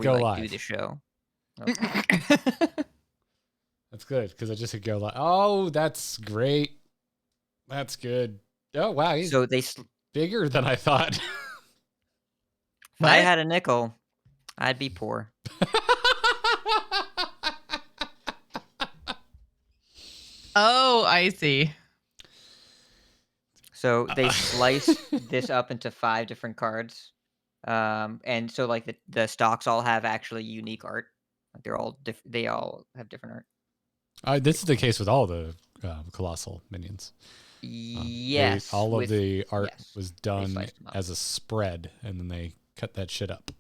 go we live. do the show. Okay. That's good because I just hit go live. Oh, that's great. That's good. Oh wow, he's So bigger than I thought. If I had a nickel, I'd be poor. Oh, I see. So they slice this up into 5 different cards. And so like the stocks all have actually unique art. Like they all have different art. This is the case with all the Colossal minions. Yes. All of the art was they done sliced them up. as a spread, and then they cut that shit up.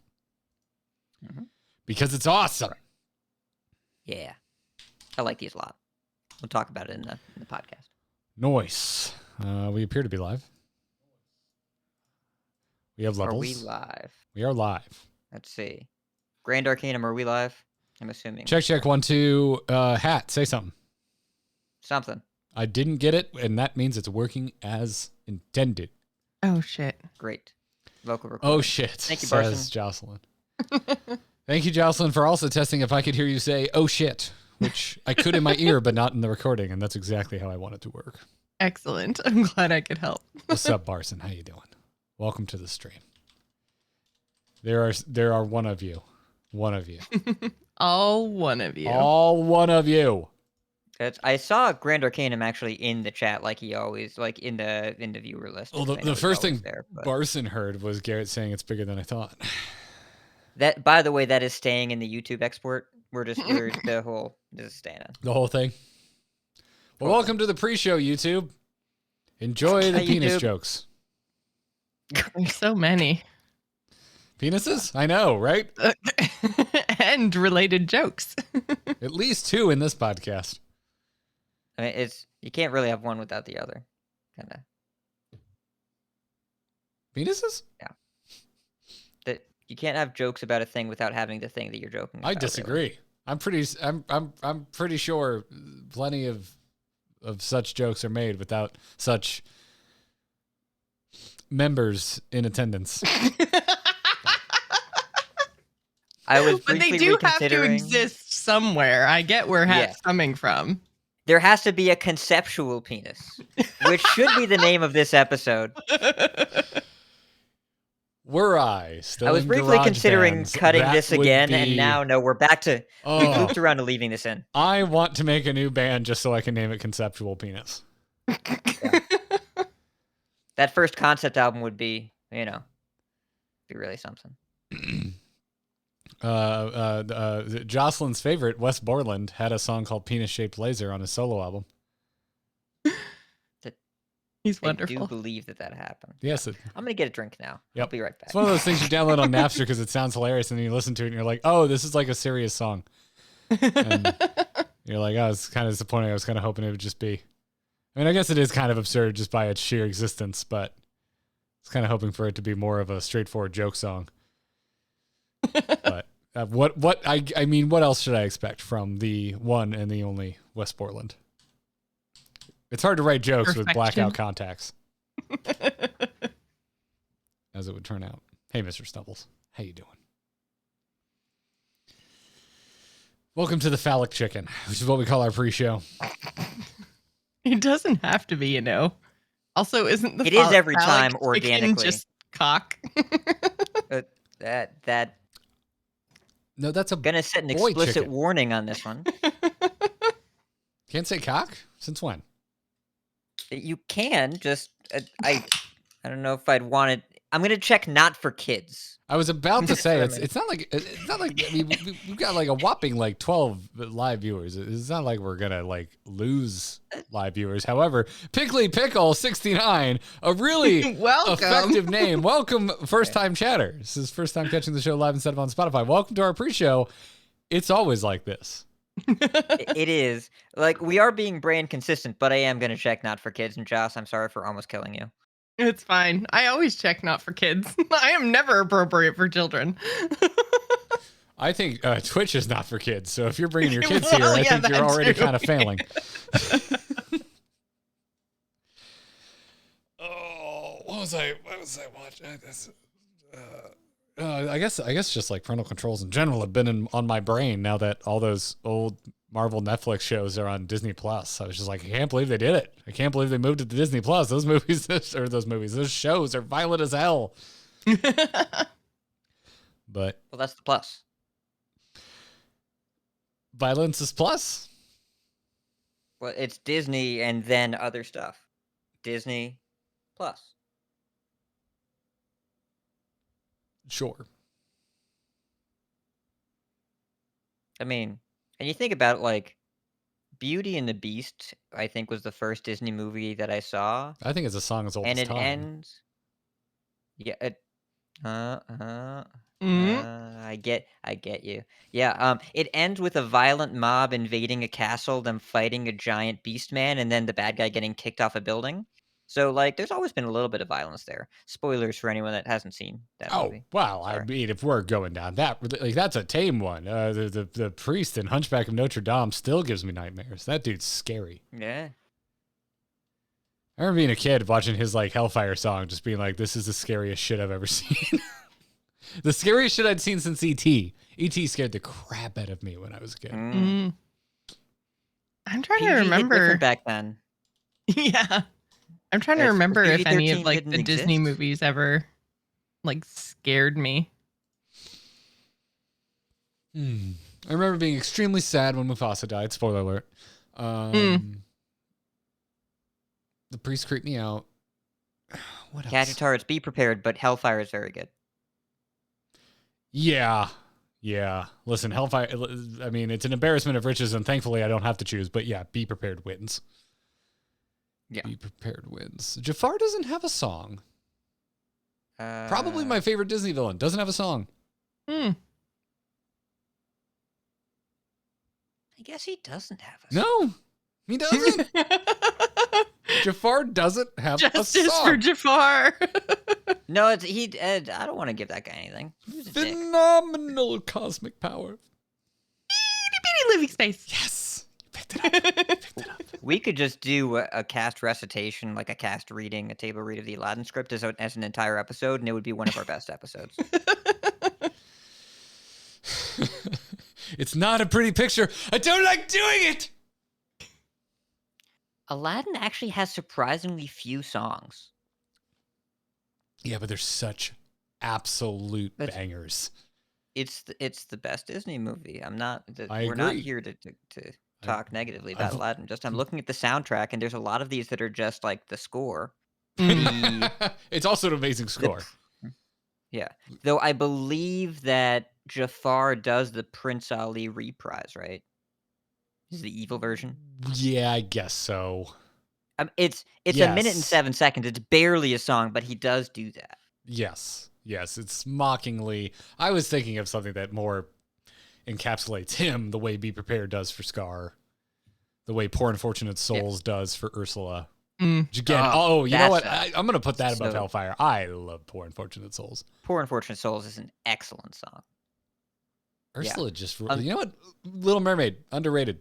Mhm. Because it's awesome. Yeah. I like these a lot. We'll talk about it in the podcast. Nice. We appear to be live. We have levels. Are we live? We are live. Let's see. Grand Arcanum, are we live? I'm assuming. Check 1 2. Hat, say something. Something. I didn't get it, and that means it's working as intended. Oh shit. Great. Vocal recording. Oh shit. Thank you, says Jocelyn. Thank you, Jocelyn, for also testing if I could hear you say "oh shit," which I could in my ear, but not in the recording, and that's exactly how I want it to work. Excellent. I'm glad I could help. What's up, Barson? How you doing? Welcome to the stream. There are one of you. One of you. All one of you. All one of you. I saw Grand Arcanum actually in the chat, like he always, like in the viewer list. Well, the first thing Barson heard was Garrett saying it's bigger than I thought. That, by the way, that is staying in the YouTube export. We're just the whole this is staying in. The whole thing. Well, welcome to the pre-show, YouTube. Enjoy the penis jokes. There's so many. Penises? I know, right? And related jokes. At least 2 in this podcast. I mean, you can't really have one without the other. Kind of. Penises? Yeah. You can't have jokes about a thing without having the thing that you're joking about. I disagree. Really. I'm pretty sure plenty of such jokes are made without such members in attendance. But they do have to exist somewhere. I get where Hat's coming from. There has to be a conceptual penis, which should be the name of this episode. Were I still I was briefly considering bands, cutting this again, be... and now, no, we're back to... We looped around to leaving this in. I want to make a new band just so I can name it Conceptual Penis. Yeah. That first concept album would be, be really something. Jocelyn's favorite, Wes Borland, had a song called Penis Shaped Laser on his solo album. He's wonderful. I do believe that happened. Yes. I'm going to get a drink now. Yep. I'll be right back. It's one of those things you download on Napster because it sounds hilarious, and then you listen to it and you're like, oh, this is like a serious song. And you're like, oh, it's kind of disappointing. I was kind of hoping it would just be. I mean, I guess it is kind of absurd just by its sheer existence, but I was kind of hoping for it to be more of a straightforward joke song. But I mean, what else should I expect from the one and the only Wes Borland? It's hard to write jokes with blackout contacts. As it would turn out. Hey, Mr. Snubbles. How you doing? Welcome to the Phallic Chicken, which is what we call our pre-show. It doesn't have to be, Also, isn't the It is every time chicken organically. Just cock. No, that's a gonna set an explicit warning on this one. Can't say cock? Since when? You can just I don't know if I'd want it. I'm gonna check not for kids. I was about to say it's not like I mean, we've got like a whopping 12 live viewers. It's not like we're gonna lose live viewers. However, Pickly Pickle 69, a really effective name. Welcome, first time chatter. This is first time catching the show live instead of on Spotify. Welcome to our pre-show. It's always like this. It is we are being brand consistent, but I am gonna check not for kids. And Joce, I'm sorry for almost killing you. It's fine. I always check not for kids. I am never appropriate for children. I think Twitch is not for kids. So if you're bringing your kids here, I think you're already kind of failing. Oh, what was I watching? I guess just like parental controls in general have been on my brain now that all those old Marvel Netflix shows are on Disney Plus. I was just like, I can't believe they did it. I can't believe they moved it to Disney Plus. Those shows are violent as hell. But well, that's the plus. Violence is plus. Well, it's Disney and then other stuff. Disney Plus. Sure. I mean, and you think about it, like, Beauty and the Beast, I think, was the first Disney movie that I saw. I think it's a song as old and as it time. ends. Yeah. I get you. Yeah. It ends with a violent mob invading a castle, them fighting a giant beast man, and then the bad guy getting kicked off a building. So, like, there's always been a little bit of violence there. Spoilers for anyone that hasn't seen that movie. Oh, well, Sorry. I mean, if we're going down that, like, that's a tame one. The priest in Hunchback of Notre Dame still gives me nightmares. That dude's scary. Yeah. I remember being a kid watching his, like, Hellfire song, just being like, this is the scariest shit I've ever seen. The scariest shit I'd seen since E.T. E.T. scared the crap out of me when I was a kid. I'm trying PG to hit remember. different back then. Yeah. I'm trying to If remember if any of PG-13 like didn't the Disney exist. movies ever like scared me. I remember being extremely sad when Mufasa died. Spoiler alert. The priest creeped me out. What else? Cacciatards, be prepared, but Hellfire is very good. Yeah. Listen, Hellfire, I mean, it's an embarrassment of riches, and thankfully I don't have to choose, but yeah, Be Prepared wins. Yeah. Be Prepared wins. Jafar doesn't have a song. Probably my favorite Disney villain. Doesn't have a song. I guess he doesn't have a song. No, he doesn't. Jafar doesn't have a song. Justice for Jafar. No, I don't want to give that guy anything. He's a dick. Phenomenal cosmic power. Itty bitty living space. Yes. You picked it up. We could just do a cast recitation, like a cast reading, a table read of the Aladdin script as an entire episode, and it would be one of our best episodes. It's not a pretty picture. I don't like doing it. Aladdin actually has surprisingly few songs. Yeah, but they're such absolute bangers. It's the best Disney movie. We're agree. not here to talk negatively about Aladdin. Just I'm looking at the soundtrack, and there's a lot of these that are just like the score. It's also an amazing score. Yeah, though I believe that Jafar does the Prince Ali reprise, right? Is the evil version? Yeah, I guess so. It's a minute and 7 seconds. It's barely a song, but he does do that. Yes, it's mockingly. I was thinking of something that more encapsulates him, the way Be Prepared does for Scar, the way Poor Unfortunate Souls does for Ursula. Which again, you know what? I'm going to put that above Hellfire. I love Poor Unfortunate Souls. Poor Unfortunate Souls is an excellent song. Ursula just, you know what? Little Mermaid, underrated.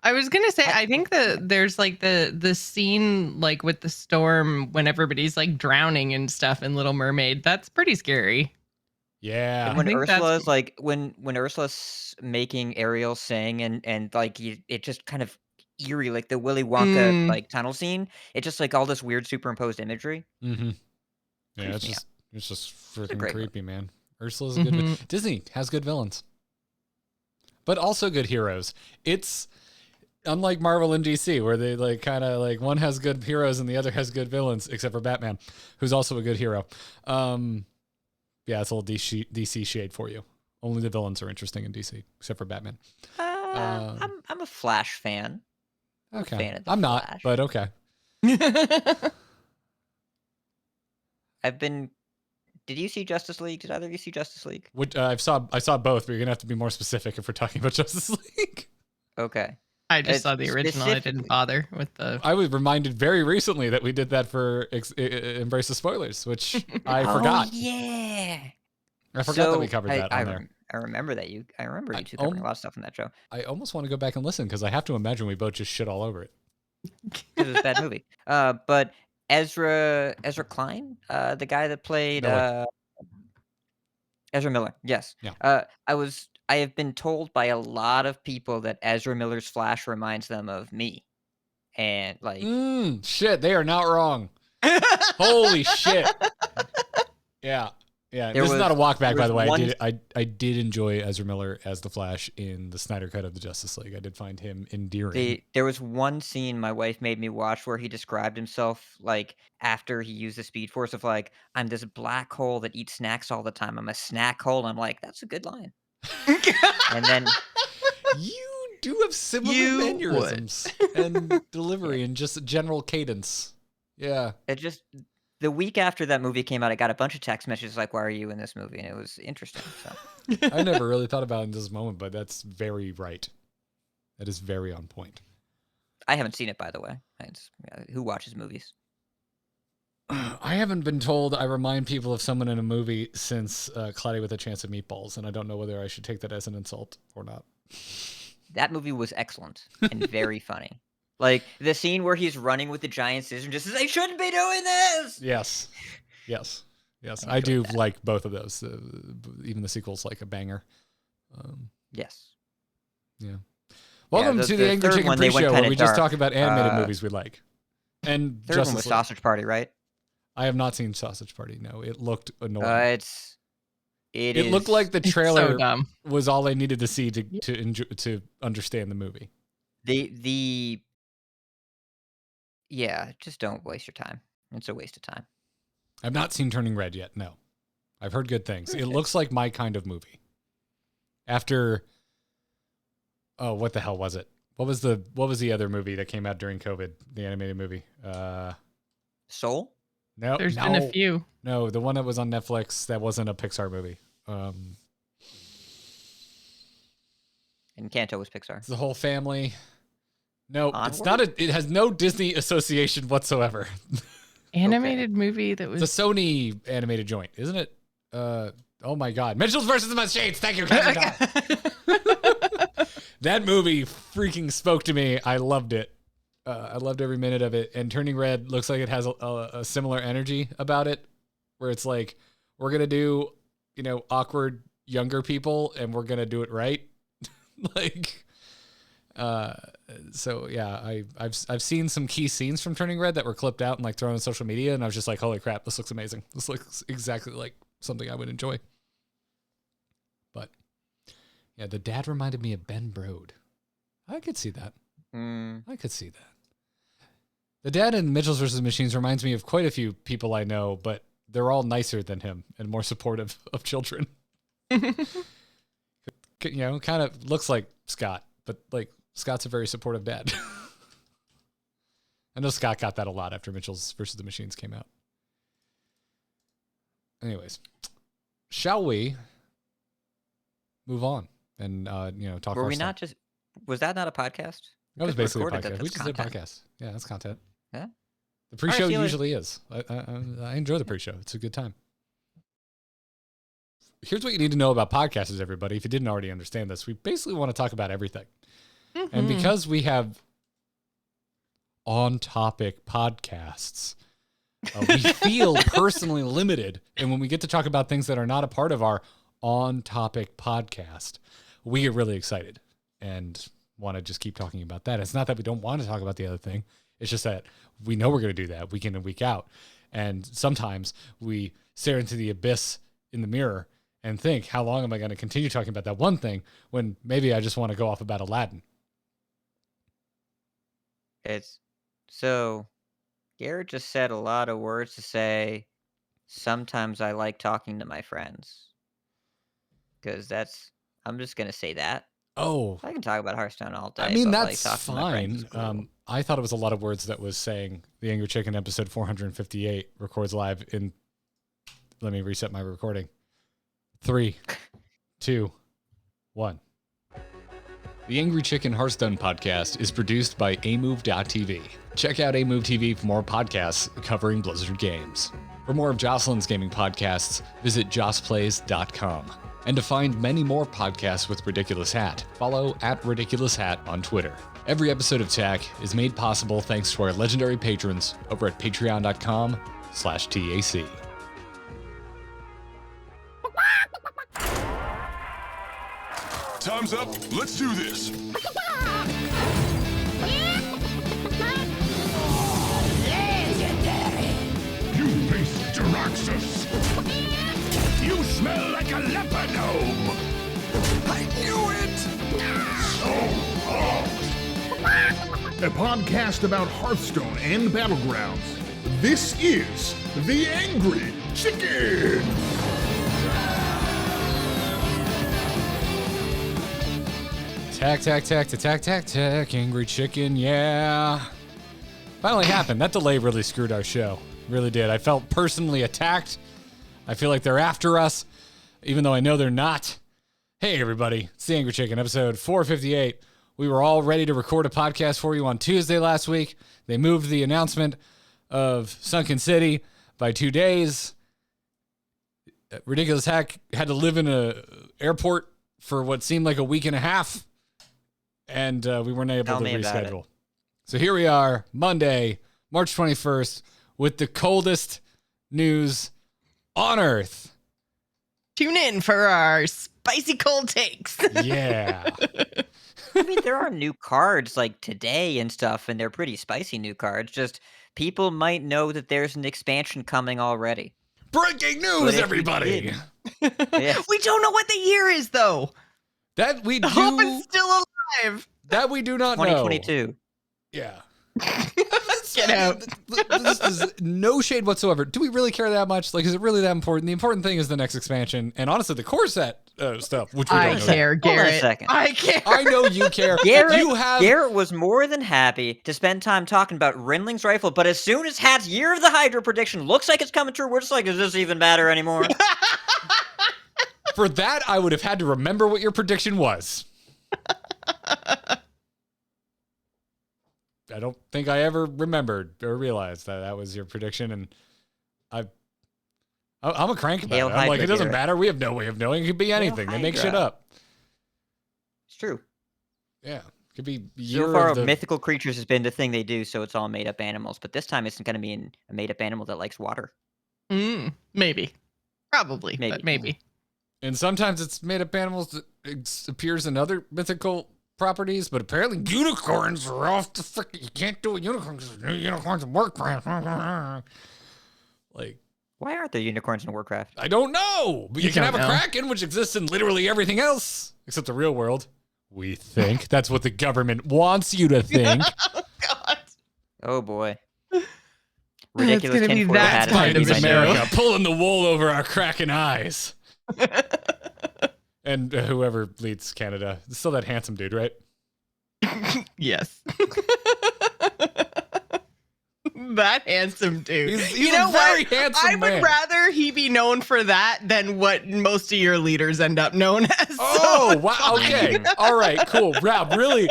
I was gonna say, I think that there's like the scene like with the storm when everybody's like drowning and stuff in Little Mermaid. That's pretty scary. Yeah. And when Ursula's like when Ursula's making Ariel sing and like it just kind of eerie, like the Willy Wonka like tunnel scene. It's just like all this weird superimposed imagery. Yeah, it's just freaking creepy, man. Ursula's a good Disney has good villains, but also good heroes. It's unlike Marvel and DC, where they like kind of like one has good heroes and the other has good villains, except for Batman, who's also a good hero. Yeah, it's a little DC shade for you. Only the villains are interesting in DC, except for Batman. I'm a Flash fan. Okay, fan of the I'm Flash. not, but okay. Did you see Justice League? Did either of you see Justice League? I saw both, but you're gonna have to be more specific if we're talking about Justice League. Okay. I just saw the original. I didn't bother with the. I was reminded very recently that we did that for Embrace the Spoilers, which I forgot. Yeah. I forgot that we covered that on there. I remember that you two covering a lot of stuff in that show. I almost want to go back and listen because I have to imagine we both just shit all over it. It was a bad movie. But Ezra Klein, the guy that played Ezra Miller, yes. Yeah. I have been told by a lot of people that Ezra Miller's Flash reminds them of me. And like shit, they are not wrong. Holy shit. Yeah. Yeah. This is not a walk back, by the way. I did enjoy Ezra Miller as the Flash in the Snyder Cut of the Justice League. I did find him endearing. There was one scene my wife made me watch where he described himself like after he used the Speed Force of like, I'm this black hole that eats snacks all the time. I'm a snack hole. I'm like, that's a good line. And then you do have similar mannerisms and delivery and just general cadence. Yeah. It just the week after that movie came out, I got a bunch of text messages like, "Why are you in this movie?" And it was interesting. So I never really thought about it in this moment, but that's very right. That is very on point. I haven't seen it, by the way. Who watches movies? I haven't been told I remind people of someone in a movie since Cloudy with a Chance of Meatballs, and I don't know whether I should take that as an insult or not. That movie was excellent and very funny. Like the scene where he's running with the giant scissors and just says, "I shouldn't be doing this." Yes. I do like both of those. Even the sequel's like a banger. Yes. Yeah. Welcome to the Angry Chicken Pre-Show, where we just talk about animated movies we like. And third one was Sausage Party, right? I have not seen Sausage Party. No, it looked annoying. It looked like the trailer so was all I needed to see to understand the movie. Yeah, just don't waste your time. It's a waste of time. I've not seen Turning Red yet. No, I've heard good things. It looks like my kind of movie. After, what the hell was it? What was the other movie that came out during COVID? The animated movie. Soul? No, there's been a few. No, the one that was on Netflix that wasn't a Pixar movie. Encanto was Pixar. It's the whole family. No, Onward? It's not. It has no Disney association whatsoever. Animated movie that was it's a Sony animated joint, isn't it? Oh my God, Mitchell's versus the Machines. Thank you, Captain Tom. That movie freaking spoke to me. I loved it. I loved every minute of it. And Turning Red looks like it has a similar energy about it, where it's like we're gonna do, awkward younger people, and we're gonna do it right. So yeah, I've seen some key scenes from Turning Red that were clipped out and like thrown on social media, and I was just like, holy crap, this looks amazing. This looks exactly like something I would enjoy. But yeah, the dad reminded me of Ben Brode. I could see that. I could see that. The dad in Mitchell's vs. Machines reminds me of quite a few people I know, but they're all nicer than him and more supportive of children. Kind of looks like Scott, but like Scott's a very supportive dad. I know Scott got that a lot after Mitchell's vs. the Machines came out. Anyways, shall we move on and talk? Were we not just? Was that not a podcast? That was basically a podcast. We just did a podcast. Yeah, that's content. Yeah. The pre-show usually is. I enjoy the pre-show. It's a good time. Here's what you need to know about podcasts, everybody. If you didn't already understand this, we basically want to talk about everything. Mm-hmm. And because we have on-topic podcasts, we feel personally limited. And when we get to talk about things that are not a part of our on-topic podcast, we get really excited and want to just keep talking about that. It's not that we don't want to talk about the other thing. It's just that we know we're going to do that week in and week out. And sometimes we stare into the abyss in the mirror and think, how long am I going to continue talking about that one thing when maybe I just want to go off about Aladdin? So Garrett just said a lot of words to say, sometimes I like talking to my friends. Because I'm just going to say that. Oh. I can talk about Hearthstone all day. I mean, that's fine. I thought it was a lot of words that was saying the Angry Chicken episode 458 records live in, let me reset my recording. 3, 2, 1. The Angry Chicken Hearthstone podcast is produced by amove.tv. Check out amove TV for more podcasts covering Blizzard games. For more of Jocelyn's gaming podcasts, visit jossplays.com. And to find many more podcasts with Ridiculous Hat, follow @RidiculousHat on Twitter. Every episode of TAC is made possible thanks to our legendary patrons over at patreon.com/TAC. Time's up. Let's do this. You beast Jaraxxus! You smell like a leper gnome! I knew it! So hot! A podcast about Hearthstone and Battlegrounds. This is The Angry Chicken! Tack, Angry Chicken, yeah. Finally happened. That delay really screwed our show. Really did. I felt personally attacked. I feel like they're after us, even though I know they're not. Hey, everybody. It's The Angry Chicken, episode 458. We were all ready to record a podcast for you on Tuesday last week. They moved the announcement of Sunken City by 2 days. RidiculousHat had to live in an airport for what seemed like a week and a half. And we weren't able to reschedule. So here we are, Monday, March 21st, with the coldest news on Earth. Tune in for our spicy cold takes. Yeah. I mean, there are new cards like today and stuff, and they're pretty spicy new cards. Just people might know that there's an expansion coming already. Breaking news, everybody. Yes. We don't know what the year is, though. That we do. Hope it's still alive. That we do not know. 2022. Yeah. Get out. This is no shade whatsoever. Do we really care that much? Like, is it really that important? The important thing is the next expansion, and honestly, the core set stuff, which we don't I know. care, Hold on a Garrett. second. I care. I know you care. Garrett was more than happy to spend time talking about Rinling's rifle, but as soon as Hat's Year of the Hydra prediction looks like it's coming true, we're just like, does this even matter anymore? For that, I would have had to remember what your prediction was. I don't think I ever remembered or realized that that was your prediction, and I'm a crank about Hail it. I'm like, Hydra, it doesn't Garrett. matter. We have no way of knowing. It could be anything. They make shit Hydra. up. It's true. Yeah, it could be So year far, of the... mythical creatures has been the thing they do, so it's all made-up animals. But this time, it's going to be a made-up animal that likes water. Maybe. Probably, Maybe. but maybe. And sometimes it's made up animals that appears in other mythical properties, but apparently unicorns are off the frick. You can't do a unicorn because unicorns in Warcraft. Like, Why aren't there unicorns in Warcraft? I don't know. But you can have a kraken, which exists in literally everything else except the real world. We think that's what the government wants you to think. Oh, God. Oh boy. It's Ridiculous gonna be tinfoil that hat is kind gonna of be a my show. new- America pulling the wool over our kraken eyes. And whoever leads Canada, it's still that handsome dude, right? Yes. That handsome dude. He's you a know very what? handsome I would man. rather he be known for that than what most of your leaders end up known as. Oh, So wow. it's Okay. All right. Cool. Rob, really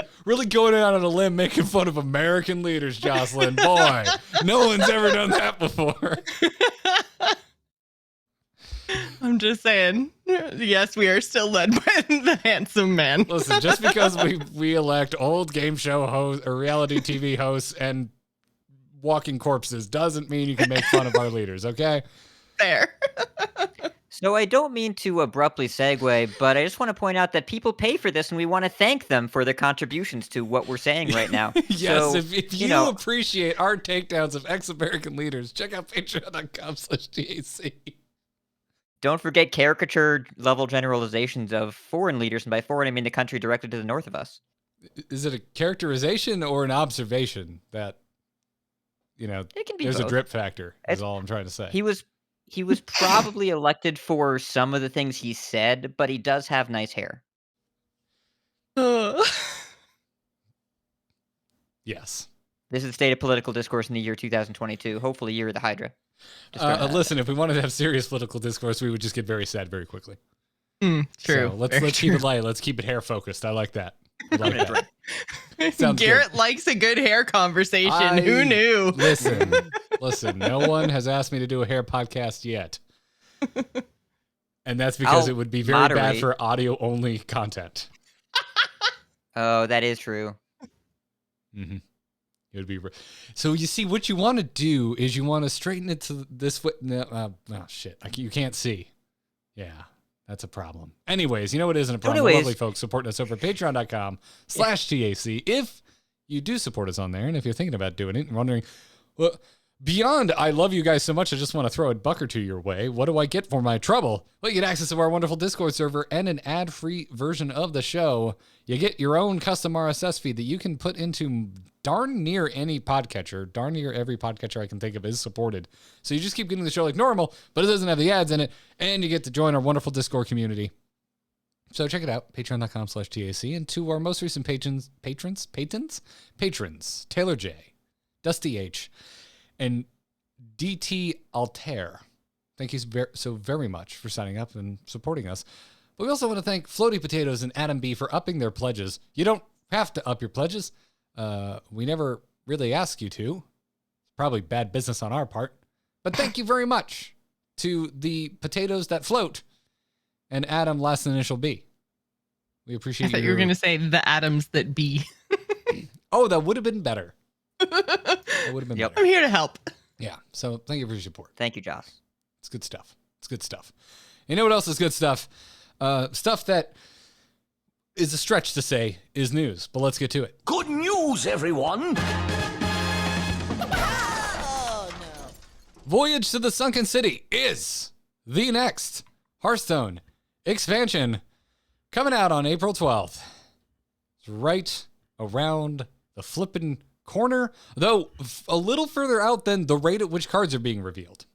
going out on a limb making fun of American leaders, Jocelyn. Boy, no one's ever done that before. I'm just saying. Yes, we are still led by the handsome man. Listen, just because we elect old game show hosts or reality TV hosts and walking corpses doesn't mean you can make fun of our leaders, okay? There. So I don't mean to abruptly segue, but I just want to point out that people pay for this, and we want to thank them for their contributions to what we're saying right now. Yes, So, if you know, appreciate our takedowns of ex-American leaders, check out patreon.com/DAC. don't forget caricature level generalizations of foreign leaders, and by foreign I mean the country directly to the north of us. Is it a characterization or an observation that, It can be there's both. a drip factor, is It's- all I'm trying to say. He was probably elected for some of the things he said, but he does have nice hair. Yes. This is the state of political discourse in the year 2022. Hopefully, year of the Hydra. Just throwing that out Listen, if we wanted to have serious political discourse, we would just get very sad very quickly. True. So let's Very keep true. it light. Let's keep it hair focused. I like that. I like I'm gonna that. Sounds Garrett likes a good hair conversation. Who knew? Listen, no one has asked me to do a hair podcast yet. And that's because I'll it would be very bad moderate. for audio only content. Oh, that is true. Mm-hmm. It would be. So you see, what you want to do is you want to straighten it to this way. No, oh shit! You can't see. Yeah. That's a problem. Anyways, you know what isn't a problem? The Anyways. lovely folks supporting us over at patreon.com/TAC. If you do support us on there, and if you're thinking about doing it and wondering, well, beyond I love you guys so much, I just want to throw a buck or two your way, what do I get for my trouble? Well, you get access to our wonderful Discord server and an ad-free version of the show. You get your own custom RSS feed that you can put into darn near any podcatcher. Darn near every podcatcher I can think of is supported. So you just keep getting the show like normal, but it doesn't have the ads in it, and you get to join our wonderful Discord community. So check it out, patreon.com/TAC. And to our most recent patrons, Taylor J, Dusty H, and DT Altair. Thank you so very much for signing up and supporting us. But we also want to thank Floaty Potatoes and Adam B for upping their pledges. You don't have to up your pledges. We never really ask you to. It's probably bad business on our part. But thank you very much to the potatoes that float and Adam last initial B. We appreciate you. I thought you were going to say the atoms that be. Oh, that would have been better. That would have been better. I'm here to help. Yeah. So thank you for your support. Thank you, Joce. It's good stuff. It's good stuff. You know what else is good stuff? Stuff that is a stretch to say is news, but let's get to it. Good news, everyone! Voyage to the Sunken City is the next Hearthstone expansion coming out on April 12th. It's right around the flippin' corner, though a little further out than the rate at which cards are being revealed.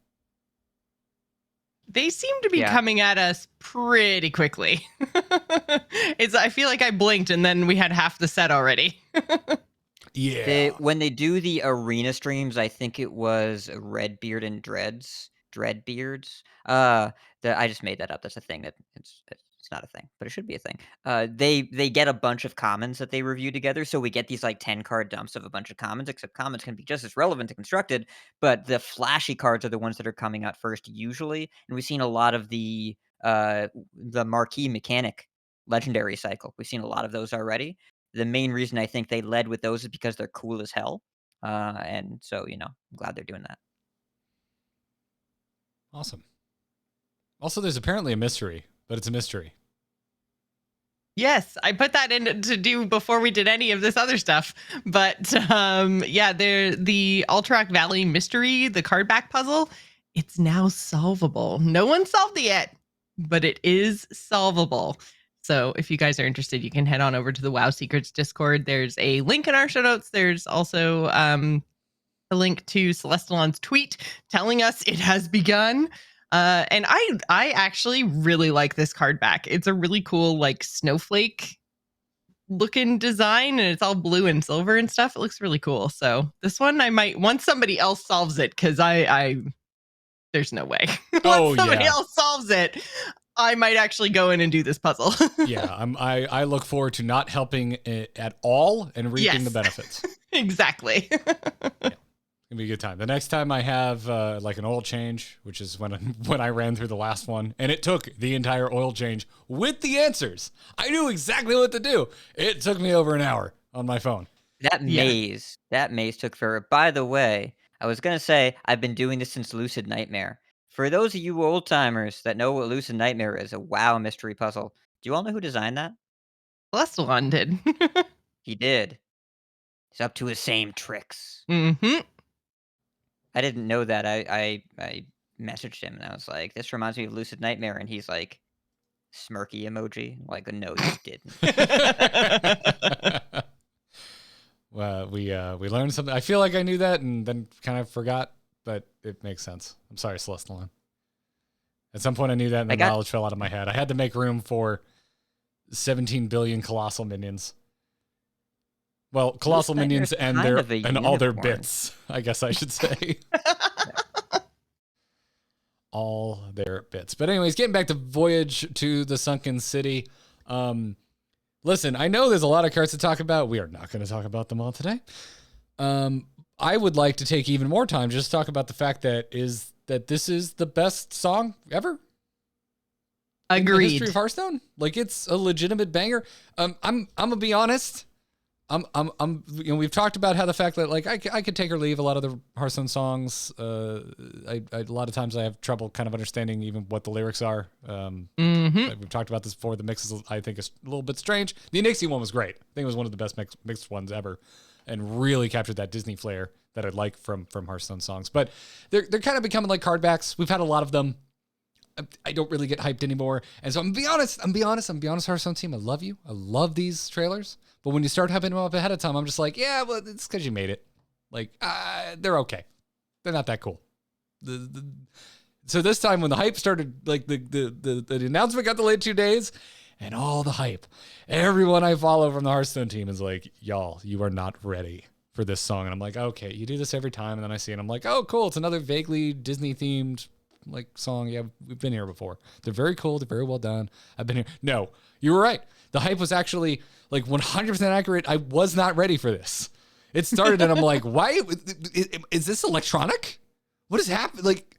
They seem to be coming at us pretty quickly. I feel like I blinked and then we had half the set already. Yeah. When they do the arena streams, I think it was Redbeard and Dreadbeards. I just made that up. That's a thing. It's not a thing, but it should be a thing. They get a bunch of commons that they review together, so we get these like 10 card dumps of a bunch of commons. Except commons can be just as relevant to constructed, but the flashy cards are the ones that are coming out first usually. And we've seen a lot of the marquee mechanic legendary cycle. We've seen a lot of those already. The main reason I think they led with those is because they're cool as hell. And so, I'm glad they're doing that. Awesome. Also, there's apparently a mystery, but it's a mystery. Yes, I put that in to do before we did any of this other stuff. But the Alterac Valley mystery, the card back puzzle, it's now solvable. No one solved it yet, but it is solvable. So if you guys are interested, you can head on over to the WoW Secrets Discord. There's a link in our show notes. There's also a link to Celestalon's tweet telling us it has begun. And I actually really like this card back. It's a really cool, like, snowflake looking design, and it's all blue and silver and stuff. It looks really cool. So this one I might, once somebody else solves it, because I there's no way. Once somebody else solves it, I might actually go in and do this puzzle. Yeah, I look forward to not helping it at all and reaping the benefits. Exactly. It's gonna be a good time. The next time I have like an oil change, which is when I ran through the last one, and it took the entire oil change with the answers. I knew exactly what to do. It took me over an hour on my phone. That maze took forever. By the way, I was gonna say I've been doing this since Lucid Nightmare. For those of you old timers that know what Lucid Nightmare is, a WoW mystery puzzle. Do you all know who designed that? Celestalon did. He did. He's up to his same tricks. Mm-hmm. I didn't know that. I messaged him and I was like, "This reminds me of Lucid Nightmare," and he's like, smirky emoji. Like, no, you didn't. Well, we learned something. I feel like I knew that and then kind of forgot, but it makes sense. I'm sorry, Celestalon. At some point I knew that and the knowledge fell out of my head. I had to make room for 17 billion colossal minions. Well, colossal minions and all their bits, I guess I should say. All their bits. But anyways, getting back to Voyage to the Sunken City. Listen, I know there's a lot of cards to talk about. We are not going to talk about them all today. I would like to take even more time just to talk about the fact that this is the best song ever. Agreed. In the history of Hearthstone. Like, it's a legitimate banger. I'm gonna be honest. we've talked about how the fact that like I could take or leave a lot of the Hearthstone songs. A lot of times I have trouble kind of understanding even what the lyrics are. We've talked about this before. The mix is, I think, is a little bit strange. The Nixie one was great. I think it was one of the best mixed ones ever, and really captured that Disney flair that I'd like from Hearthstone songs. But they're kind of becoming like card backs. We've had a lot of them. I don't really get hyped anymore. And so I'm gonna be honest, Hearthstone team, I love you. I love these trailers. But when you start hyping them up ahead of time, I'm just like, yeah, well, it's because you made it. Like, they're okay. They're not that cool. So this time when the hype started, like the announcement got delayed 2 days, and all the hype, everyone I follow from the Hearthstone team is like, y'all, you are not ready for this song. And I'm like, okay, you do this every time. And then I see it, and I'm like, oh, cool. It's another vaguely Disney themed like song. Yeah, we've been here before. They're very cool. They're very well done. I've been here. No, you were right. The hype was actually like 100% accurate. I was not ready for this. It started and I'm like, why is this electronic? What is happening? Like,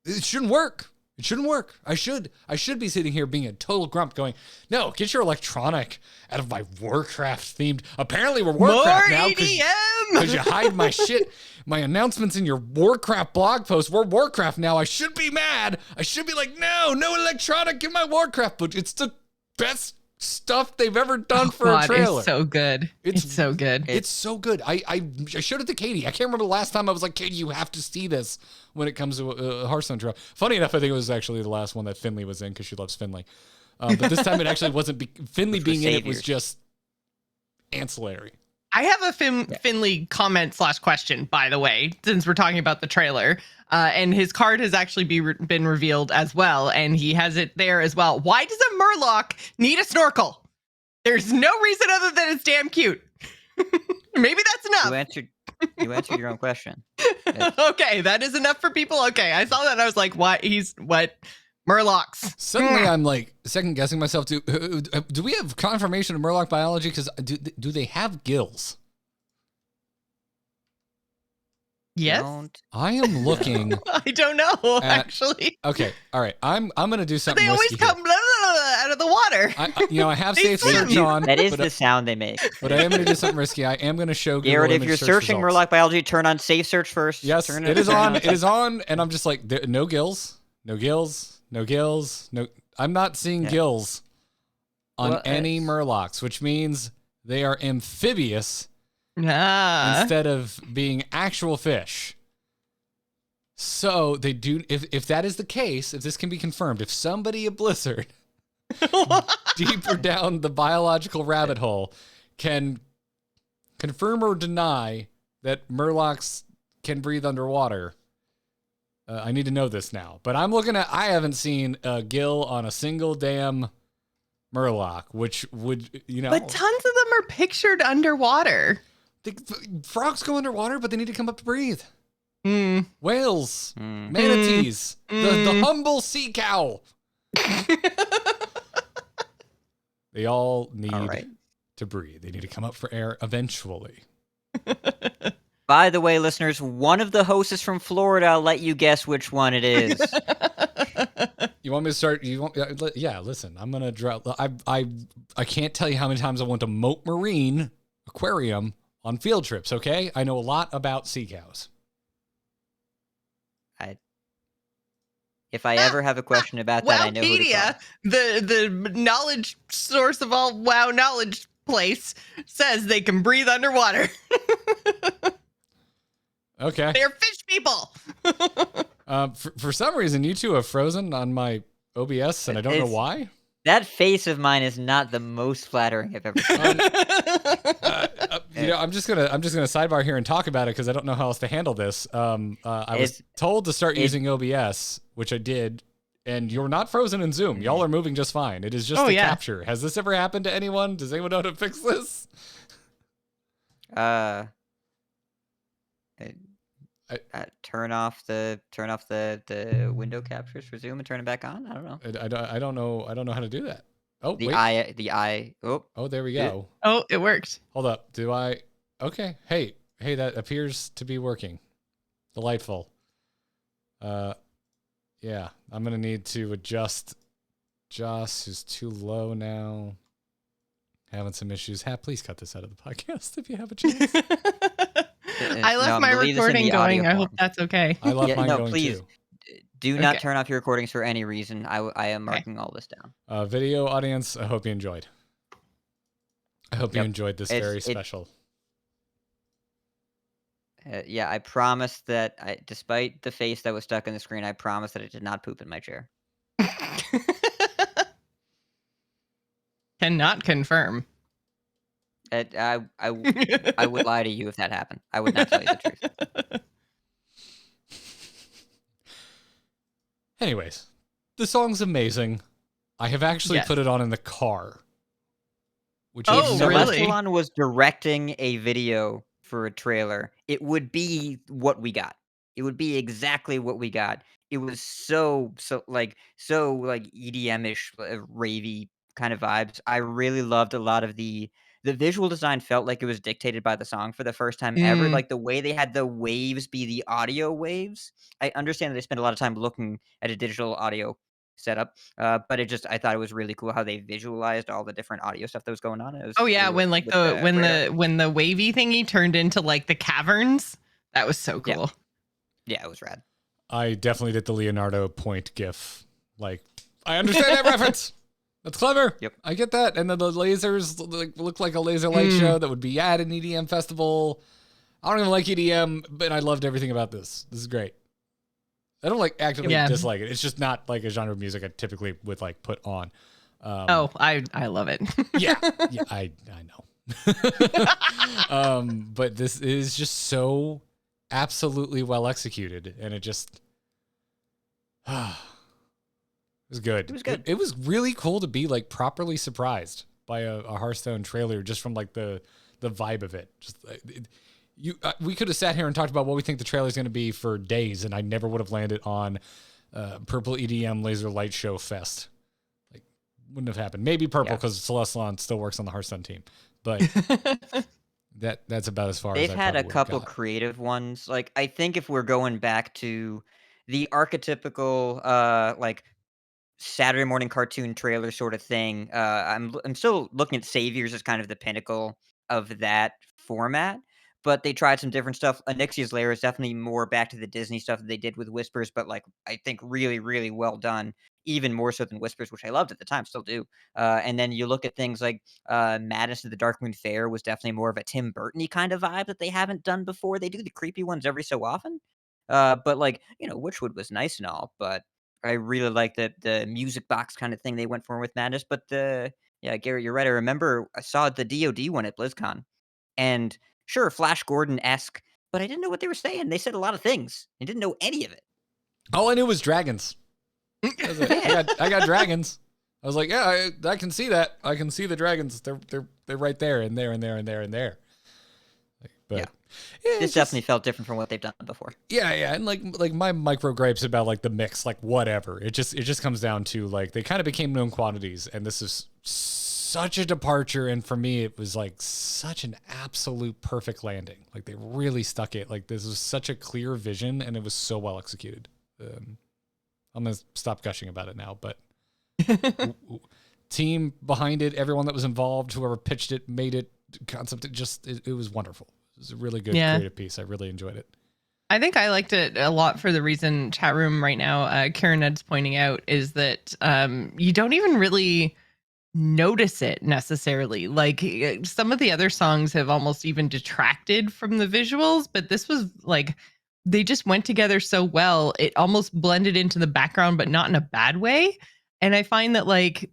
it shouldn't work. It shouldn't work. I should be sitting here being a total grump going, no, get your electronic out of my Warcraft themed. Apparently we're Warcraft now because you hide my shit. My announcements in your Warcraft blog post. We're Warcraft now. I should be mad. I should be like, no electronic in my Warcraft, but it's the best stuff they've ever done for a trailer. It's so good. It's so good. It's so good. I showed it to Katie. I can't remember the last time I was like, Katie, you have to see this when it comes to a Hearthstone trailer. Funny enough, I think it was actually the last one that Finley was in because she loves Finley. But this time it actually wasn't. Finley being in it was just ancillary. I have a Finley comment / question, by the way, since we're talking about the trailer. And his card has actually been revealed as well, and he has it there as well. Why does a Murloc need a snorkel? There's no reason other than it's damn cute. Maybe that's enough. You answered your own question. Okay, that is enough for people. Okay, I saw that and I was like, what? Murlocs. Suddenly I'm like second guessing myself. Do we have confirmation of Murloc biology? Because do they have gills? Yes. I am looking. I don't know, actually. Okay, all right. I'm gonna do something. They always come out of the water. I have safe search on. That is the sound they make. But I am gonna do something risky. I am gonna show Google Garrett, if you're searching results. Murloc biology, turn on safe search first. Yes, it is on. It is on, and I'm just like, no gills, no gills, no gills, no. I'm not seeing gills on any Murlocs, which means they are amphibious. Instead of being actual fish. So they do, if that is the case, if this can be confirmed, if somebody at Blizzard deeper down the biological rabbit hole can confirm or deny that Murlocs can breathe underwater, I need to know this now. But I haven't seen a gill on a single damn Murloc, which would, But tons of them are pictured underwater. Frogs go underwater, but they need to come up to breathe. Whales, manatees, the humble sea cow. They all need to breathe. They need to come up for air eventually. By the way, listeners, one of the hosts is from Florida. I'll let you guess which one it is. You want me to start? Yeah, listen, I'm going to draw. I can't tell you how many times I went to Moat Marine Aquarium on field trips, okay? I know a lot about sea cows. If I ever have a question about that, I know who to call. the knowledge source of all WoW knowledge place, says they can breathe underwater. Okay. They're fish people. For some reason, you two have frozen on my OBS, and I don't know why. That face of mine is not the most flattering I've ever seen. I'm just gonna sidebar here and talk about it because I don't know how else to handle this. I was told to start using OBS, which I did, and you're not frozen in Zoom. Y'all are moving just fine. It is just a capture. Has this ever happened to anyone? Does anyone know how to fix this? Turn off the window captures for Zoom and turn it back on. I don't know. I don't know. I don't know how to do that. Oh, the eye. Oh, there we go. Oh, it worked. Hold up. Do I? Okay. Hey, that appears to be working. Delightful. Yeah, I'm gonna need to adjust Joce, who's too low now. having some issues. Please cut this out of the podcast if you have a chance. I left my recording going. I hope that's okay. I left mine going please. too. Do not turn off your recordings for any reason. I am marking all this down. Video audience, I hope you enjoyed. I hope you enjoyed this very special. Yeah, I promise that despite the face that was stuck in the screen, I promise that it did not poop in my chair. Cannot confirm. I would lie to you if that happened. I would not tell you the truth. Anyways, the song's amazing. I have actually put it on in the car. Which if Celestalon was directing a video for a trailer, it would be what we got. It would be exactly what we got. It was so EDM-ish, ravey kind of vibes. I really loved a lot of the visual design. Felt like it was dictated by the song for the first time ever. Like the way they had the waves be the audio waves. I understand that they spent a lot of time looking at a digital audio setup, but I thought it was really cool how they visualized all the different audio stuff that was going on. When the wavy thingy turned into like the caverns, that was so cool. Yeah, it was rad. I definitely did the Leonardo point gif. Like, I understand that reference. That's clever. Yep, I get that. And then the lasers look like a laser light show that would be at an EDM festival. I don't even like EDM, but I loved everything about this. This is great. I don't actively dislike it. It's just not like a genre of music I typically would put on. I love it. yeah, I know. But this is just so absolutely well executed, and it just it was good. It was good. It was really cool to be properly surprised by a Hearthstone trailer just from the vibe of it. Just we could have sat here and talked about what we think the trailer is going to be for days, and I never would have landed on Purple EDM Laser Light Show Fest. Wouldn't have happened. Maybe Purple because Celestalon still works on the Hearthstone team, but that's about as far as they've had a couple creative ones. I think if we're going back to the archetypical Saturday morning cartoon trailer sort of thing, I'm still looking at Saviors as kind of the pinnacle of that format. But they tried some different stuff. Onyxia's Lair is definitely more back to the Disney stuff that they did with Whispers, but I think really, really well done. Even more so than Whispers, which I loved at the time, still do. And then you look at things like Madness of the Darkmoon Fair was definitely more of a Tim Burton-y kind of vibe that they haven't done before. They do the creepy ones every so often. But Witchwood was nice and all, but I really like the music box kind of thing they went for with Madness. But Garrett, you're right. I remember I saw the DoD one at BlizzCon, and sure, Flash Gordon-esque, but I didn't know what they were saying. They said a lot of things. I didn't know any of it. All I knew was dragons. I got dragons. I was like, yeah, I can see that. I can see the dragons. They're right there and there and there and there and there. But this definitely felt different from what they've done before. Yeah, and my micro gripes about the mix, whatever. It just comes down to they kind of became known quantities, and this is such a departure, and for me it was such an absolute perfect landing. They really stuck it. This was such a clear vision, and it was so well executed. I'm gonna stop gushing about it now, but team behind it, everyone that was involved, whoever pitched it, made it, concept, it was wonderful. It was a really good creative piece. I really enjoyed it. I think I liked it a lot for the reason chat room right now, Karen Ed's pointing out, is that you don't even really notice it necessarily. Some of the other songs have almost even detracted from the visuals, but this was they just went together so well. It almost blended into the background, but not in a bad way. And I find that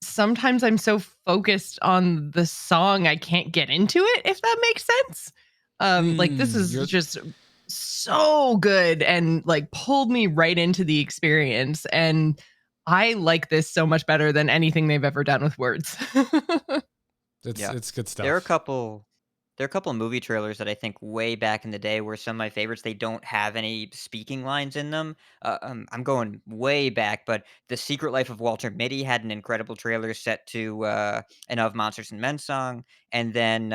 sometimes I'm so focused on the song I can't get into it, if that makes sense. This is just so good and pulled me right into the experience. And I like this so much better than anything they've ever done with words. It's good stuff. There There are a couple of movie trailers that I think way back in the day were some of my favorites. They don't have any speaking lines in them. I'm going way back, but The Secret Life of Walter Mitty had an incredible trailer set to an Of Monsters and Men song. And then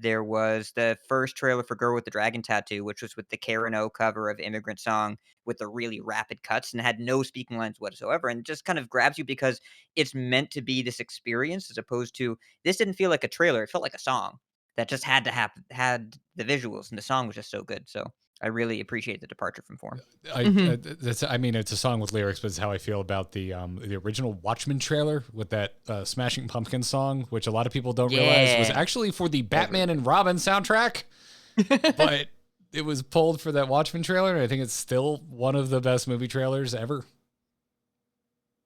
there was the first trailer for Girl with the Dragon Tattoo, which was with the Karen O cover of Immigrant Song with the really rapid cuts and had no speaking lines whatsoever. And it just kind of grabs you because it's meant to be this experience as opposed to this didn't feel like a trailer. It felt like a song that just had to have had the visuals, and the song was just so good. So I really appreciate the departure from form. I mean, it's a song with lyrics, but it's how I feel about the original Watchmen trailer with that Smashing Pumpkins song, which a lot of people don't realize was actually for the Batman and Robin soundtrack, but it was pulled for that Watchmen trailer, and I think it's still one of the best movie trailers ever.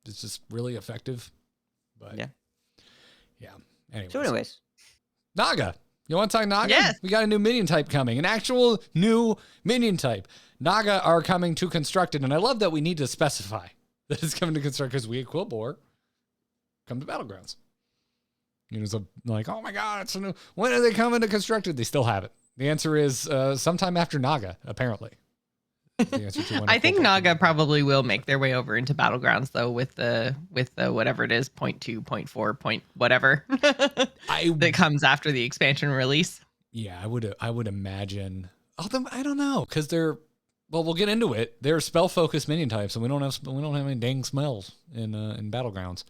It's just really effective. But yeah. Anyways. So anyways. Naga. You want to talk Naga? Yes. We got a new minion type coming, an actual new minion type. Naga are coming to Constructed, and I love that we need to specify that it's coming to Constructed because we at Quillbore come to Battlegrounds. You know, so like, oh my God, it's a new. When are they coming to Constructed? They still have it. The answer is sometime after Naga, apparently. The answer to when I think Naga probably will make their way over into Battlegrounds though, with the whatever it is, 0.2, 0.4, point whatever that comes after the expansion release. Yeah, I would imagine. Although I don't know, because we'll get into it. They're spell focused minion types, and we don't have any dang smells in Battlegrounds.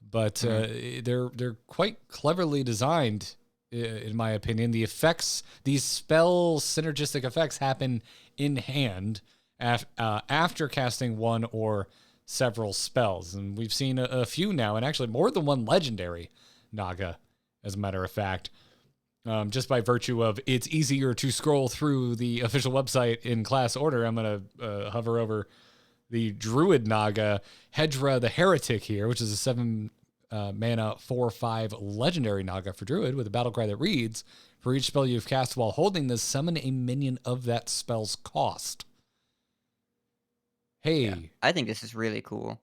But they're quite cleverly designed, in my opinion. The effects, these spell synergistic effects, happen in hand after casting one or several spells, and we've seen a few now, and actually more than one legendary Naga, as a matter of fact. Just by virtue of it's easier to scroll through the official website in class order, I'm going to hover over the Druid Naga, Hedra the Heretic here, which is a 7 mana 4/5 legendary Naga for Druid with a battle cry that reads, for each spell you've cast while holding this, summon a minion of that spell's cost. Hey. Yeah, I think this is really cool.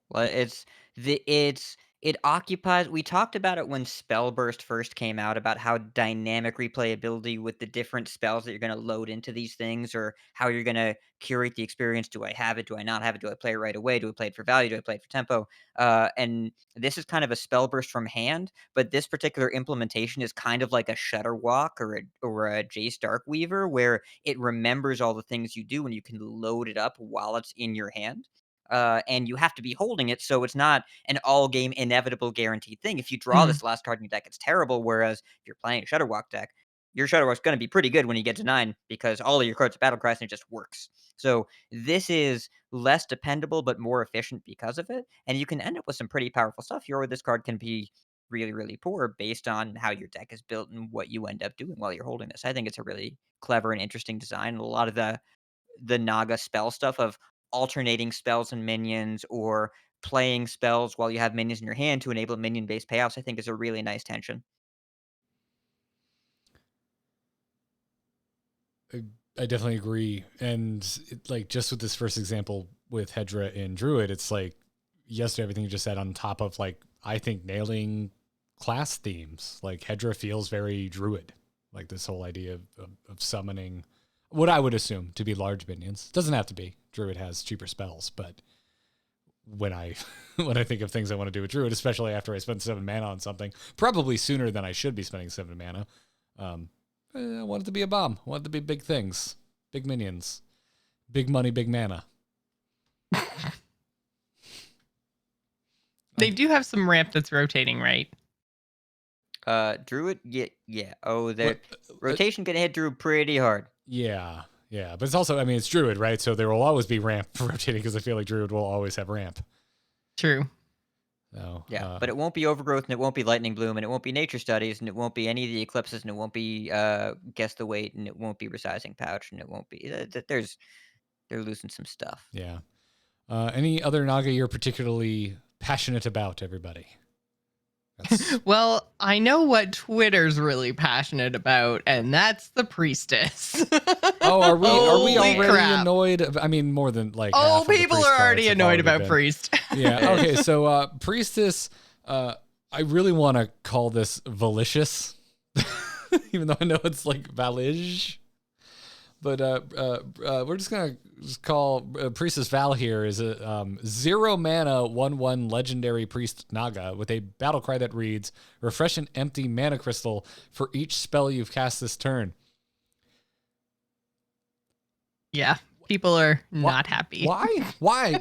It occupies. We talked about it when Spellburst first came out about how dynamic replayability with the different spells that you're going to load into these things, or how you're going to curate the experience. Do I have it? Do I not have it? Do I play it right away? Do I play it for value? Do I play it for tempo? And this is kind of a Spellburst from hand, but this particular implementation is kind of like a Shutterwalk or a Jace Darkweaver, where it remembers all the things you do and you can load it up while it's in your hand. And you have to be holding it, so it's not an all-game inevitable guaranteed thing. If you draw this last card in your deck, it's terrible, whereas if you're playing a Shutterwalk deck, your Shutterwalk's going to be pretty good when you get to 9 because all of your cards are battle cries and it just works. So this is less dependable but more efficient because of it, and you can end up with some pretty powerful stuff here where this card can be really, really poor based on how your deck is built and what you end up doing while you're holding this. I think it's a really clever and interesting design. A lot of the Naga spell stuff of alternating spells and minions, or playing spells while you have minions in your hand to enable minion-based payoffs, I think is a really nice tension. I definitely agree. And just with this first example with Hedra and Druid, it's like, yes to everything you just said, on top of I think nailing class themes. Like Hedra feels very Druid, like this whole idea of summoning what I would assume to be large minions. Doesn't have to be. Druid has cheaper spells, but when I think of things I want to do with Druid, especially after I spend 7 mana on something, probably sooner than I should be spending 7 mana, I want it to be a bomb. I want it to be big things, big minions, big money, big mana. They do have some ramp that's rotating, right? Druid, yeah. Oh, the rotation can hit Druid pretty hard. Yeah, but it's also, it's Druid, right? So there will always be ramp rotating because I feel like Druid will always have ramp. True. So, yeah, but it won't be Overgrowth, and it won't be Lightning Bloom, and it won't be Nature Studies, and it won't be any of the Eclipses, and it won't be Guess the Weight, and it won't be Resizing Pouch, and it won't be... They're losing some stuff. Yeah. Any other Naga you're particularly passionate about, everybody? Well, I know what Twitter's really passionate about, and that's the Priestess. Oh, are we already crap. annoyed? More than people are already annoyed about Priest. Yeah. Okay. So Priestess, I really want to call this Valicious. even though I know it's like Valage. But we're just gonna call Priestess Val here is a 0 mana 1/1 legendary priest Naga with a battle cry that reads: refresh an empty mana crystal for each spell you've cast this turn. Yeah, people are not happy. Why? Why?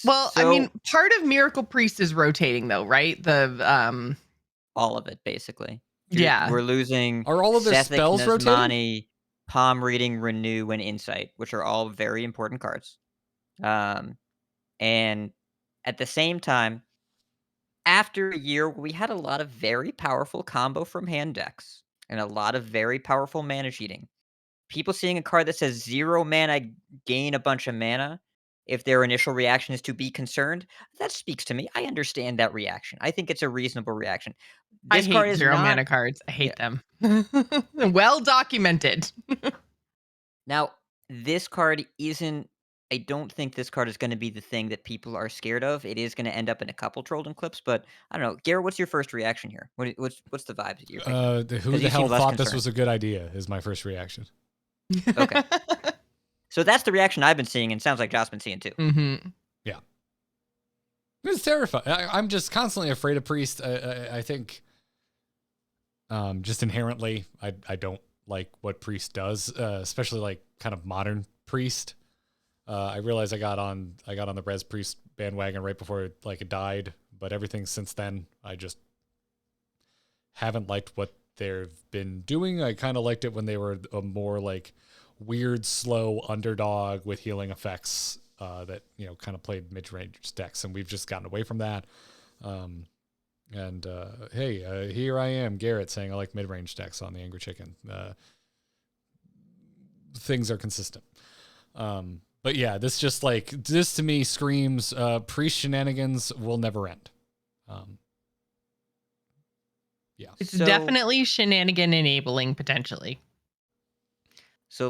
Well, I So- mean, part of Miracle Priest is rotating though, right? The all of it, basically. Yeah. We're losing Are all of their Sethic, spells rotating? Nazmani, Palm Reading, Renew, and Insight, which are all very important cards. And at the same time, after a year where we had a lot of very powerful combo from hand decks and a lot of very powerful mana cheating, people seeing a card that says 0 mana, gain a bunch of mana, if their initial reaction is to be concerned, that speaks to me. I understand that reaction. I think it's a reasonable reaction. I This card hate is 0 not mana cards. I hate them. Well documented. Now, this card isn't. I don't think this card is going to be the thing that people are scared of. It is going to end up in a couple Trolldom clips, but I don't know. Garrett, what's your first reaction here? What's the vibe that you're thinking? Who 'Cause the you hell seem less thought this concerned. was a good idea? Is my first reaction. Okay. So that's the reaction I've been seeing, and sounds like Josh's been seeing too. Mm-hmm. It's terrifying. I'm just constantly afraid of Priest. I think, just inherently, I don't like what Priest does, especially like kind of modern Priest. I realized I got on the Res Priest bandwagon right before it died, but everything since then, I just haven't liked what they've been doing. I kind of liked it when they were a more like weird, slow underdog with healing effects. That kind of played mid-range decks, and we've just gotten away from that. Hey, here I am, Garrett, saying I like mid-range decks on the Angry Chicken. Things are consistent. But yeah, this to me screams priest shenanigans will never end. Yeah, It's So- definitely shenanigan enabling potentially. So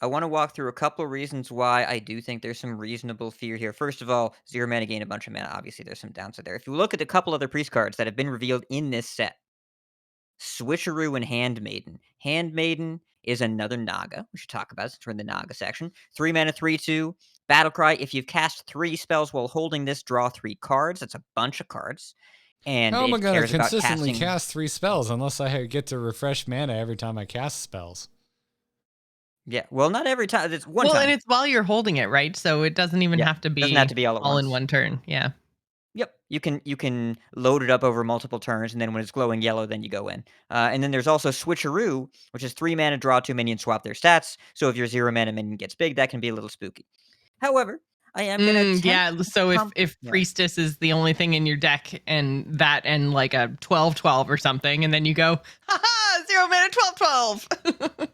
I want to walk through a couple of reasons why I do think there's some reasonable fear here. First of all, 0 mana gain a bunch of mana. Obviously, there's some downside there. If you look at a couple other priest cards that have been revealed in this set, Switcheroo and Handmaiden. Handmaiden is another Naga. We should talk about it since we're in the Naga section. 3 mana, 3/2. Battlecry. If you've cast 3 spells while holding this, draw 3 cards. That's a bunch of cards. And how am I it going to cares about consistently casting. cast 3 spells unless I get to refresh mana every time I cast spells? Yeah, well, not every time. It's one Well, time. and it's while you're holding it, right? So it doesn't even Yeah, have to be doesn't have to be all at in once. one turn. Yeah. Yep, you can load it up over multiple turns, and then when it's glowing yellow, then you go in. And then there's also Switcheroo, which is 3 mana, draw 2 minions, swap their stats. So if your 0 mana minion gets big, that can be a little spooky. However, I am gonna Yeah. So if Yeah. Priestess is the only thing in your deck and like a 12/12 or something, and then you go, haha, 0 mana 12/12.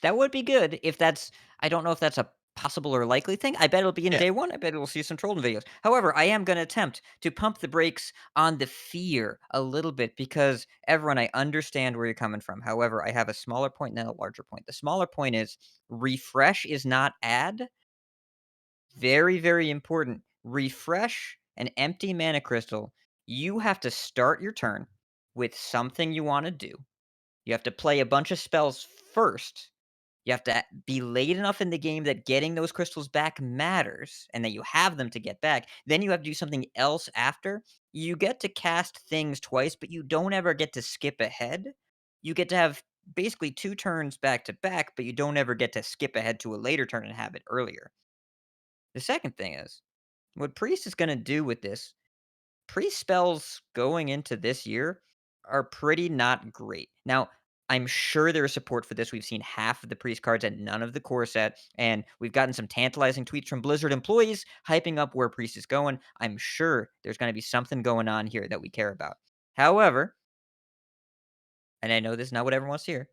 that would be good if that's. I don't know if that's a possible or likely thing. I bet it'll be in Yeah. day one. I bet we'll see some Trolldom videos. However, I am going to attempt to pump the brakes on the fear a little bit because everyone, I understand where you're coming from. However, I have a smaller point and then a larger point. The smaller point is refresh is not add. Very, very important. Refresh an empty mana crystal. You have to start your turn with something you want to do. You have to play a bunch of spells first. You have to be late enough in the game that getting those crystals back matters and that you have them to get back. Then you have to do something else after. You get to cast things twice, but you don't ever get to skip ahead. You get to have basically 2 turns back to back, but you don't ever get to skip ahead to a later turn and have it earlier. The second thing is, what Priest is going to do with this, Priest spells going into this year are pretty not great. Now, I'm sure there is support for this. We've seen half of the Priest cards and none of the core set, and we've gotten some tantalizing tweets from Blizzard employees hyping up where Priest is going. I'm sure there's going to be something going on here that we care about. However, and I know this is not what everyone wants to hear,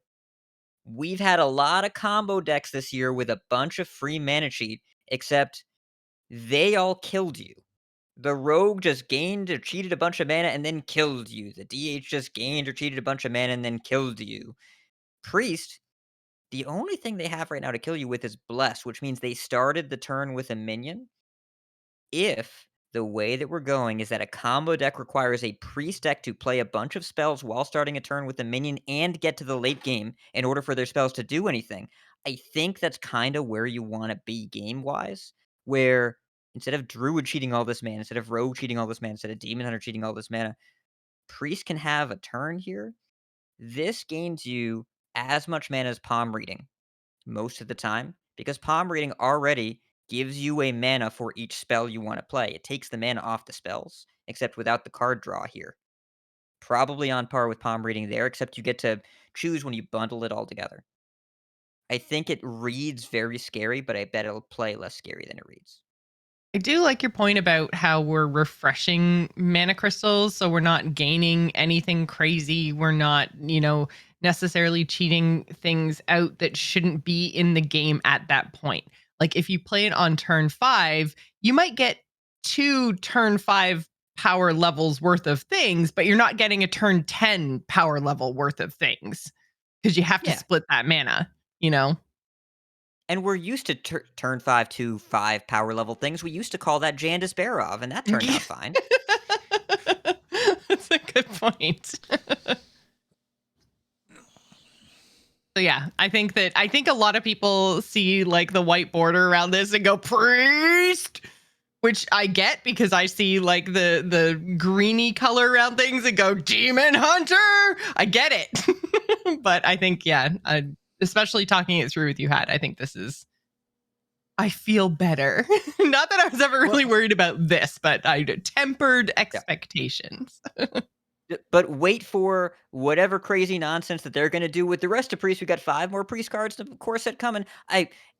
we've had a lot of combo decks this year with a bunch of free mana cheat, except they all killed you. The rogue just gained or cheated a bunch of mana and then killed you. The DH just gained or cheated a bunch of mana and then killed you. Priest, the only thing they have right now to kill you with is Bless, which means they started the turn with a minion. If the way that we're going is that a combo deck requires a priest deck to play a bunch of spells while starting a turn with a minion and get to the late game in order for their spells to do anything. I think that's kind of where you want to be game-wise, where instead of Druid cheating all this mana, instead of Rogue cheating all this mana, instead of Demon Hunter cheating all this mana, Priest can have a turn here. This gains you as much mana as Palm Reading most of the time, because Palm Reading already gives you a mana for each spell you want to play. It takes the mana off the spells, except without the card draw here. Probably on par with Palm Reading there, except you get to choose when you bundle it all together. I think it reads very scary, but I bet it'll play less scary than it reads. I do like your point about how we're refreshing mana crystals, so we're not gaining anything crazy. We're not, necessarily cheating things out that shouldn't be in the game at that point. Like if you play it on turn 5, you might get 2 turn 5 power levels worth of things, but you're not getting a turn 10 power level worth of things because you have to split that mana, And we're used to turn 5 to 5 power level things. We used to call that Jandis Barov, and that turned out fine. That's a good point. So yeah, I think a lot of people see like the white border around this and go priest, which I get because I see like the greeny color around things and go demon hunter. I get it. But I think, especially talking it through with you, Hat, I think I feel better. Not that I was ever really worried about this, but I tempered expectations. But wait for whatever crazy nonsense that they're going to do with the rest of Priest. We got 5 more Priest cards, of course, that coming.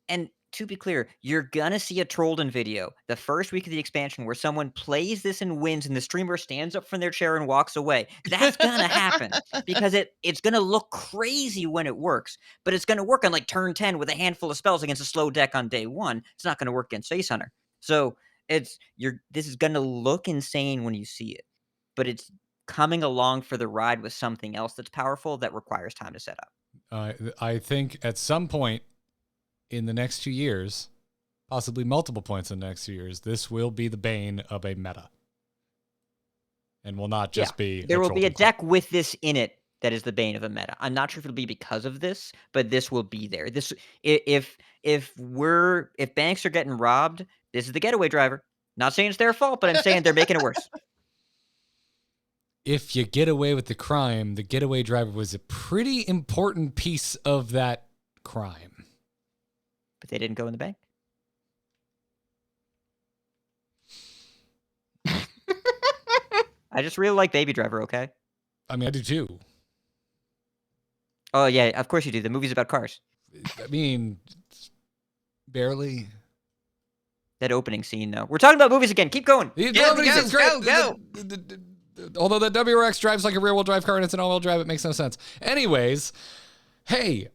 And to be clear, you're going to see a Trollden video the first week of the expansion where someone plays this and wins and the streamer stands up from their chair and walks away. That's going to happen because it's going to look crazy when it works, but it's going to work on like turn 10 with a handful of spells against a slow deck on day 1. It's not going to work against Face Hunter. So this is going to look insane when you see it, but it's coming along for the ride with something else that's powerful that requires time to set up. I think at some point in the next 2 years, possibly multiple points in the next 2 years, this will be the bane of a meta. And will not just be... There will be a deck with this in it that is the bane of a meta. I'm not sure if it'll be because of this, but this will be there. If banks are getting robbed, this is the getaway driver. Not saying it's their fault, but I'm saying they're making it worse. If you get away with the crime, the getaway driver was a pretty important piece of that crime. But they didn't go in the bank. I just really like Baby Driver, okay? I mean, I do too. Oh, yeah, of course you do. The movie's about cars. I mean, barely. That opening scene, though. We're talking about movies again. Keep going. Go. Although the WRX drives like a rear-wheel drive car and it's an all-wheel drive, it makes no sense. Anyways, hey,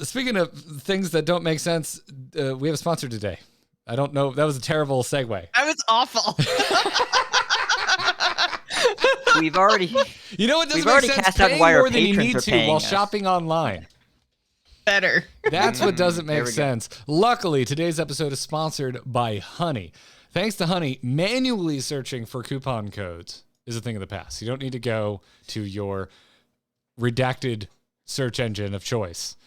speaking of things that don't make sense, we have a sponsor today. I don't know. That was a terrible segue. That was awful. We've already cast out why our patrons are paying while us. shopping online. Better. That's what doesn't make sense. Luckily, today's episode is sponsored by Honey. Thanks to Honey, manually searching for coupon codes is a thing of the past. You don't need to go to your redacted search engine of choice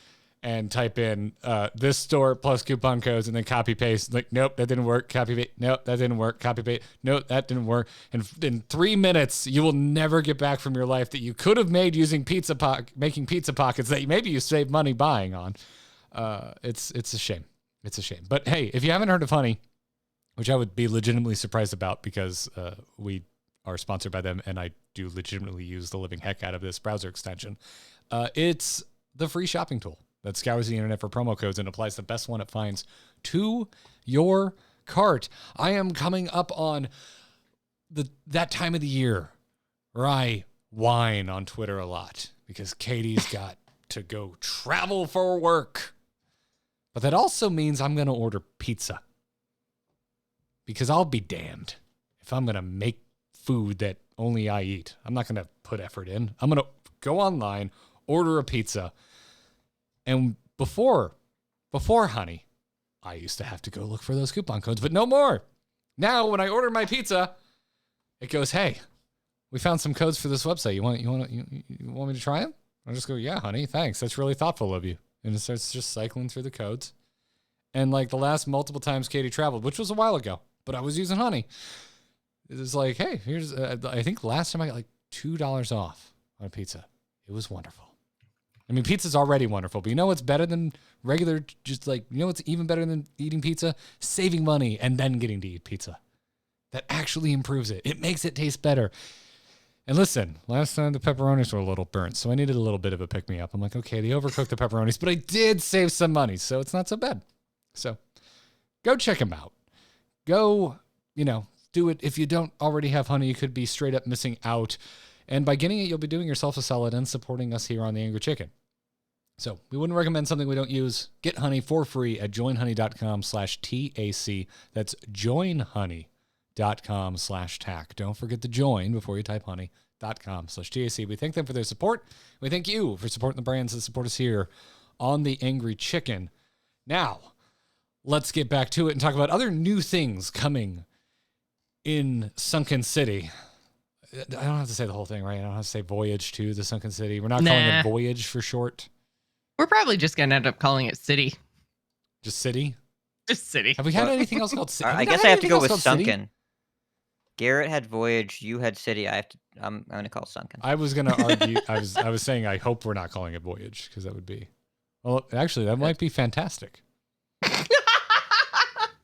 and type in this store plus coupon codes and then copy paste. Like, nope, that didn't work. Copy paste. Nope, that didn't work. Copy paste. Nope, that didn't work. And in 3 minutes, you will never get back from your life that you could have made using making pizza pockets that maybe you saved money buying on. It's a shame. It's a shame. But hey, if you haven't heard of Honey, which I would be legitimately surprised about because we are sponsored by them and I do legitimately use the living heck out of this browser extension. It's the free shopping tool that scours the internet for promo codes and applies the best one it finds to your cart. I am coming up on that time of the year where I whine on Twitter a lot because Katie's got to go travel for work. But that also means I'm going to order pizza. Because I'll be damned if I'm going to make food that only I eat. I'm not going to put effort in. I'm going to go online, order a pizza. And before Honey, I used to have to go look for those coupon codes, but no more. Now, when I order my pizza, it goes, hey, we found some codes for this website. You want me to try them? I'll just go, yeah, honey, thanks. That's really thoughtful of you. And it starts just cycling through the codes. And like the last multiple times Katie traveled, which was a while ago, but I was using honey. It was like, hey, here's, I think last time I got like $2 off on a pizza. It was wonderful. I mean, pizza's already wonderful, but you know what's better than regular, just like, you know what's even better than eating pizza? Saving money and then getting to eat pizza. That actually improves it. It makes it taste better. And listen, last time the pepperonis were a little burnt, so I needed a little bit of a pick-me-up. I'm like, okay, they overcooked the pepperonis, but I did save some money, so it's not so bad. So go check them out. Go, do it. If you don't already have honey, you could be straight up missing out. And by getting it, you'll be doing yourself a solid and supporting us here on The Angry Chicken. So we wouldn't recommend something we don't use. Get honey for free at joinhoney.com/TAC. That's joinhoney.com/TAC. Don't forget to join before you type honey.com/TAC. We thank them for their support. We thank you for supporting the brands that support us here on The Angry Chicken. Now, let's get back to it and talk about other new things coming in Sunken City. I don't have to say the whole thing, right? I don't have to say Voyage to the Sunken City. We're not calling it Voyage for short. We're probably just going to end up calling it City. Just City? Just City. Have we had anything else called City? I guess I have to go with Sunken. Garrett had Voyage, you had City. I'm going to call Sunken. I was going to argue. I was saying I hope we're not calling it Voyage because that would be, well, actually, that might be fantastic.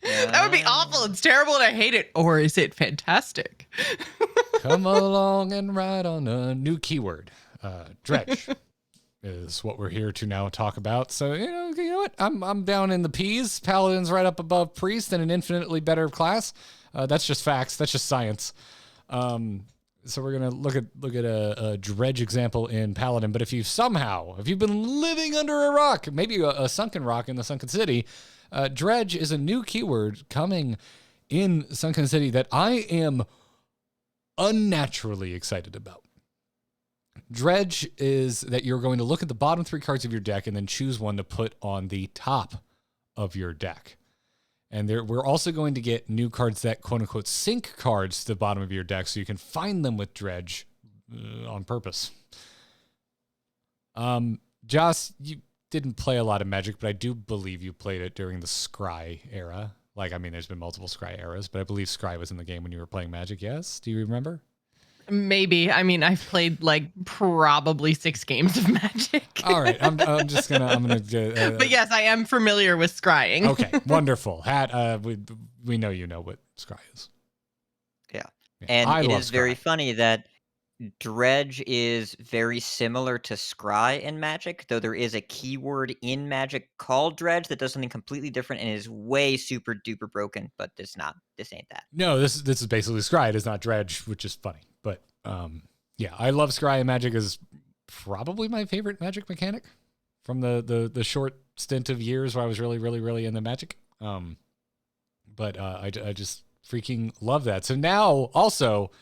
That would be awful. It's terrible and I hate it. Or is it fantastic? Come along and ride on a new keyword. Dredge is what we're here to now talk about. So, you know what? I'm down in the P's. Paladin's right up above Priest in an infinitely better class. That's just facts. That's just science. So we're going to look at a Dredge example in Paladin. But if you've been living under a rock, maybe a sunken rock in the Sunken City, Dredge is a new keyword coming in Sunken City that I am unnaturally excited about. Dredge is that you're going to look at the bottom 3 cards of your deck and then choose one to put on the top of your deck. And we're also going to get new cards that quote-unquote sync cards to the bottom of your deck so you can find them with Dredge on purpose. Joce, you didn't play a lot of Magic, but I do believe you played it during the Scry era. There's been multiple Scry eras, but I believe Scry was in the game when you were playing Magic, yes? Do you remember? Maybe. I've played probably 6 games of Magic. All right. I'm just going to... But yes, I am familiar with scrying. Okay, wonderful. Hat, we know you know what Scry is. Yeah. And I it love is very Scry. funny that Dredge is very similar to Scry in Magic, though there is a keyword in Magic called Dredge that does something completely different and is way super duper broken, but this ain't that. No, this is basically Scry. It is not Dredge, which is funny. But yeah, I love Scry, and Magic is probably my favorite Magic mechanic from the short stint of years where I was really, really, really into Magic. But I just freaking love that. So now also,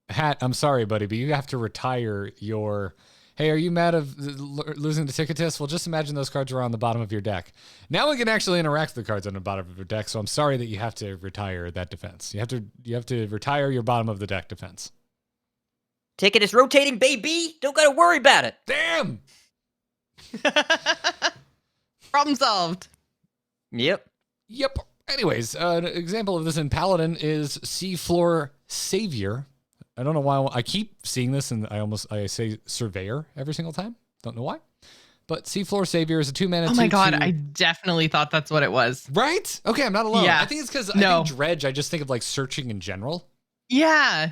Hat, I'm sorry, buddy, but you have to retire your... Hey, are you mad of losing the Ticketus? Well, just imagine those cards are on the bottom of your deck. Now we can actually interact with the cards on the bottom of your deck, so I'm sorry that you have to retire that defense. You have to retire your bottom of the deck defense. Ticket is rotating, baby! Don't gotta worry about it! Damn! Problem solved. Yep. Anyways, an example of this in Paladin is Seafloor Savior. I don't know why I keep seeing this, and I say Surveyor every single time. Don't know why. But Seafloor Savior is a 2-mana. Oh my god, I definitely thought that's what it was. Right? Okay, I'm not alone. Yeah. I think it's because I think Dredge, I just think of searching in general. Yeah.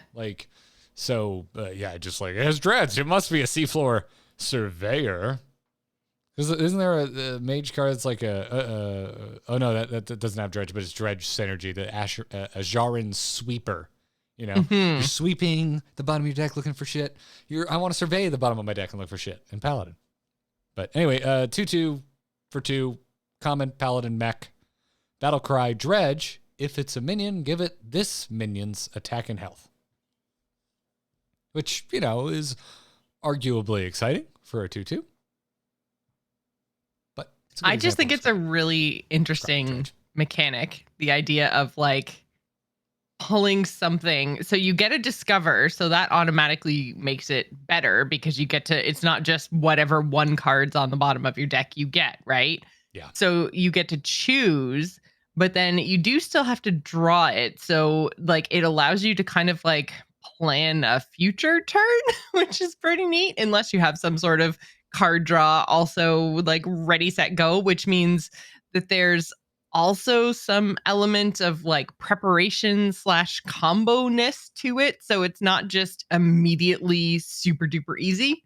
Just it has Dredge. It must be a Seafloor Surveyor. Isn't there a mage card that's oh no, that doesn't have Dredge, but it's Dredge Synergy, the Ajaran Sweeper. You're sweeping the bottom of your deck looking for shit. I want to survey the bottom of my deck and look for shit in Paladin. But anyway, 2/2 for 2, common Paladin mech. Battle cry Dredge. If it's a minion, give it this minion's attack and health. Which, is arguably exciting for a 2/2. But I just think it's a really interesting mechanic. The idea of pulling something. So you get a discover, so that automatically makes it better because you get to, it's not just whatever one card's on the bottom of your deck you get, right? Yeah. So you get to choose, but then you do still have to draw it. So like it allows you to kind of like plan a future turn, which is pretty neat, unless you have some sort of card draw also like ready, set, go, which means that there's also some element of like preparation slash combo-ness to it. So it's not just immediately super duper easy.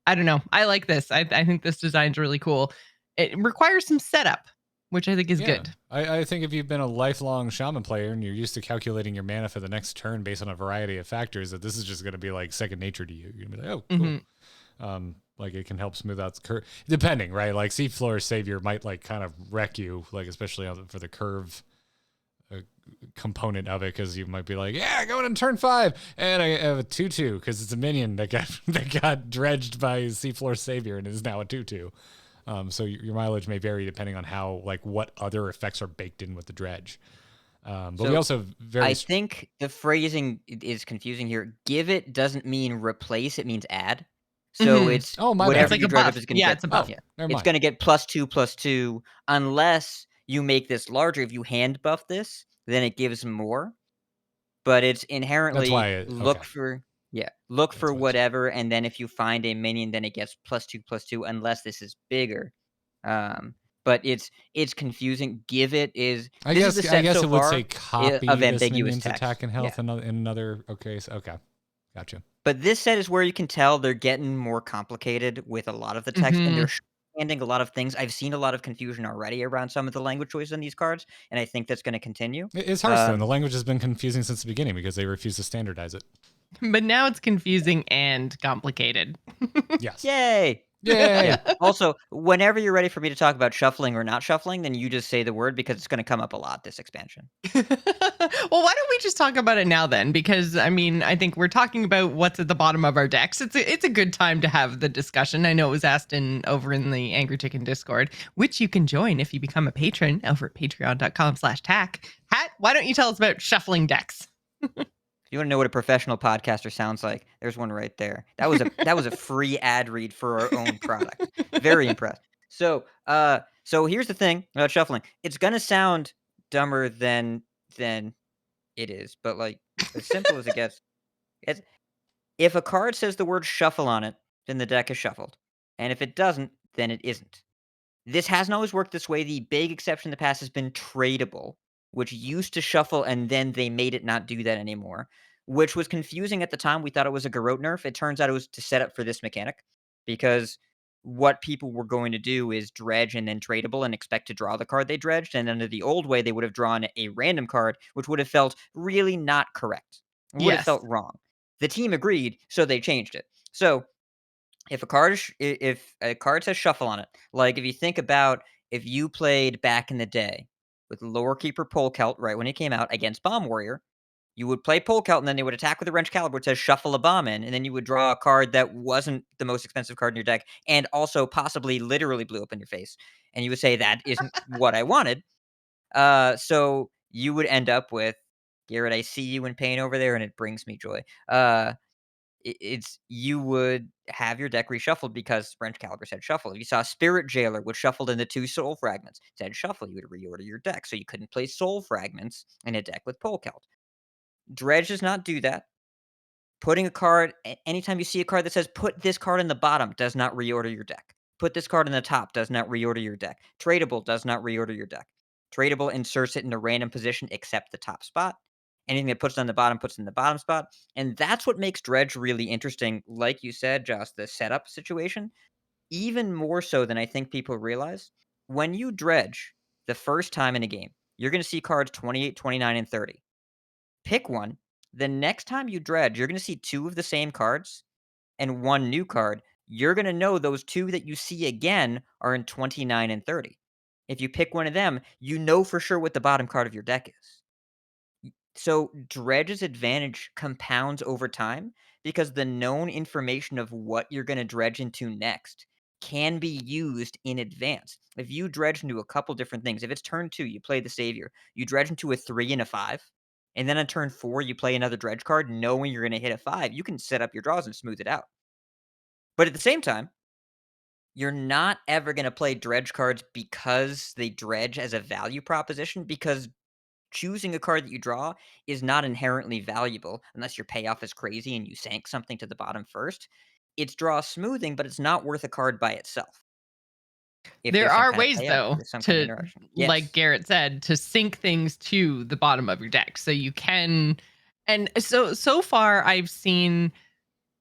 I don't know. I like this. I think this design's really cool. It requires some setup, which I think is good. I think if you've been a lifelong shaman player and you're used to calculating your mana for the next turn based on a variety of factors, that this is just going to be like second nature to you. You're going to be like, oh, cool. Like it can help smooth out the curve, depending, right? Like Seafloor Savior might like kind of wreck you, like especially for the curve component of it, because you might be like, yeah, going in turn 5, and I have a 2/2 because it's a minion that got dredged by Seafloor Savior and is now a 2/2. So your mileage may vary depending on how like what other effects are baked in with the dredge. But So we also I think the phrasing is confusing here. Give it doesn't mean replace; it means add. So it's my bad. whatever It's like you a dredge buff. up is going to Yeah, get. it's a buff. Yeah, never it's mind. going to get +2/+2 unless you make this larger. If you hand buff this, then it gives more. But it's inherently look for whatever, and then if you find a minion, then it gets +2/+2 unless this is bigger. But it's confusing. Give it is. I This is guess the set so it would far say copy of this ambiguous minion's text. attack and health Yeah. in another. Okay, so, okay, gotcha. But this set is where you can tell they're getting more complicated with a lot of the text, and they're expanding a lot of things. I've seen a lot of confusion already around some of the language choices on these cards, and I think that's going to continue. It's Hearthstone. The language has been confusing since the beginning because they refuse to standardize it. But now it's confusing and complicated. Yes. Yay! Yay! Yeah. Also, whenever you're ready for me to talk about shuffling or not shuffling, then you just say the word because it's going to come up a lot this expansion. Well, why don't we just talk about it now then? Because I mean, I think we're talking about what's at the bottom of our decks. It's a good time to have the discussion. I know it was asked over in the Angry Chicken Discord, which you can join if you become a patron over at patreon.com/tack. Hat, why don't you tell us about shuffling decks? If you want to know what a professional podcaster sounds like, there's one right there. That was a free ad read for our own product. Very impressed. So here's the thing about shuffling. It's gonna sound dumber than it is, but like as simple as it gets. It's, if a card says the word shuffle on it, then the deck is shuffled, and if it doesn't, then it isn't. This hasn't always worked this way. The big exception in the past has been tradable, which used to shuffle and then they made it not do that anymore, which was confusing at the time. We thought it was a Garrett nerf. It turns out it was to set up for this mechanic because what people were going to do is dredge and then tradable and expect to draw the card they dredged. And under the old way, they would have drawn a random card, which would have felt really not correct. It would have Yes. felt wrong. The team agreed, so they changed it. So if a card says shuffle on it, like if you think about if you played back in the day with Lore Keeper Polkelt right when it came out against Bomb Warrior, you would play Polkelt and then they would attack with a Wrench Caliber. It says shuffle a bomb in, and then you would draw a card that wasn't the most expensive card in your deck and also possibly literally blew up in your face. And you would say that isn't what I wanted. So you would end up with Garrett. I see you in pain over there, and it brings me joy. It's you would have your deck reshuffled because Wrench Caliber said shuffle. If you saw Spirit Jailer, which shuffled into 2 Soul Fragments, said shuffle, you would reorder your deck. So you couldn't play Soul Fragments in a deck with Polkelt. Dredge does not do that. Putting a card, anytime you see a card that says put this card in the bottom, does not reorder your deck. Put this card in the top, does not reorder your deck. Tradable does not reorder your deck. Tradable inserts it in a random position except the top spot. Anything that puts it on the bottom puts it in the bottom spot. And that's what makes Dredge really interesting. Like you said, Josh, the setup situation, even more so than I think people realize. When you dredge the first time in a game, you're going to see cards 28, 29, and 30. Pick one. The next time you dredge, you're going to see 2 of the same cards and 1 new card. You're going to know those 2 that you see again are in 29 and 30. If you pick one of them, you know for sure what the bottom card of your deck is. So Dredge's advantage compounds over time because the known information of what you're going to dredge into next can be used in advance. If you dredge into a couple different things, if it's turn 2, you play the Savior, you dredge into a 3 and a 5, and then on turn 4 you play another dredge card, knowing you're going to hit a 5, you can set up your draws and smooth it out. But at the same time, you're not ever going to play dredge cards because they dredge as a value proposition, because choosing a card that you draw is not inherently valuable unless your payoff is crazy and you sank something to the bottom first. It's draw smoothing, but it's not worth a card by itself. If There there's some are kind of ways, payoff, though, there's some kind of to, interaction. like Yes. Garrett said, to sink things to the bottom of your deck. So you can, and so far I've seen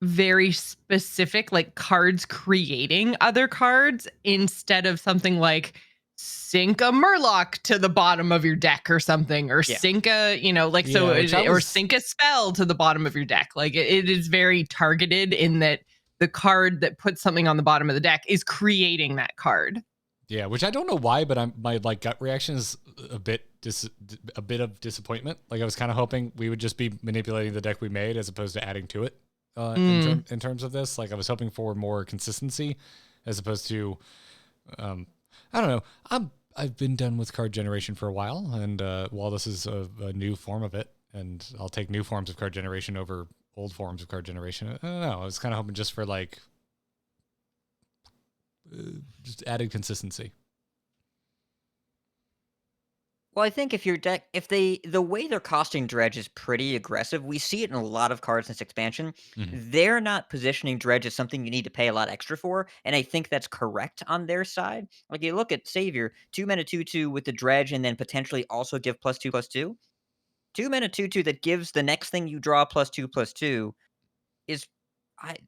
very specific, like, cards creating other cards instead of something like sink a Murloc to the bottom of your deck or something, or Yeah. sink a, like, Yeah, so, which I or was- sink a spell to the bottom of your deck. Like, it is very targeted in that the card that puts something on the bottom of the deck is creating that card. Yeah, which I don't know why, but my like gut reaction is a bit of disappointment. Like I was kind of hoping we would just be manipulating the deck we made as opposed to adding to it. In terms of this, like I was hoping for more consistency as opposed to, I don't know. I've been done with card generation for a while, and while this is a new form of it, and I'll take new forms of card generation over old forms of card generation. I don't know. I was kind of hoping just for like just added consistency. Well, I think if your deck, the way they're costing Dredge is pretty aggressive. We see it in a lot of cards in this expansion. They're not positioning Dredge as something you need to pay a lot extra for, and I think that's correct on their side. Like, you look at Savior, 2 mana 2/2 with the Dredge, and then potentially also give +2/+2. 2 mana 2/2 that gives the next thing you draw +2/+2 is, that's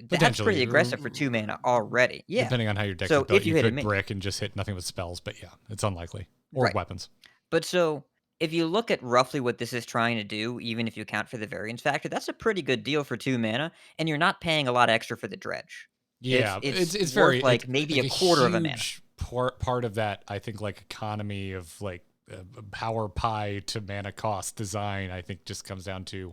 Potentially, pretty aggressive for 2 mana already. Yeah. Depending on how your deck's So built, if you you hit a could min- brick and just hit nothing but spells, but yeah, it's unlikely. Or Right. weapons. But so if you look at roughly what this is trying to do, even if you account for the variance factor, that's a pretty good deal for 2 mana, and you're not paying a lot extra for the Dredge. Yeah, It's it's worth, very like, maybe a quarter of a mana. huge part of that, I think, like economy of like power pie to mana cost design, I think just comes down to,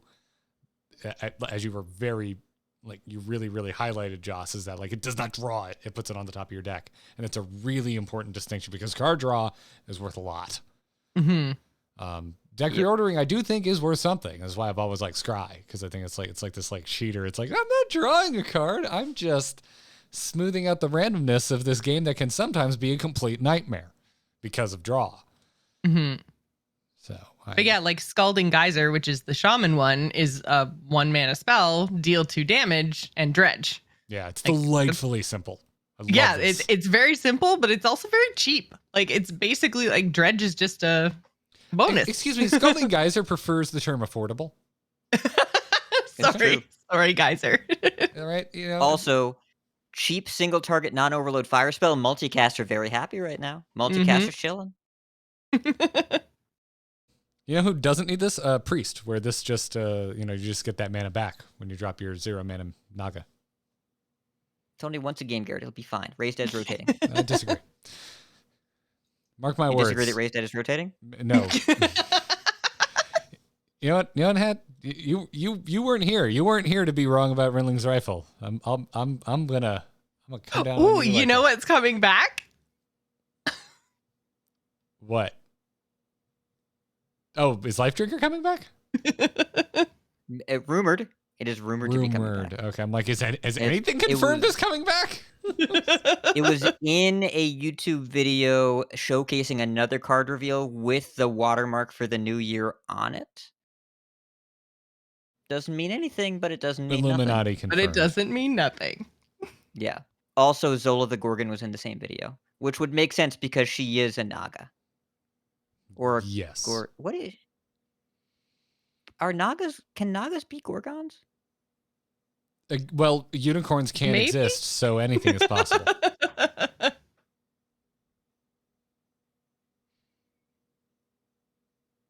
as you were very, like you really highlighted, Joce, is that like it does not draw it, it puts it on the top of your deck. And it's a really important distinction because card draw is worth a lot. Deck reordering, I do think, is worth something. That's why I've always liked Scry, because I think it's like this like cheater. It's like, I'm not drawing a card, I'm just smoothing out the randomness of this game that can sometimes be a complete nightmare because of draw. So, But yeah, like Scalding Geyser, which is the shaman one, is a 1 mana spell, deal 2 damage, and dredge. yeah, it's delightfully simple. I love Yeah, this. it's very simple, but it's also very cheap. Like, it's basically like dredge is just a bonus. Excuse me, Scalding Geyser prefers the term affordable. Sorry, Geyser. All right, you know. Also, cheap single target non-overload fire spell, multicast are very happy right now. Multicast are chilling. You know who doesn't need this? Priest, where this just, you just get that mana back when you drop your 0 mana Naga. It's only once a game, Garrett. It'll be fine. Raised Edge rotating. I disagree. Mark my You words. disagree that Raised Edge is rotating? No. You know what, Hat? You weren't here. You weren't here to be wrong about Rinling's rifle. I'm gonna come down. Ooh, on you like know that. what's coming back? What? Oh, is Life Drinker coming back? Rumored. It is rumored to be coming back. Okay, I'm like, has anything confirmed was- is coming back? It was in a YouTube video showcasing another card reveal with the watermark for the new year on it. Doesn't mean anything, but it doesn't mean nothing. Illuminati confirmed. But it doesn't mean nothing. Yeah. Also, Zola the Gorgon was in the same video, which would make sense because she is a Naga. Or Yes. what is? Are Nagas? Can Nagas be Gorgons? Well, unicorns can't Maybe? exist, so anything is possible.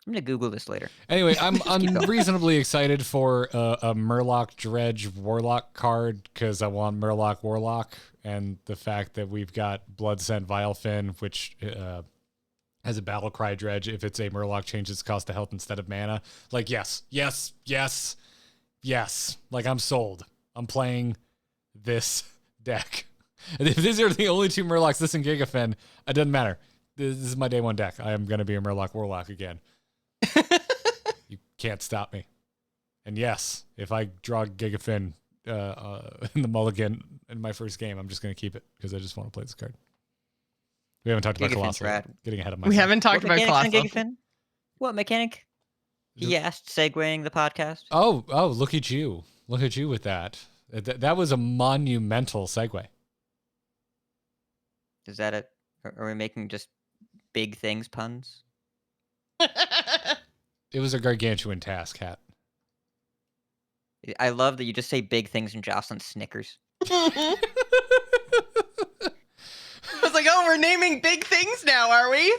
I'm gonna Google this later. Anyway, I'm going. reasonably excited for a Murloc Dredge Warlock card because I want Murloc Warlock, and the fact that we've got Bloodscent Vilefin, which has a battle cry Dredge. If it's a Murloc, changes its cost to health instead of mana. Like, yes. Like, I'm sold. I'm playing this deck. And if these are the only 2 Murlocs, this and Gigafen, it doesn't matter. This is my day 1 deck. I am going to be a Murloc Warlock again. can't stop me. And yes, if I draw Gigafin in the mulligan in my first game, I'm just going to keep it because I just want to play this card. We haven't talked about Gigafin's Colossal. rad. Getting ahead of myself. We haven't talked What about mechanics on Colossal. Gigafin? What mechanic? He asked, segueing the podcast. Oh, look at you. Look at you with that. That was a monumental segue. Is that it? Are we making just big things puns? It was a gargantuan task, Hat. I love that you just say big things and Jocelyn snickers. I was like, oh, we're naming big things now, are we?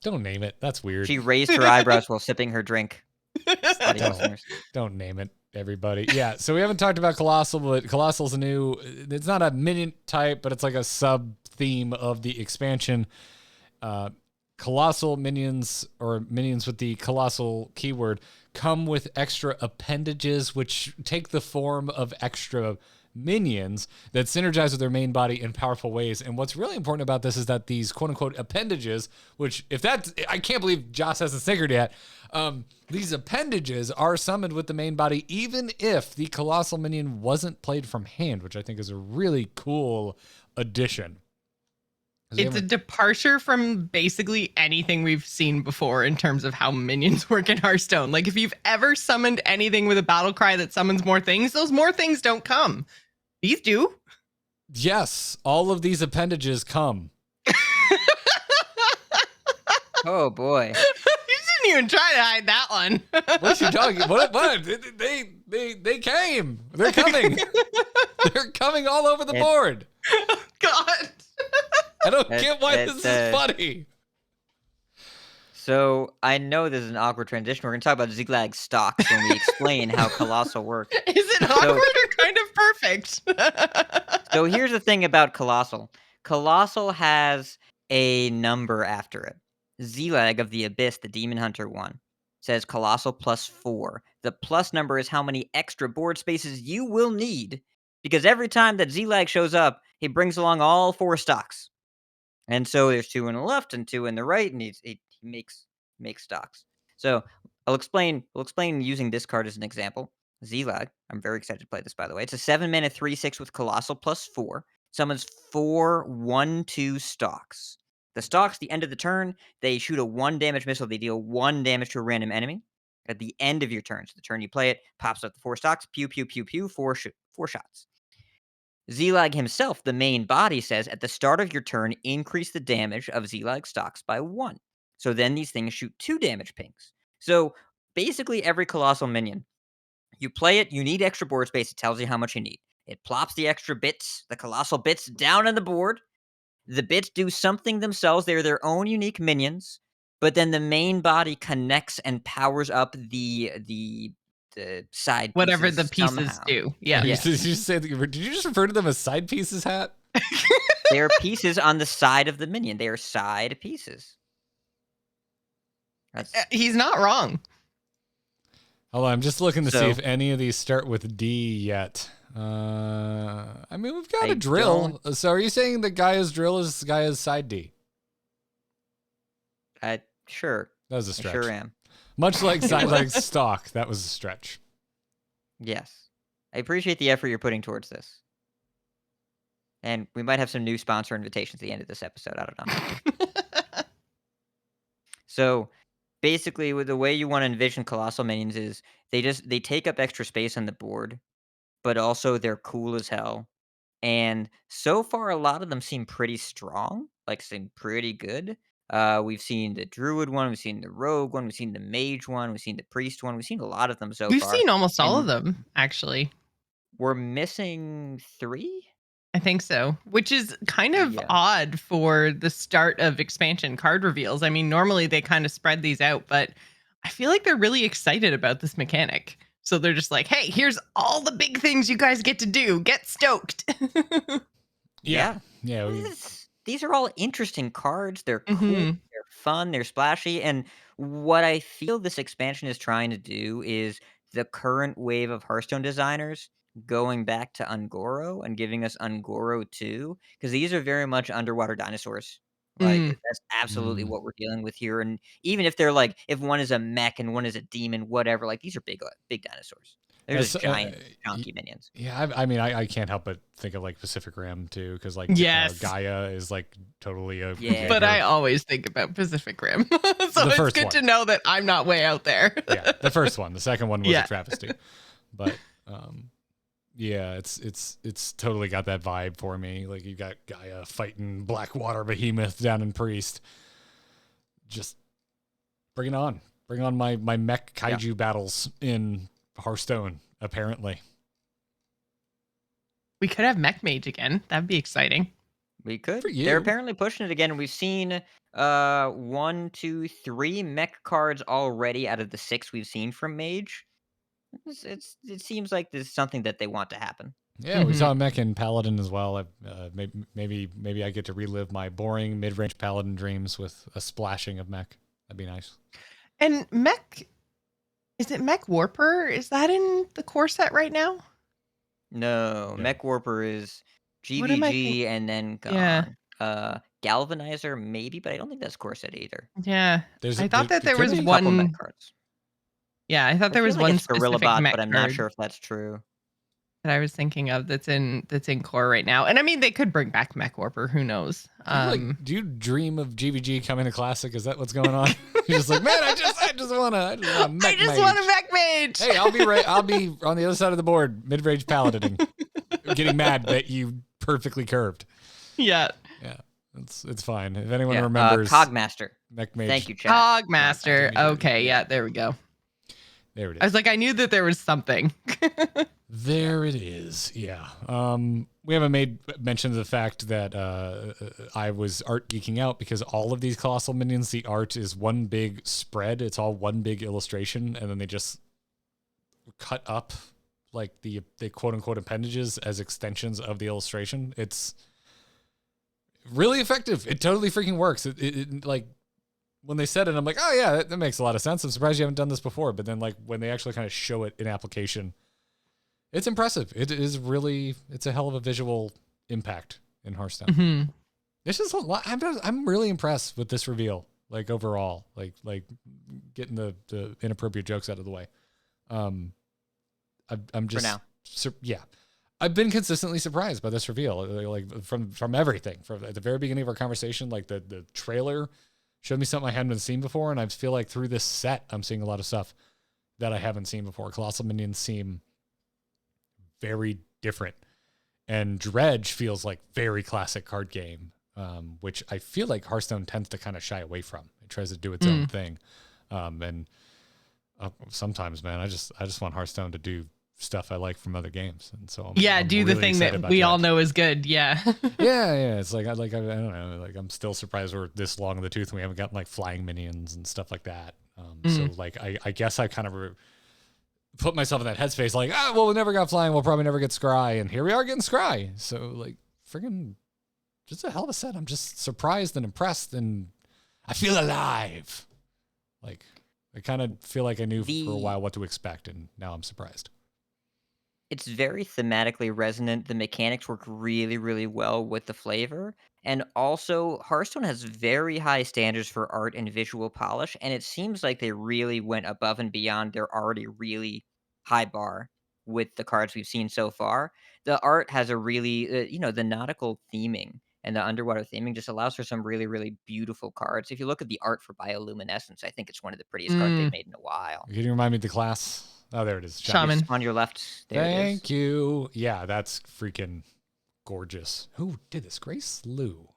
Don't name it. That's weird. She raised her eyebrows while sipping her drink. Study listeners. Don't name it, everybody. Yeah, so we haven't talked about Colossal, but Colossal's it's not a minion type, but it's like a sub-theme of the expansion. Colossal minions, or minions with the Colossal keyword, come with extra appendages, which take the form of extra minions that synergize with their main body in powerful ways. And what's really important about this is that these quote-unquote appendages, which I can't believe Joce hasn't snickered yet, these appendages are summoned with the main body even if the Colossal minion wasn't played from hand, which I think is a really cool addition. It's a departure from basically anything we've seen before in terms of how minions work in Hearthstone. Like, if you've ever summoned anything with a battle cry that summons more things, those more things don't come. These do. Yes, all of these appendages come. Oh boy. You didn't even try to hide that one. What you talking? What? They came. They're coming. They're coming all over the board. God. I don't get why this is funny. So I know this is an awkward transition. We're going to talk about Ziglag stocks when we explain how Colossal works. Is it awkward or kind of perfect? So here's the thing about Colossal. Colossal has a number after it. Ziglag of the Abyss, the Demon Hunter one, says Colossal +4. The plus number is how many extra board spaces you will need, because every time that Ziglag shows up, he brings along all 4 stocks. And so there's 2 in the left and 2 in the right, and he makes stocks. So I'll explain using this card as an example. Ziglag, I'm very excited to play this, by the way. It's a 7-mana 3/6 with Colossal +4. Summons 4 1/2 stocks. The stocks, the end of the turn, they shoot a 1 damage missile. They deal 1 damage to a random enemy. At the end of your turn, so the turn you play it, pops up the 4 stocks, pew, pew, pew, pew, 4 shots. Ziglag himself, the main body, says at the start of your turn, increase the damage of Ziglag stocks by 1. So then these things shoot 2 damage pings. So basically every Colossal minion, you play it, you need extra board space, it tells you how much you need. It plops the extra bits, the Colossal bits, down on the board. The bits do something themselves, they're their own unique minions, but then the main body connects and powers up the side Whatever pieces the pieces somehow. do. Yeah. Yeah. Did you just refer to them as side pieces, Hat? They are pieces on the side of the minion. They are side pieces. He's not wrong. Hold on, I'm just looking to see So- if any of these start with D yet. I mean, we've got I a drill. So are you saying the Gaia's drill is Gaia's side D? Sure. That was a I stretch. sure am. Much like side stock, that was a stretch. Yes. I appreciate the effort you're putting towards this. And we might have some new sponsor invitations at the end of this episode. I don't know. So basically, with the way you want to envision Colossal minions is they take up extra space on the board, but also they're cool as hell. And so far, a lot of them seem pretty strong, seem pretty good. We've seen the Druid one, we've seen the Rogue one, we've seen the Mage one, we've seen the Priest one, we've seen a lot of them so We've far. seen almost all of And them, actually. We're missing 3? I think so, which is kind of Yeah. odd for the start of expansion card reveals. I mean, normally they kind of spread these out, but I feel like they're really excited about this mechanic. So they're just like, hey, here's all the big things you guys get to do. Get stoked. Yeah. These are all interesting cards. They're cool, Mhm. they're fun, they're splashy. And what I feel this expansion is trying to do is the current wave of Hearthstone designers going back to Ungoro and giving us Ungoro 2, because these are very much underwater dinosaurs. Like, Mm. that's absolutely what we're dealing with here, and even if they're like if one is a mech and one is a demon, whatever, like, these are big dinosaurs. They're just giant, chunky minions. Yeah, I mean, I can't help but think of like Pacific Rim too, because like Yes. Gaia is like totally a Yeah. But I always think about Pacific Rim. So The it's first good one. to know that I'm not way out there. yeah, the first one. The second one was Yeah. a travesty, but yeah, it's totally got that vibe for me. Like you got Gaia fighting Blackwater Behemoth down in Priest. Just bring on my mech kaiju battles in Hearthstone. Apparently, We could have Mech Mage again. That'd be exciting. We could. For you. They're apparently pushing it again. We've seen 1, 2, 3 mech cards already out of the 6 we've seen from Mage. It seems like this is something that they want to happen. yeah, we saw mech in Paladin as well. Maybe I get to relive my boring mid-range Paladin dreams with a splashing of mech. That'd be nice. And Mech, is it Mech Warper? Is that in the core set right now? No, Mech Warper is What am I GVG and then gone. Yeah. Galvanizer maybe, but I don't think that's core set either. Yeah. I thought that there could was be. A couple mech one. cards. Yeah, I thought there I was feel like one it's Gorilla specific Bot, mech but I'm card not sure if that's true. that I was thinking of that's in core right now. And I mean, they could bring back Mech Warper. Who knows? Do you dream of GVG coming to Classic? Is that what's going on? You're just like, man, I just want to mech I just mage. want a Mech Mage. Hey, I'll be on the other side of the board, mid-range Paladining, getting mad that you perfectly curved. Yeah. Yeah, it's fine. If anyone remembers, Cogmaster. Mech Mage. Thank you, chat. Cogmaster. Yeah. Okay, yeah, there we go. There it is. I was like, I knew that there was something. There it is. Yeah. We haven't made mention of the fact that I was art geeking out because all of these Colossal minions, the art is one big spread. It's all one big illustration, and then they just cut up like the quote unquote appendages as extensions of the illustration. It's really effective. It totally freaking works. It like when they said it, I'm like, oh yeah, that makes a lot of sense. I'm surprised you haven't done this before. But then like when they actually kind of show it in application, it's impressive. It is really, it's a hell of a visual impact in Hearthstone. Mm-hmm. It's just a lot. I'm really impressed with this reveal. Like overall, like getting the inappropriate jokes out of the way. I'm just For now. Yeah. I've been consistently surprised by this reveal, like from everything. From at the very beginning of our conversation, like the trailer showed me something I hadn't seen before, and I feel like through this set, I'm seeing a lot of stuff that I haven't seen before. Colossal minions seem very different, and Dredge feels like very classic card game, which I feel like Hearthstone tends to kind of shy away from. It tries to do its own thing, and sometimes, man, I just want Hearthstone to do stuff I like from other games, and so I'm do really the thing that we all know is good. Yeah. yeah. It's like I don't know. Like I'm still surprised we're this long in the tooth and we haven't gotten like flying minions and stuff like that. So like I guess I kind of put myself in that headspace. Like well, we never got flying. We'll probably never get scry, and here we are getting scry. So like friggin' just a hell of a set. I'm just surprised and impressed, and I feel alive. Like I kind of feel like I knew for a while what to expect, and now I'm surprised. It's very thematically resonant. The mechanics work really, really well with the flavor. And also, Hearthstone has very high standards for art and visual polish, and it seems like they really went above and beyond their already really high bar with the cards we've seen so far. The art has a really, the nautical theming and the underwater theming just allows for some really, really beautiful cards. If you look at the art for Bioluminescence, I think it's one of the prettiest cards they've made in a while. Can you remind me of the class? Oh, there it is. Shaman. It's on your left. There it is. Thank you. Yeah, that's freaking gorgeous. Who did this? Grace Liu.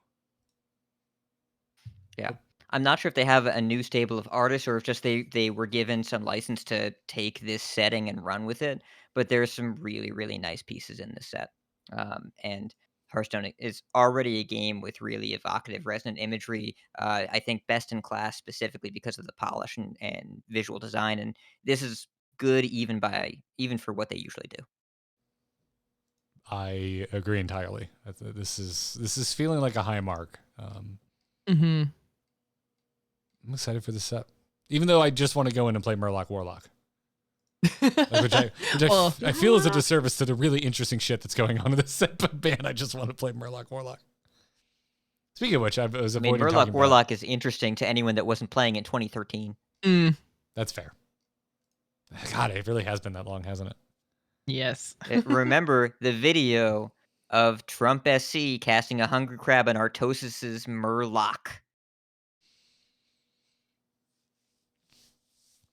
Yeah. I'm not sure if they have a new stable of artists or if just they were given some license to take this setting and run with it. But there's some really, really nice pieces in this set. And Hearthstone is already a game with really evocative, resonant imagery. I think best in class specifically because of the polish and visual design. And this is good even for what they usually do. I agree entirely. This is feeling like a high mark. Mm-hmm. I'm excited for this set, even though I just want to go in and play Murloc Warlock, which I feel is a disservice to the really interesting shit that's going on in this set. But man, I just want to play Murloc Warlock. Speaking of which, I was I mean, avoiding Murloc talking about. Warlock is interesting to anyone that wasn't playing in 2013. That's fair. God, it really has been that long, hasn't it? Yes. Remember the video of Trump SC casting a Hungry Crab on Artosis's Murloc.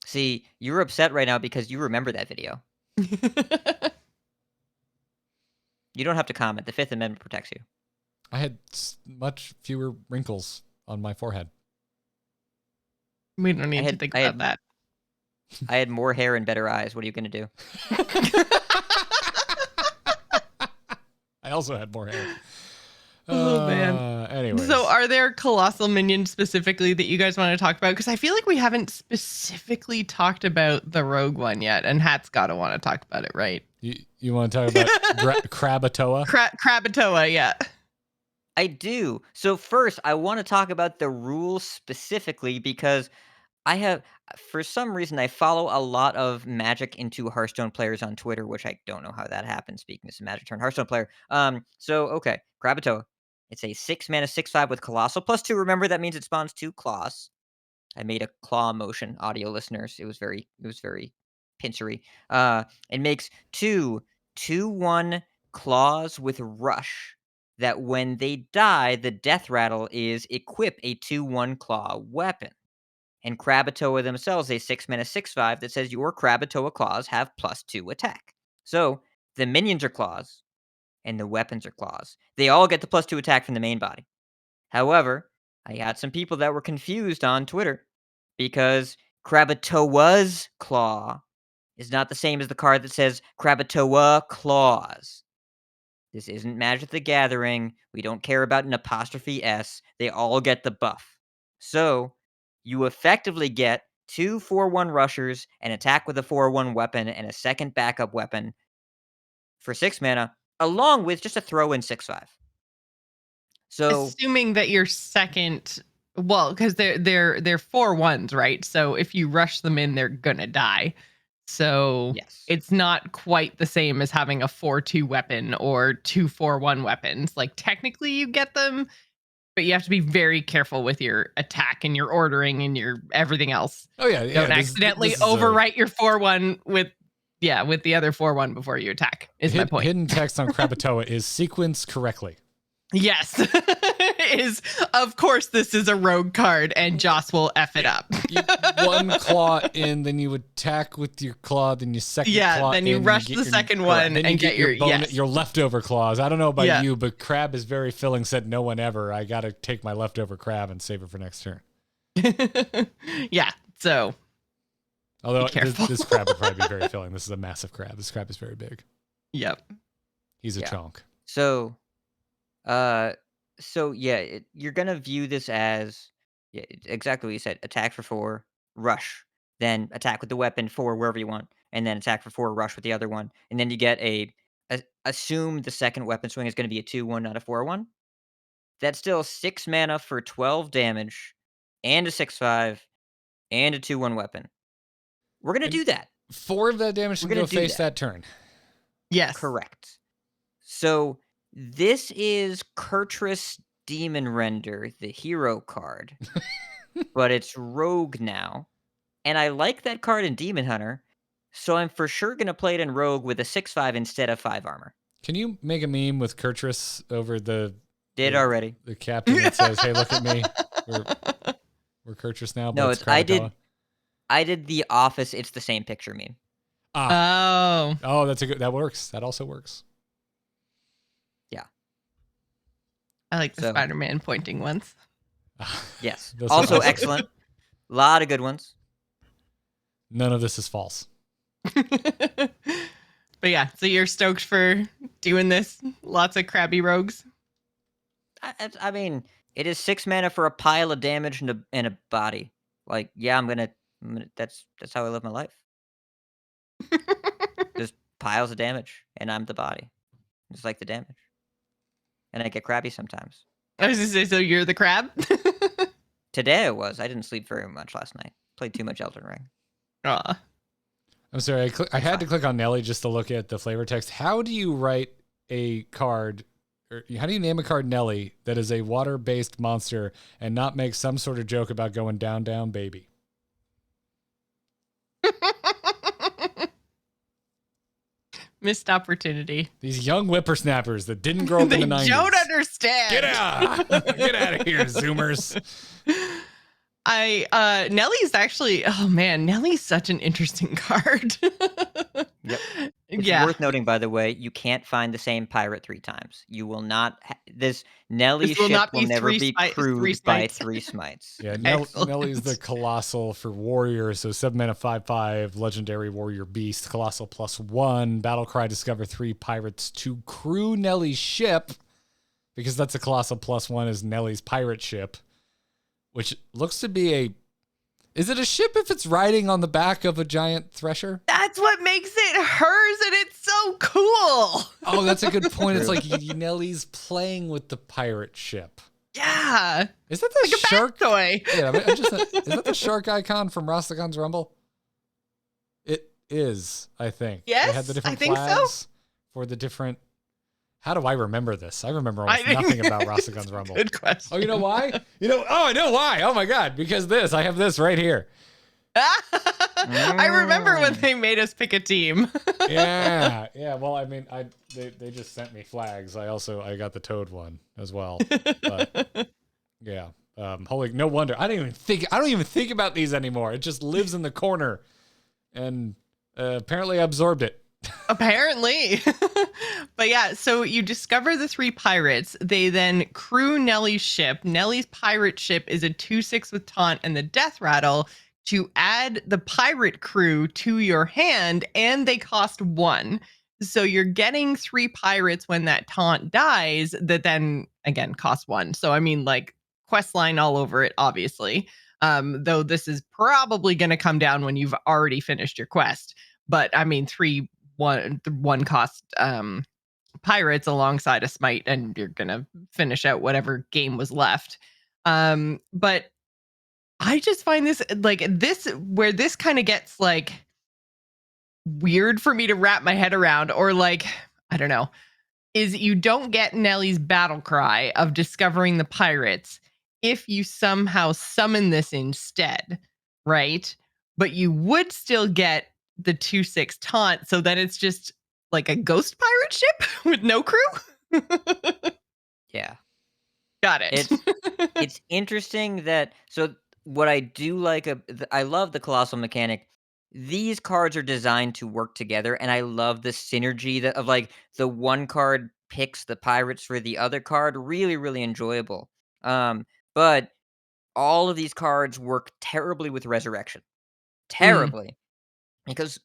See, you're upset right now because you remember that video. You don't have to comment. The Fifth Amendment protects you. I had much fewer wrinkles on my forehead. We don't need to think about that. I had more hair and better eyes. What are you going to do? I also had more hair. Oh, man. Anyways. So are there colossal minions specifically that you guys want to talk about? Because I feel like we haven't specifically talked about the rogue one yet, and Hat's got to want to talk about it, right? You want to talk about Krabatoa? Krabatoa, yeah. I do. So first, I want to talk about the rules specifically because for some reason, I follow a lot of Magic into Hearthstone players on Twitter, which I don't know how that happened. Speaking as a Magic turn Hearthstone player. Okay, Krabatoa. It's a 6 mana 6/5 with Colossal +2. Remember, that means it spawns 2 claws. I made a claw motion, audio listeners. It was very pincery. It makes 2/2/1 claws with rush. That when they die, the death rattle is equip a 2/1 claw weapon. And Krabatoa themselves, a 6 mana 6/5 that says your Krabatoa claws have +2 attack. So the minions are claws, and the weapons are claws. They all get the +2 attack from the main body. However, I got some people that were confused on Twitter because Krabatoa's claw is not the same as the card that says Krabatoa claws. This isn't Magic the Gathering. We don't care about an apostrophe S. They all get the buff. So you effectively get 2 4/1 rushers, an attack with a 4/1 weapon, and a second backup weapon for 6 mana, along with just a throw-in 6/5. So assuming that your second, well, because they're 4/1s, right? So if you rush them in, they're gonna die. So yes. It's not quite the same as having a 4/2 weapon or 2 4/1 weapons. Like technically you get them, but you have to be very careful with your attack and your ordering and your everything else. Oh yeah, Don't accidentally overwrite your 4/1 with the other 4/1 before you attack. Is my point. Hidden text on Krabatoa is sequenced correctly. Yes. Of course this is a rogue card and Joce will F it up. One claw in, then you attack with your claw, then you second claw then you in, rush the second one then and get your leftover claws. I don't know about you, but Crab is very filling, said no one ever. I got to take my leftover crab and save it for next turn. Yeah, so although this crab would probably be very filling. This is a massive crab. This crab is very big. Yep. He's a chunk. So you're gonna view this as exactly what you said: attack for 4, rush, then attack with the weapon 4 wherever you want, and then attack for 4, rush with the other one, and then you get assume the second weapon swing is going to be a 2/1, not a 4/1. That's still 6 mana for 12 damage, and a 6/5, and a 2/1 weapon. We're gonna do that. 4 of that damage to go face that turn. Yes. Correct. So this is Kurtrus Demon Render, the hero card, but it's rogue now. And I like that card in Demon Hunter, so I'm for sure going to play it in rogue with a 6/5 instead of 5 armor. Can you make a meme with Kurtrus over the already. The captain that says, "Hey, look at me. We're Kurtrus now." No, it's I did the Office. It's the same picture meme. Oh, that works. That also works. Yeah, I like the Spider-Man pointing ones. Yes, also excellent. A lot of good ones. None of this is false. But yeah, so you're stoked for doing this? Lots of crabby rogues. I mean, it is 6 mana for a pile of damage and a body. Like, yeah, I'm gonna. That's how I live my life. Just piles of damage, and I'm the body. Just like the damage, and I get crabby sometimes. I was gonna say, so you're the crab. Today I was. I didn't sleep very much last night. Played too much Elden Ring. Aw. I'm sorry. I had to click on Nelly just to look at the flavor text. How do you write a card or how do you name a card Nelly that is a water-based monster and not make some sort of joke about going down, down, baby? Missed opportunity. These young whippersnappers that didn't grow up in the 90s. They don't understand. Get out! Get out of here, Zoomers. Nelly's actually, oh man, Nelly's such an interesting card. Yep. It's worth noting, by the way, you can't find the same pirate 3 times. You will not. This Nelly ship will never be crewed by 3 smites. Yeah, Nelly's the Colossal for warrior. So 7 mana 5/5 legendary warrior beast. Colossal +1. Battlecry discover 3 pirates to crew Nelly's ship, because that's a Colossal +1 is Nelly's pirate ship, which looks to be a. Is it a ship if it's riding on the back of a giant thresher? That's what makes it hers, and it's so cool. Oh, that's a good point. It's like Nelly's playing with the pirate ship. Yeah. Is that the like shark toy? Yeah, is that the shark icon from Rastagon's Rumble? It is, I think. Yes, they had the different I think flags so. For the different. How do I remember this? I remember almost nothing about Rastagon's Rumble. Good question. Oh, you know why? I know why. Oh my God, because I have this right here. I remember when they made us pick a team. Yeah. Well, I mean, they just sent me flags. I got the Toad one as well. But yeah. No wonder. I don't even think about these anymore. It just lives in the corner, and apparently I absorbed it. Apparently. But yeah, so you discover the 3 pirates. They then crew Nelly's ship. Nelly's pirate ship is a 2/6 with taunt and the death rattle to add the pirate crew to your hand, and they cost 1. So you're getting 3 pirates when that taunt dies that then again cost 1. So I mean, like, quest line all over it, obviously. Though this is probably going to come down when you've already finished your quest. But I mean, 1 cost pirates alongside a smite, and you're gonna finish out whatever game was left. But I just find this where this kind of gets like weird for me to wrap my head around, or like, I don't know, is you don't get Nelly's battle cry of discovering the pirates if you somehow summon this instead, right? But you would still get the 2/6 taunt, so then it's just like a ghost pirate ship with no crew. Yeah. Got it. It's interesting that, so what I do like, I love the Colossal mechanic. These cards are designed to work together, and I love the synergy of like the one card picks the pirates for the other card. Really, really enjoyable. But all of these cards work terribly with resurrection. Terribly. Because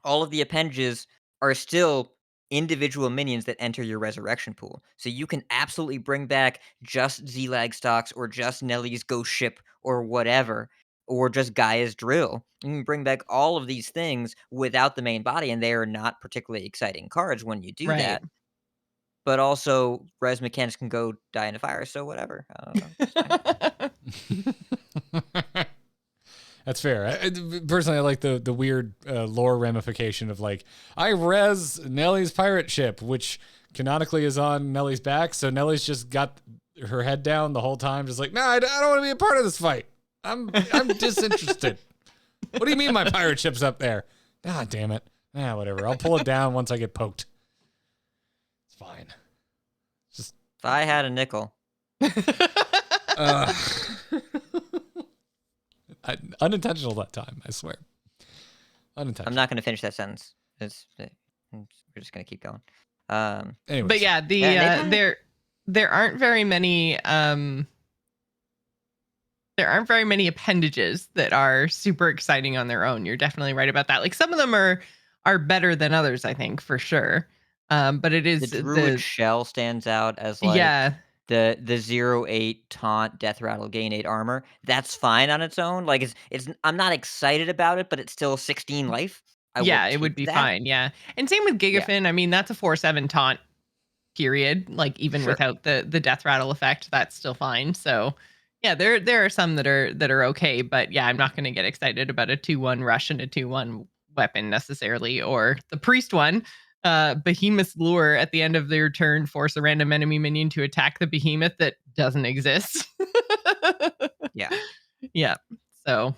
all of the appendages are still individual minions that enter your resurrection pool. So you can absolutely bring back just Zelag stocks, or just Nelly's ghost ship, or whatever, or just Gaia's drill. You can bring back all of these things without the main body, and they are not particularly exciting cards when you do that. But also, res mechanics can go die in a fire, so whatever. I don't know. That's fair. Personally, I like the weird lore ramification of like, I res Nelly's pirate ship, which canonically is on Nelly's back. So Nelly's just got her head down the whole time, just like, nah, I don't want to be a part of this fight. I'm disinterested. What do you mean my pirate ship's up there? Ah, damn it. Whatever. I'll pull it down once I get poked. It's fine. Just If I had a nickel. Unintentional that time, I swear. Unintentional. I'm not going to finish that sentence. We're just going to keep going. Anyways. But yeah, there aren't very many appendages that are super exciting on their own. You're definitely right about that. Like, some of them are better than others, I think, for sure. But it is the Druid Shell stands out as like the 0/8 taunt, death rattle, gain 8 armor. That's fine on its own. Like, it's I'm not excited about it, but it's still 16 life. It would be fine. Yeah. And same with Gigafin. I mean, that's a 4/7 taunt, period. Like, even without the death rattle effect, that's still fine. So yeah, there are some that are okay, but yeah, I'm not going to get excited about a 2/1 rush and a 2/1 weapon necessarily, or the priest one. Behemoth's Lure at the end of their turn, force a random enemy minion to attack the behemoth that doesn't exist. Yeah. Yeah. So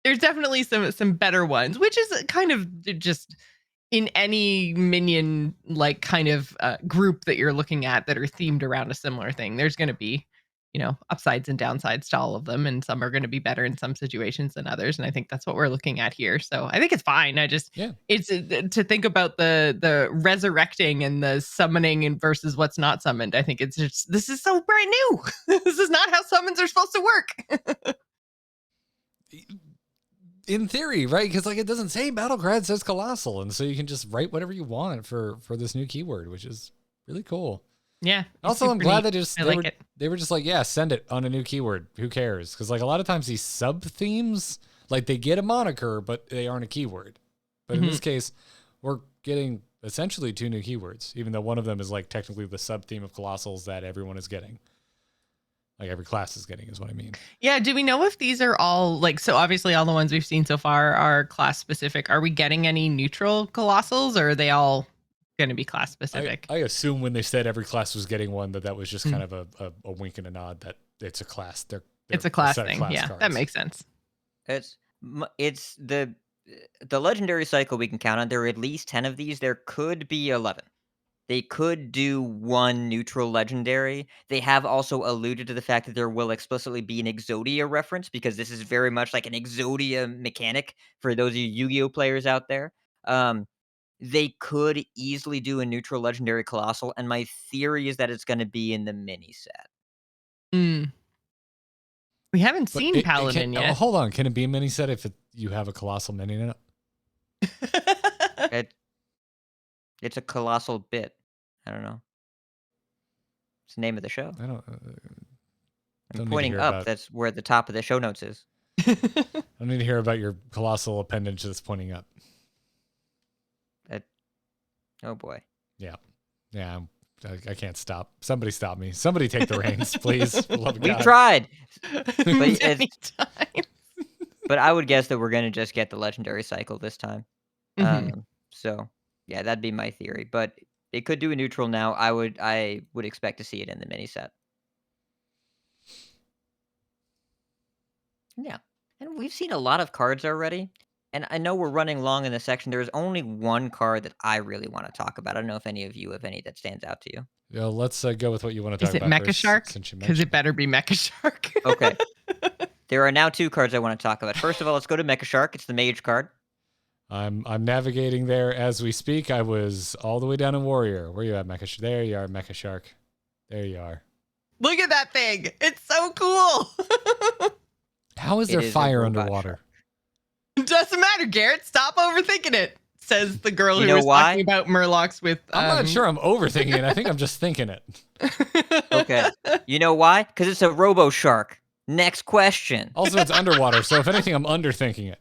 there's definitely some better ones, which is kind of just in any minion like kind of group that you're looking at that are themed around a similar thing. There's going to be, upsides and downsides to all of them, and some are going to be better in some situations than others. And I think that's what we're looking at here. So I think it's fine. It's to think about the resurrecting and the summoning and versus what's not summoned. I think it's just, this is so brand new. This is not how summons are supposed to work. In theory, right? Because like it doesn't say Battlegrounds, it says Colossal, and so you can just write whatever you want for this new keyword, which is really cool. Yeah. Also, I'm glad that they were just like, yeah, send it on a new keyword. Who cares? Because like a lot of times these sub themes, like they get a moniker, but they aren't a keyword. But in this case, we're getting essentially 2 new keywords, even though one of them is like technically the sub theme of Colossals that everyone is getting. Like every class is getting is what I mean. Yeah. Do we know if these are all like, so obviously all the ones we've seen so far are class specific. Are we getting any neutral Colossals, or are they all going to be class specific? I assume when they said every class was getting one, that was just kind of a wink and a nod that it's a class. It's a class thing. Class Yeah, cards. that makes sense. It's the legendary cycle we can count on. There are at least 10 of these. There could be 11. They could do 1 neutral legendary. They have also alluded to the fact that there will explicitly be an Exodia reference, because this is very much like an Exodia mechanic for those of you Yu-Gi-Oh players out there. They could easily do a neutral legendary Colossal, and my theory is that it's going to be in the mini set. We haven't seen Paladin yet. Oh, hold on. Can it be a mini set if you have a Colossal minion in it? It's a Colossal bit. I don't know. It's the name of the show. I'm pointing up. That's where the top of the show notes is. I don't need to hear about your Colossal appendage that's pointing up. Oh boy. Yeah. I can't stop. Somebody stop me. Somebody take the reins, please. We tried. Many times. But I would guess that we're going to just get the legendary cycle this time. So yeah, that'd be my theory. But it could do a neutral now. I would expect to see it in the mini set. Yeah. And we've seen a lot of cards already. And I know we're running long in this section. There's only one card that I really want to talk about. I don't know if any of you have any that stands out to you. Yeah, let's go with what you want to talk about. Is it Mecha Shark? Because it better be Mecha Shark. Okay. There are now 2 cards I want to talk about. First of all, let's go to Mecha Shark. It's the Mage card. I'm navigating there as we speak. I was all the way down in Warrior. Where you at, Mecha Shark? There you are, Mecha Shark. There you are. Look at that thing. It's so cool. How is there fire underwater? Doesn't matter, Garrett. Stop overthinking it, says the girl who was talking about Murlocs with... I'm not sure I'm overthinking it. I think I'm just thinking it. Okay. You know why? Because it's a Robo Shark. Next question. Also, it's underwater, so if anything, I'm underthinking it.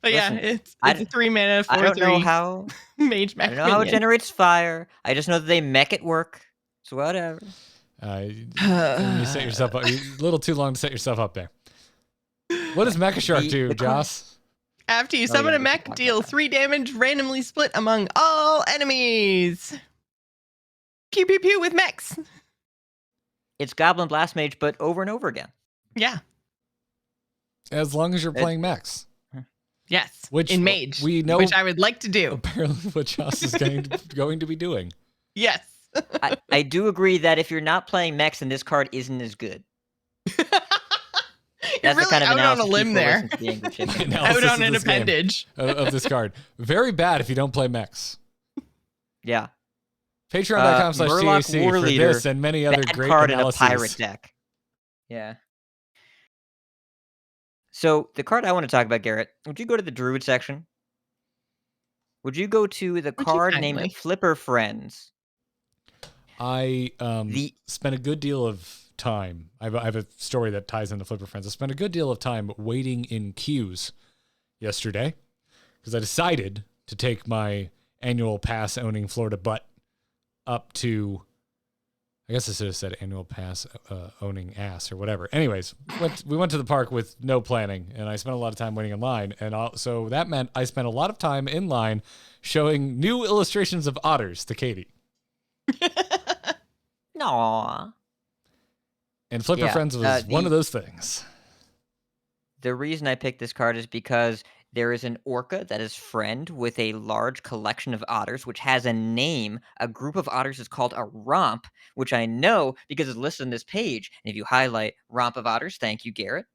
But yeah, it's a 3-mana, 4/3. I don't know how... Mage mech. I don't know how it generates fire. I just know that they mech it work. So whatever. You set yourself up. You're a little too long to set yourself up there. What does Mecha Shark do, Joce? After you summon a mech, deal 3 damage randomly split among all enemies. Pew pew pew with mechs. It's Goblin Blast Mage, but over and over again. Yeah. As long as you're playing mechs. Yes. Which in Mage. We know. Which I would like to do. Apparently what Joce is going to be doing. Yes. I do agree that if you're not playing mechs, then this card isn't as good. You're really out on a limb there. Out on an appendage of this card. Very bad if you don't play mechs. Yeah. Patreon.com/TAC for this and many other great card analyses. In a pirate deck. Yeah. So the card I want to talk about, Garrett, would you go to the Druid section? Would you go to the card named Flipper Friends? I spent a good deal of time. I have a story that ties into Flipper Friends. I spent a good deal of time waiting in queues yesterday because I decided to take my annual pass owning Florida butt up to I guess I should have said annual pass owning ass or whatever. Anyways, we went to the park with no planning, and I spent a lot of time waiting in line. And so that meant I spent a lot of time in line showing new illustrations of otters to Katie. Aww. And Flipper Friends was one of those things. The reason I picked this card is because there is an orca that is friend with a large collection of otters, which has a name. A group of otters is called a romp, which I know because it's listed on this page. And if you highlight romp of otters, thank you, Garrett,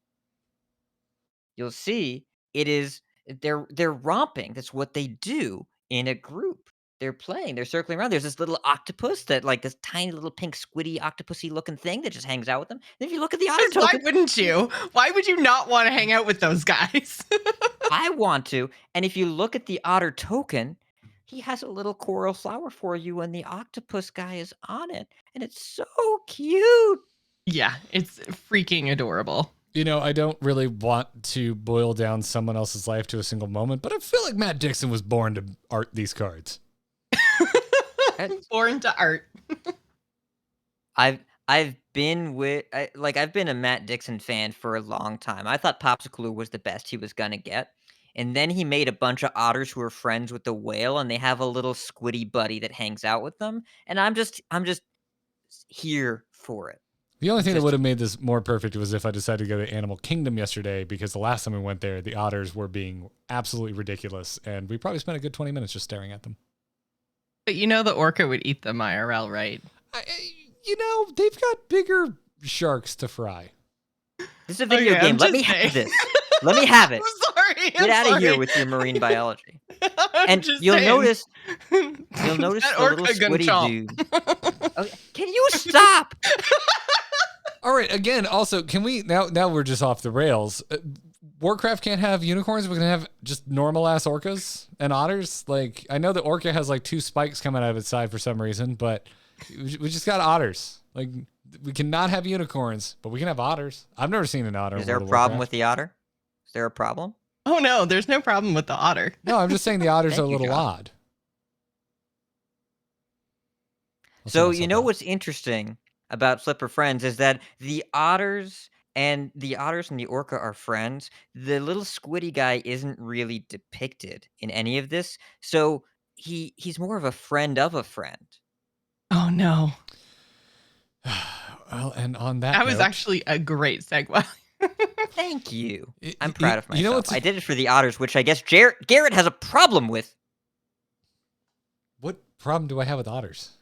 you'll see they're romping. That's what they do in a group. They're playing. They're circling around. There's this little octopus this tiny little pink squiddy octopusy looking thing that just hangs out with them. And if you look at the otter Why token, wouldn't you? Why would you not want to hang out with those guys? I want to. And if you look at the otter token, he has a little coral flower for you, and the octopus guy is on it. And it's so cute. Yeah, it's freaking adorable. You know, I don't really want to boil down someone else's life to a single moment, but I feel like Matt Dixon was born to art these cards. Born to art. I've been a Matt Dixon fan for a long time. I thought Popsicle was the best he was gonna get. And then he made a bunch of otters who are friends with the whale, and they have a little squiddy buddy that hangs out with them. And I'm just here for it. The only thing that would have made this more perfect was if I decided to go to Animal Kingdom yesterday, because the last time we went there, the otters were being absolutely ridiculous, and we probably spent a good 20 minutes just staring at them. But you know the orca would eat them IRL, right? They've got bigger sharks to fry. This is a video game. Let me have this. Let me have it. I'm sorry. Get out of here with your marine biology. And you'll notice the little squiddy dude. Okay, can you stop? All right. Again, also, can we now we're just off the rails. Warcraft can't have unicorns. We're gonna have just normal ass orcas and otters. Like, I know the orca has like 2 spikes coming out of its side for some reason, but we just got otters. Like, we cannot have unicorns, but we can have otters. I've never seen an otter. Is there a problem with the otter? Is there a problem? Oh no, there's no problem with the otter. No, I'm just saying the otters are a little odd. So you know what's interesting about Flipper Friends is that the otters and the orca are friends. The little squiddy guy isn't really depicted in any of this, so he's more of a friend of a friend. Oh no. Well, and on that was actually a great segue. Thank you. I'm proud of myself. You know I did it for the otters, which I guess Garrett has a problem with. What problem do I have with otters?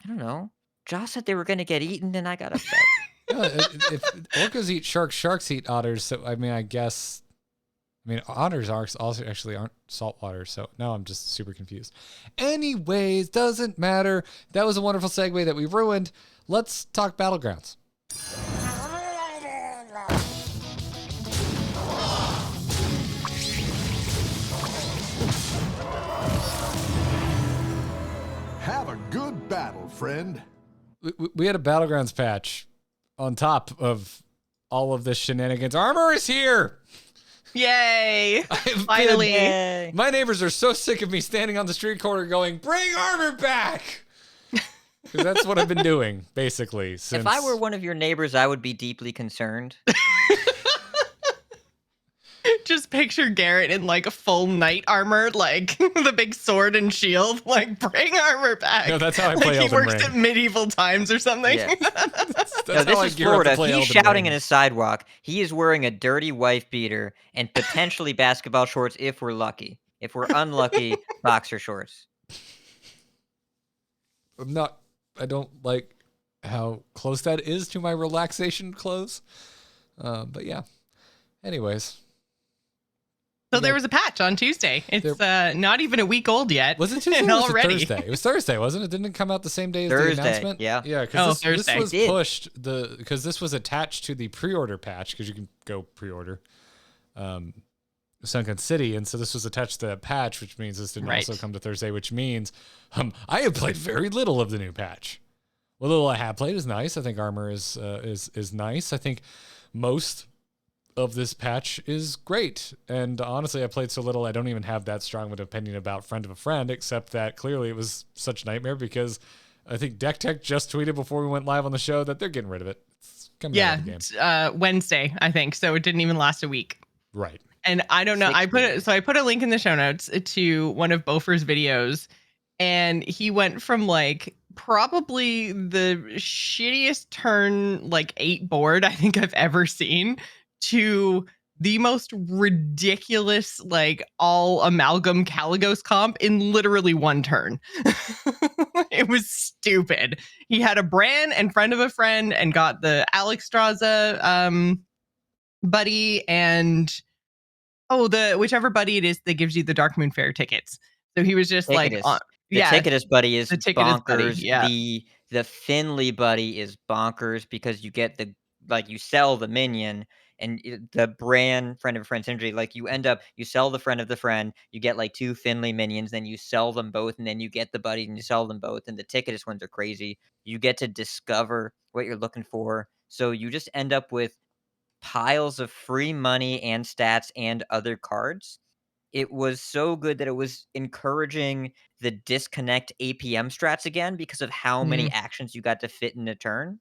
I don't know. Joce said they were going to get eaten, and I got upset. If orcas eat sharks, sharks eat otters. So otters aren't saltwater. So now I'm just super confused. Anyways, doesn't matter. That was a wonderful segue that we ruined. Let's talk Battlegrounds. Have a good battle, friend. We had a Battlegrounds patch on top of all of this shenanigans. Armor is here! Yay! Finally. Yay. My neighbors are so sick of me standing on the street corner going, bring armor back! Because that's what I've been doing, basically. Since... If I were one of your neighbors, I would be deeply concerned. Just picture Garrett in like a full knight armor, like the big sword and shield, like bring armor back. No, that's how I play like Elden Ring. He works at medieval times or something. Yeah. That's No, this how I is gear up to Florida. play He's Elden shouting Ring. in a sidewalk. He is wearing a dirty wife beater and potentially basketball shorts if we're lucky. If we're unlucky, boxer shorts. I don't like how close that is to my relaxation clothes. But yeah. Anyways. So there was a patch on Tuesday. It's not even a week old yet. Was it Tuesday and or was already? it Thursday? It was Thursday, wasn't it? Didn't it come out the same day as Thursday, the announcement? yeah. Yeah, because this was It did. pushed because this was attached to the pre-order patch, because you can go pre-order Sunken City, and so this was attached to that patch, which means this didn't also come to Thursday, which means I have played very little of the new patch. What little I have played is nice. I think armor is nice. I think most of this patch is great. And honestly, I played so little, I don't even have that strong of an opinion about Friend of a Friend, except that clearly it was such a nightmare because I think Deck Tech just tweeted before we went live on the show that they're getting rid of it. It's coming out of the game. Wednesday, I think. So it didn't even last a week. Right. And I don't know. I put a link in the show notes to one of Bofer's videos, and he went from like probably the shittiest turn like 8 board I think I've ever seen to the most ridiculous like all amalgam Caligos comp in literally 1 turn. It was stupid. He had a Bran and friend of a friend and got the Alex Straza buddy and the whichever buddy it is that gives you the Dark Moon Fair tickets. So he was just Ticketus. like, The Ticketus buddy is the Ticketus buddy, bonkers. yeah. The Finley buddy is bonkers because you get you sell the minion and the Bran friend of a friend synergy. Like you sell the friend of the friend, you get like 2 Finley minions, then you sell them both, and then you get the buddy and you sell them both. And the Ticketus ones are crazy. You get to discover what you're looking for. So you just end up with piles of free money and stats and other cards. It was so good that it was encouraging the disconnect APM strats again because of how many actions you got to fit in a turn,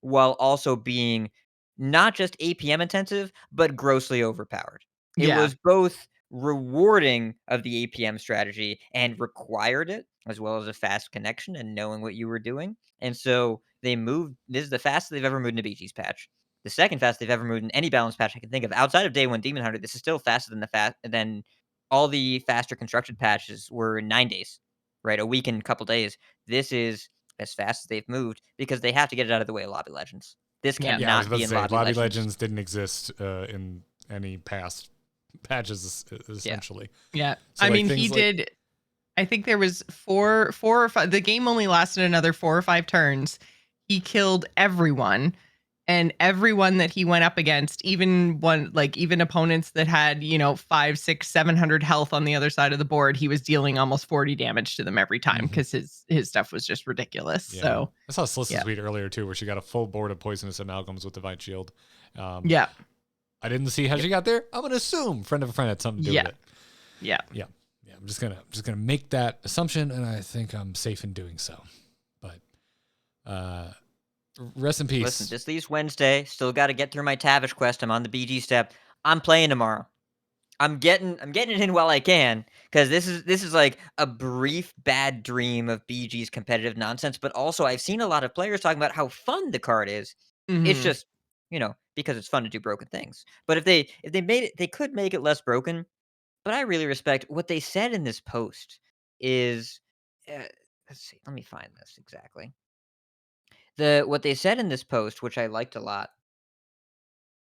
while also being not just APM intensive, but grossly overpowered. It was both rewarding of the APM strategy and required it, as well as a fast connection and knowing what you were doing. And so they moved. This is the fastest they've ever moved in a BG's patch. The second fastest they've ever moved in any balance patch I can think of outside of Day 1 Demon Hunter. This is still faster than all the faster constructed patches were 9 days, right? A week and a couple days. This is as fast as they've moved because they have to get it out of the way of Lobby Legends. This cannot be in Lobby Legends. Didn't exist in any past patches, essentially. Yeah. So, I mean, he did. I think there was four or five. The game only lasted another 4 or 5 turns. He killed everyone. And everyone that he went up against, even opponents that had, 500, 600, 700 health on the other side of the board, he was dealing almost 40 damage to them every time because his stuff was just ridiculous. Yeah. So I saw Slissa's tweet earlier too, where she got a full board of poisonous amalgams with Divine Shield. I didn't see how she got there. I'm gonna assume friend of a friend had something to do with it. Yeah. I'm just gonna make that assumption, and I think I'm safe in doing so. But rest in peace. Listen, this leaves Wednesday. Still got to get through my Tavish quest. I'm on the BG step. I'm playing tomorrow. I'm getting it in while I can because this is like a brief bad dream of BG's competitive nonsense. But also, I've seen a lot of players talking about how fun the card is. It's just because it's fun to do broken things. But if they made it, they could make it less broken. But I really respect what they said in this post. Is let's see. Let me find this exactly. What they said in this post, which I liked a lot.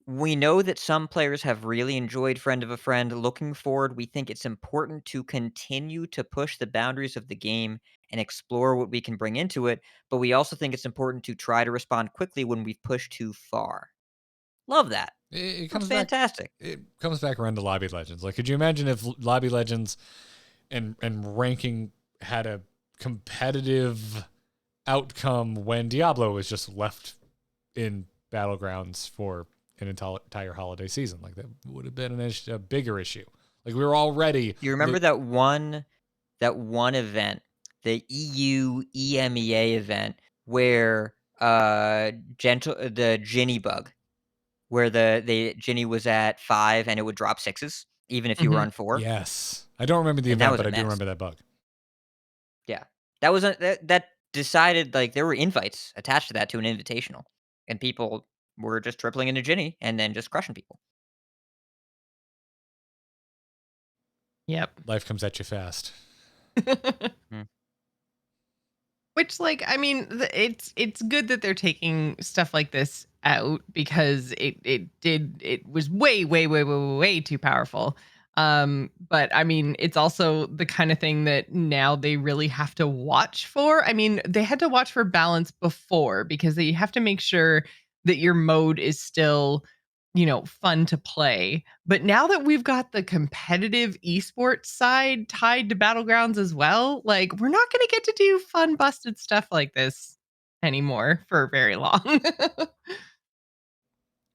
We know that some players have really enjoyed Friend of a Friend. Looking forward, we think it's important to continue to push the boundaries of the game and explore what we can bring into it, but we also think it's important to try to respond quickly when we've pushed too far. Love that. It comes fantastic. It comes back around to Lobby Legends. Like, could you imagine if Lobby Legends and ranking had a competitive outcome when Diablo was just left in Battlegrounds for an entire holiday season? Like, that would have been a bigger issue. Like, we were already. You remember that one event, the EU EMEA event, where the Ginny bug, where the Ginny was at 5 and it would drop 6s even if you were on 4. Yes, I don't remember the event, but I do remember that bug. Yeah, that was that decided, like, there were invites attached to that to an invitational, and people were just tripling into Ginny and then just crushing people. Yep. Life comes at you fast. Which, like, I mean, it's good that they're taking stuff like this out because it was way too powerful. But I mean, it's also the kind of thing that now they really have to watch for. I mean, they had to watch for balance before because you have to make sure that your mode is still, fun to play. But now that we've got the competitive esports side tied to Battlegrounds as well, like, we're not going to get to do fun, busted stuff like this anymore for very long.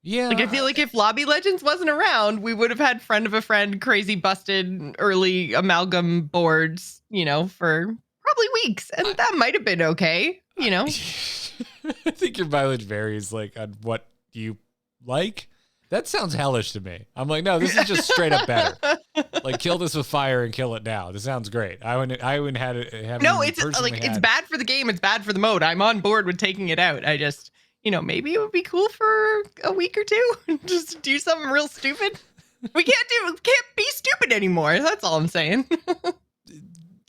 Yeah. Like, I feel like if Lobby Legends wasn't around, we would have had Friend of a Friend, crazy busted early amalgam boards, for probably weeks. And that might have been okay. You know? I think your mileage varies like on what you like. That sounds hellish to me. I'm like, no, this is just straight up better. Like, kill this with fire and kill it now. This sounds great. I wouldn't have it. No, it's like it's bad for the game. It's bad for the mode. I'm on board with taking it out. I just, maybe it would be cool for a week or two. Just do something real stupid. We can't be stupid anymore. That's all I'm saying.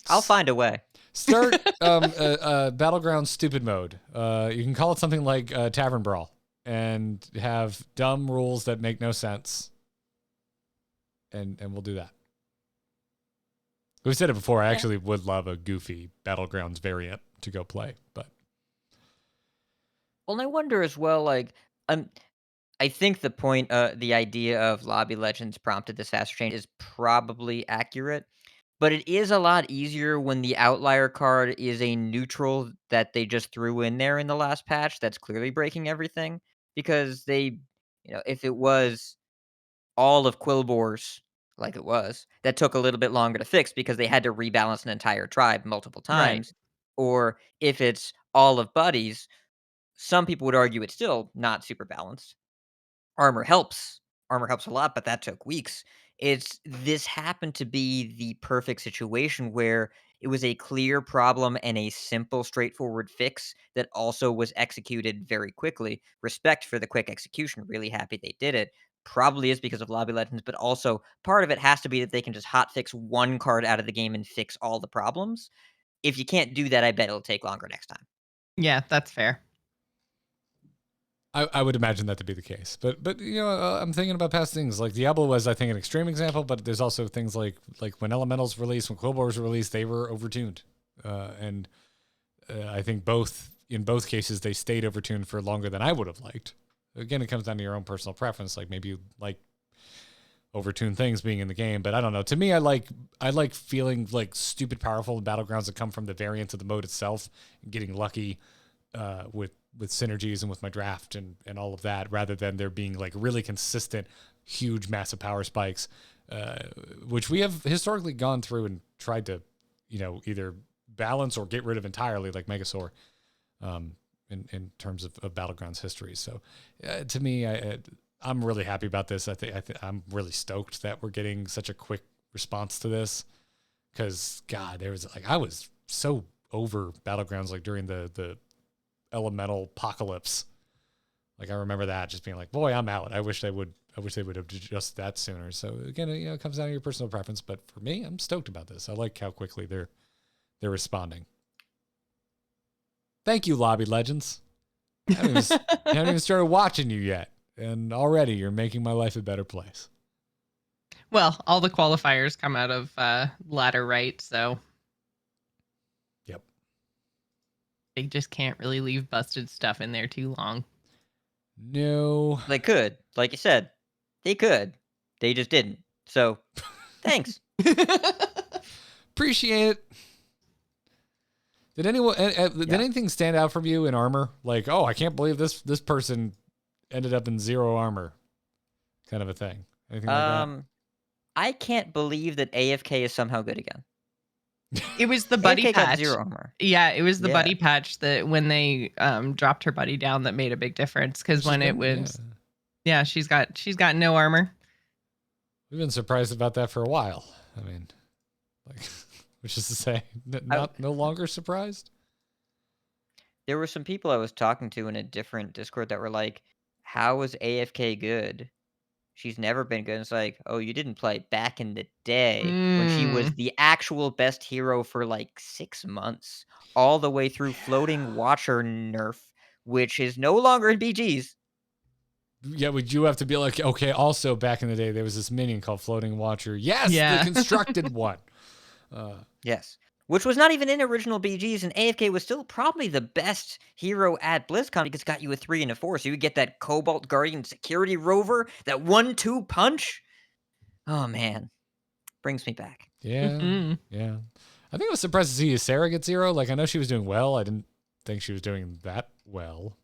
I'll find a way. Start Battlegrounds stupid mode. You can call it something like Tavern Brawl and have dumb rules that make no sense. And we'll do that. We've said it before. I actually would love a goofy Battlegrounds variant to go play, but. Well, I wonder as well, like, I think the idea of Lobby Legends prompted this faster change is probably accurate, but it is a lot easier when the outlier card is a neutral that they just threw in there in the last patch that's clearly breaking everything. Because if it was all of Quillboars, like it was, that took a little bit longer to fix because they had to rebalance an entire tribe multiple Right. times, or if it's all of Buddies, some people would argue it's still not super balanced. Armor helps. Armor helps a lot, but that took weeks. This happened to be the perfect situation where it was a clear problem and a simple, straightforward fix that also was executed very quickly. Respect for the quick execution. Really happy they did it. Probably is because of Lobby Legends, but also part of it has to be that they can just hot fix one card out of the game and fix all the problems. If you can't do that, I bet it'll take longer next time. Yeah, that's fair. I would imagine that to be the case, but I'm thinking about past things like Diablo was, I think, an extreme example, but there's also things like when Elementals released, when Quillboars were released, they were overtuned, and I think in both cases they stayed overtuned for longer than I would have liked. Again, it comes down to your own personal preference. Like maybe you like overtuned things being in the game, but I don't know. To me, I like feeling like stupid powerful Battlegrounds that come from the variance of the mode itself, and getting lucky with synergies and with my draft and all of that, rather than there being like really consistent, huge, massive power spikes, which we have historically gone through and tried to, either balance or get rid of entirely, like Megasaur, in terms of Battlegrounds history. So to me, I'm really happy about this. I'm really stoked that we're getting such a quick response to this, because God, I was so over Battlegrounds like during the Elemental apocalypse. Like I remember that just being like, boy, I'm out. I wish they would have adjusted that sooner. So again, it comes down to your personal preference, but for me, I'm stoked about this. I like how quickly they're responding. Thank you, Lobby Legends. I haven't even started watching you yet, and already you're making my life a better place. Well, all the qualifiers come out of ladder right, so Yep. they just can't really leave busted stuff in there too long. No. They could, like you said, they could. They just didn't. So, thanks. Appreciate it. Did anything stand out from you in armor? Like, oh, I can't believe this person ended up in 0 armor, kind of a thing. Anything like that? I can't believe that AFK is somehow good again. It was the buddy AFK got patch. 0 armor. Yeah, it was the buddy patch that when they dropped her buddy down that made a big difference. Because when it was, she's got no armor. We've been surprised about that for a while. I mean, like, which is to say, no longer surprised. There were some people I was talking to in a different Discord that were like, "How is AFK good? She's never been good." And it's like, oh, you didn't play back in the day when she was the actual best hero for like 6 months, all the way through Floating Watcher nerf, which is no longer in BGs. Yeah, would you have to be like, okay, also back in the day, there was this minion called Floating Watcher. Yes, Yeah. the constructed one. Yes. Which was not even in original BGs, and AFK was still probably the best hero at BlizzCon because it got you a 3 and a 4, so you would get that Cobalt Guardian Security Rover, that 1-2 punch. Oh, man. Brings me back. Yeah, yeah. I think I was surprised to see Sarah get 0. Like, I know she was doing well. I didn't think she was doing that well.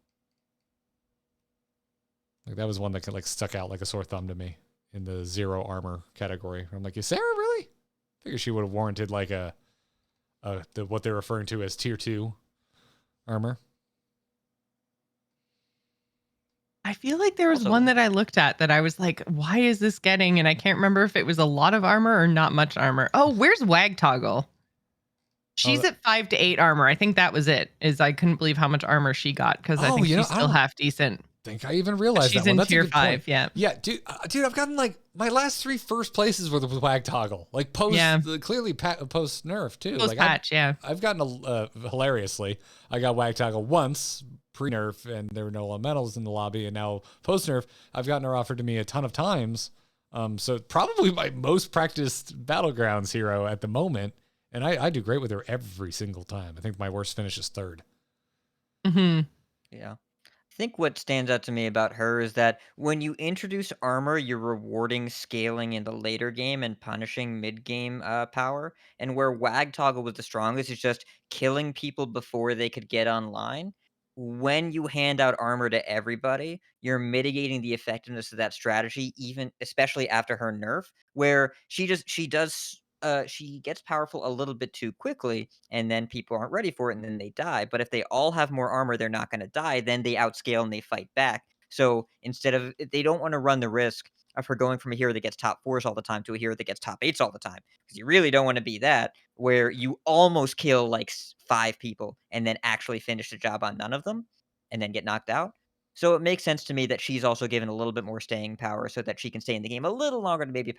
Like, that was one that like stuck out like a sore thumb to me in the 0 armor category. I'm like, is Sarah really? I figured she would have warranted like what they're referring to as tier 2 armor. I feel like there was Also- one that I looked at that I was like, why is this getting? And I can't remember if it was a lot of armor or not much armor. Oh, where's Wag Toggle? She's at 5 to 8 armor. I think that was it. I couldn't believe how much armor she got because I think she's still half decent. Think I even realized She's that one. in That's tier a good 5, point. yeah. Yeah, dude, I've gotten like my last 3 first places were with Wag Toggle. Like post, clearly post nerf too. Post like patch, yeah. I've gotten hilariously, I got Wag Toggle once pre nerf, and there were no elementals in the lobby, and now post nerf, I've gotten her offered to me a ton of times. So probably my most practiced Battlegrounds hero at the moment, and I do great with her every single time. I think my worst finish is 3rd. Mm-hmm. Yeah. I think what stands out to me about her is that when you introduce armor, you're rewarding scaling in the later game and punishing mid-game power. And where Wag Toggle was the strongest is just killing people before they could get online. When you hand out armor to everybody, you're mitigating the effectiveness of that strategy, even especially after her nerf, where she gets powerful a little bit too quickly, and then people aren't ready for it, and then they die. But if they all have more armor, they're not going to die. Then they outscale and they fight back. So they don't want to run the risk of her going from a hero that gets top 4s all the time to a hero that gets top 8s all the time, because you really don't want to be that where you almost kill like 5 people and then actually finish the job on none of them and then get knocked out. So it makes sense to me that she's also given a little bit more staying power so that she can stay in the game a little longer to maybe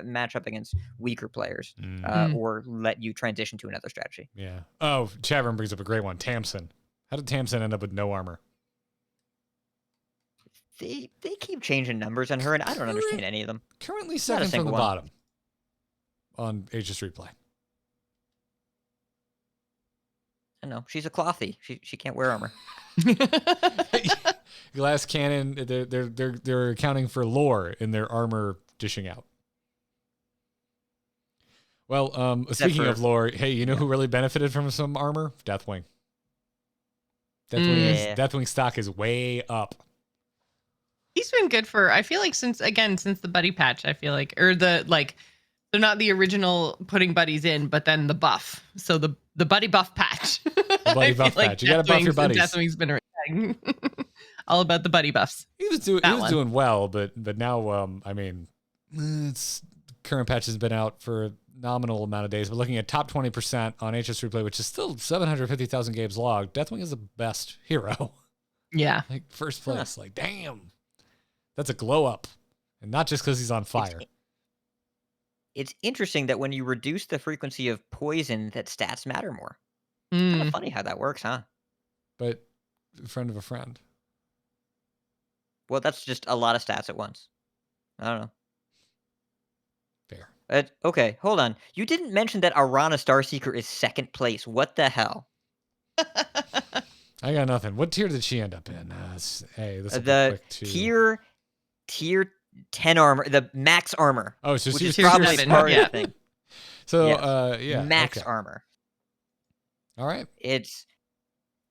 match up against weaker players or let you transition to another strategy. Yeah. Oh, Chavern brings up a great one. Tamsin. How did Tamsin end up with no armor? They keep changing numbers on her, and I don't understand any of them. Currently Not a second from the single one. bottom on Aegis Replay. I know she's a clothy. She can't wear armor. Glass Cannon. They're accounting for lore in their armor dishing out. Well, speaking of lore, hey, you know who really benefited from some armor? Deathwing. Deathwing stock is way up. He's been good for, I feel like since the buddy patch, I feel like, or they're not the original putting buddies in, but then the buff. So the buddy buff patch. The buddy buff patch. You got to buff your buddies. Deathwing's been all about the buddy buffs. He was doing well, but now, I mean, current patch has been out for a nominal amount of days, but looking at top 20% on HS Replay, which is still 750,000 games logged, Deathwing is the best hero. Yeah. Like first place. Like, damn. That's a glow up. And not just because he's on fire. It's interesting that when you reduce the frequency of poison, that stats matter more. Kind of funny how that works, huh? But a friend of a friend. Well, that's just a lot of stats at once. I don't know. Fair. Okay, hold on. You didn't mention that Arana Starseeker is 2nd place. What the hell? I got nothing. What tier did she end up in? Hey, this The tier 10 armor, the max armor. Oh, so which she's is tier probably 7, part of yeah. the thing. So, yeah. Max okay. armor. All right. It's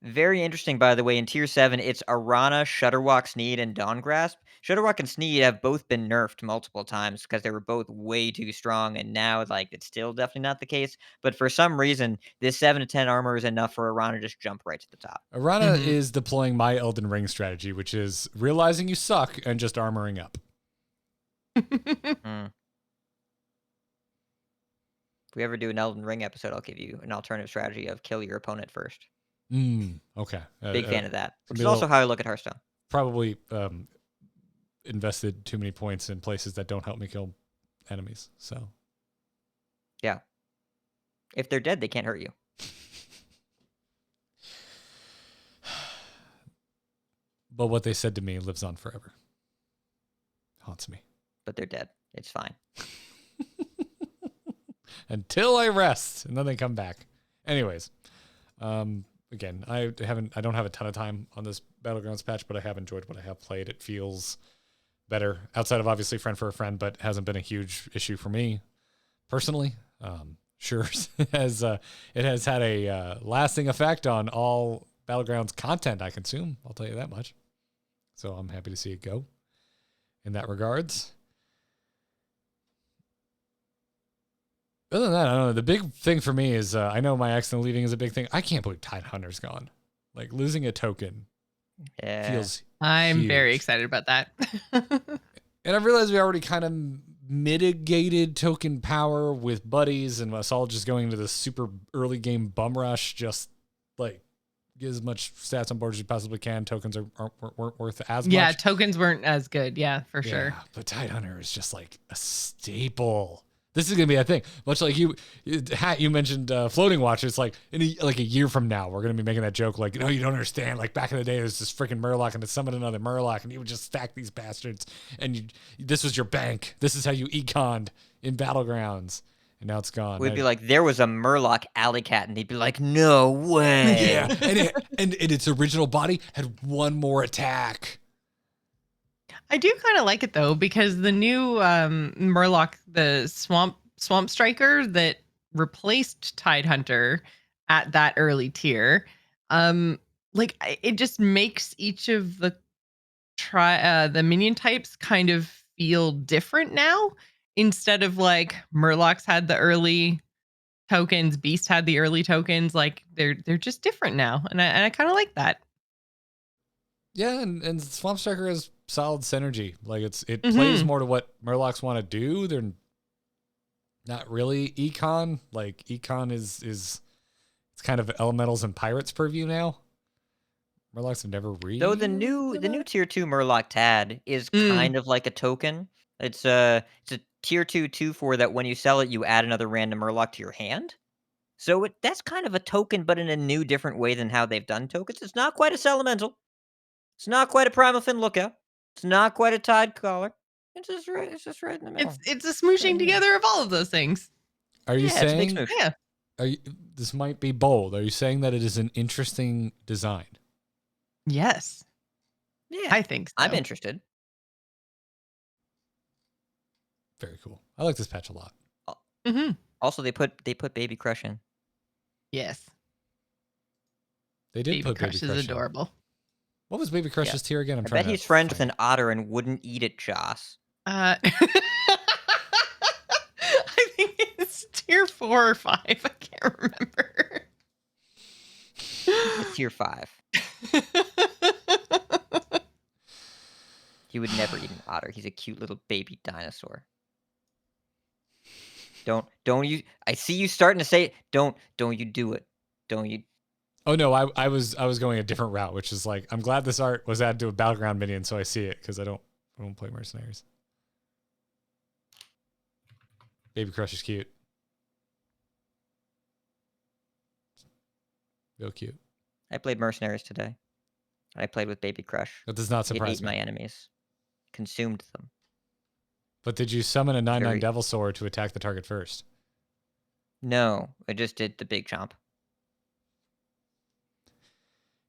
very interesting, by the way. In tier 7, it's Arana, Shudderwalk, Sneed, and Dawn Grasp. Shudderwalk and Sneed have both been nerfed multiple times because they were both way too strong, and now it's still definitely not the case. But for some reason, this 7 to 10 armor is enough for Arana to just jump right to the top. Arana is deploying my Elden Ring strategy, which is realizing you suck and just armoring up. If we ever do an Elden Ring episode, I'll give you an alternative strategy of kill your opponent first. Okay. Big fan of that. Which is also how I look at Hearthstone. Probably invested too many points in places that don't help me kill enemies. So. Yeah. If they're dead, they can't hurt you. But what they said to me lives on forever. Haunts me. But they're dead. It's fine. Until I rest, and then they come back. Anyways, again, I don't have a ton of time on this Battlegrounds patch, but I have enjoyed what I have played. It feels better outside of obviously friend for a friend, but hasn't been a huge issue for me personally. Sure, it has had a lasting effect on all Battlegrounds content I consume. I'll tell you that much. So I'm happy to see it go in that regards. Other than that, I don't know. The big thing for me is I know my accident leaving is a big thing. I can't believe Tidehunter's gone. Like losing a token Yeah. feels I'm very huge. excited about that. And I realized we already kind of mitigated token power with buddies and us all just going into the super early game bum rush, just like get as much stats on board as you possibly can. Tokens weren't worth as Yeah, much. tokens weren't as good. Yeah, for sure. But Tidehunter is just like a staple. This is gonna be a thing. Much like Hat, you mentioned floating watch. It's like like a year from now, we're gonna be making that joke. Like, no, you don't understand. Like back in the day, there's this freaking Murloc, and it summoned another Murloc, and you would just stack these bastards. And this was your bank. This is how you econned in Battlegrounds. And now it's gone. We'd be like, there was a Murloc alley cat, and he'd be like, no way. yeah, and its original body had one more attack. I do kind of like it though, because the new Murloc, the swamp striker that replaced Tidehunter at that early tier, it just makes each of the minion types kind of feel different now. Instead of like Murlocs had the early tokens, Beast had the early tokens, like they're just different now, and I kind of like that. Yeah, and Swamp Striker has solid synergy. Like it plays more to what Murlocs want to do. They're not really econ. Like econ is it's kind of elementals and pirates purview now. Murlocs have never really. Though the new tier 2 Murloc Tad is kind of like a token. It's a tier 2 2/4 that when you sell it, you add another random Murloc to your hand. So that's kind of a token, but in a new, different way than how they've done tokens. It's not quite a Elemental. It's not quite a Primal Fin Lookout. It's not quite a Tide Caller. It's just right in the middle. It's a smooshing together of all of those things. Are you saying? Yeah. This might be bold. Are you saying that it is an interesting design? Yes. Yeah, I think so. I'm interested. Very cool. I like this patch a lot. Also, they put Baby Crush in. Yes. They did Baby put Crush Baby Crush is in. adorable. What was Baby Crush's tier again? I bet he's friends with an otter and wouldn't eat it, Joce. I think it's tier 4 or 5. I can't remember. It's tier 5. He would never eat an otter. He's a cute little baby dinosaur. Don't you? I see you starting to say it. Don't you do it? Don't you? Oh no, I was going a different route, which is like I'm glad this art was added to a Battleground minion, so I see it because I don't play mercenaries. Baby Crush is cute. Real cute. I played mercenaries today. I played with Baby Crush. That does not It surprise ate me. my enemies, consumed them. But did you summon a 9/9 Very- Devil Sword to attack the target first? No, I just did the big chomp.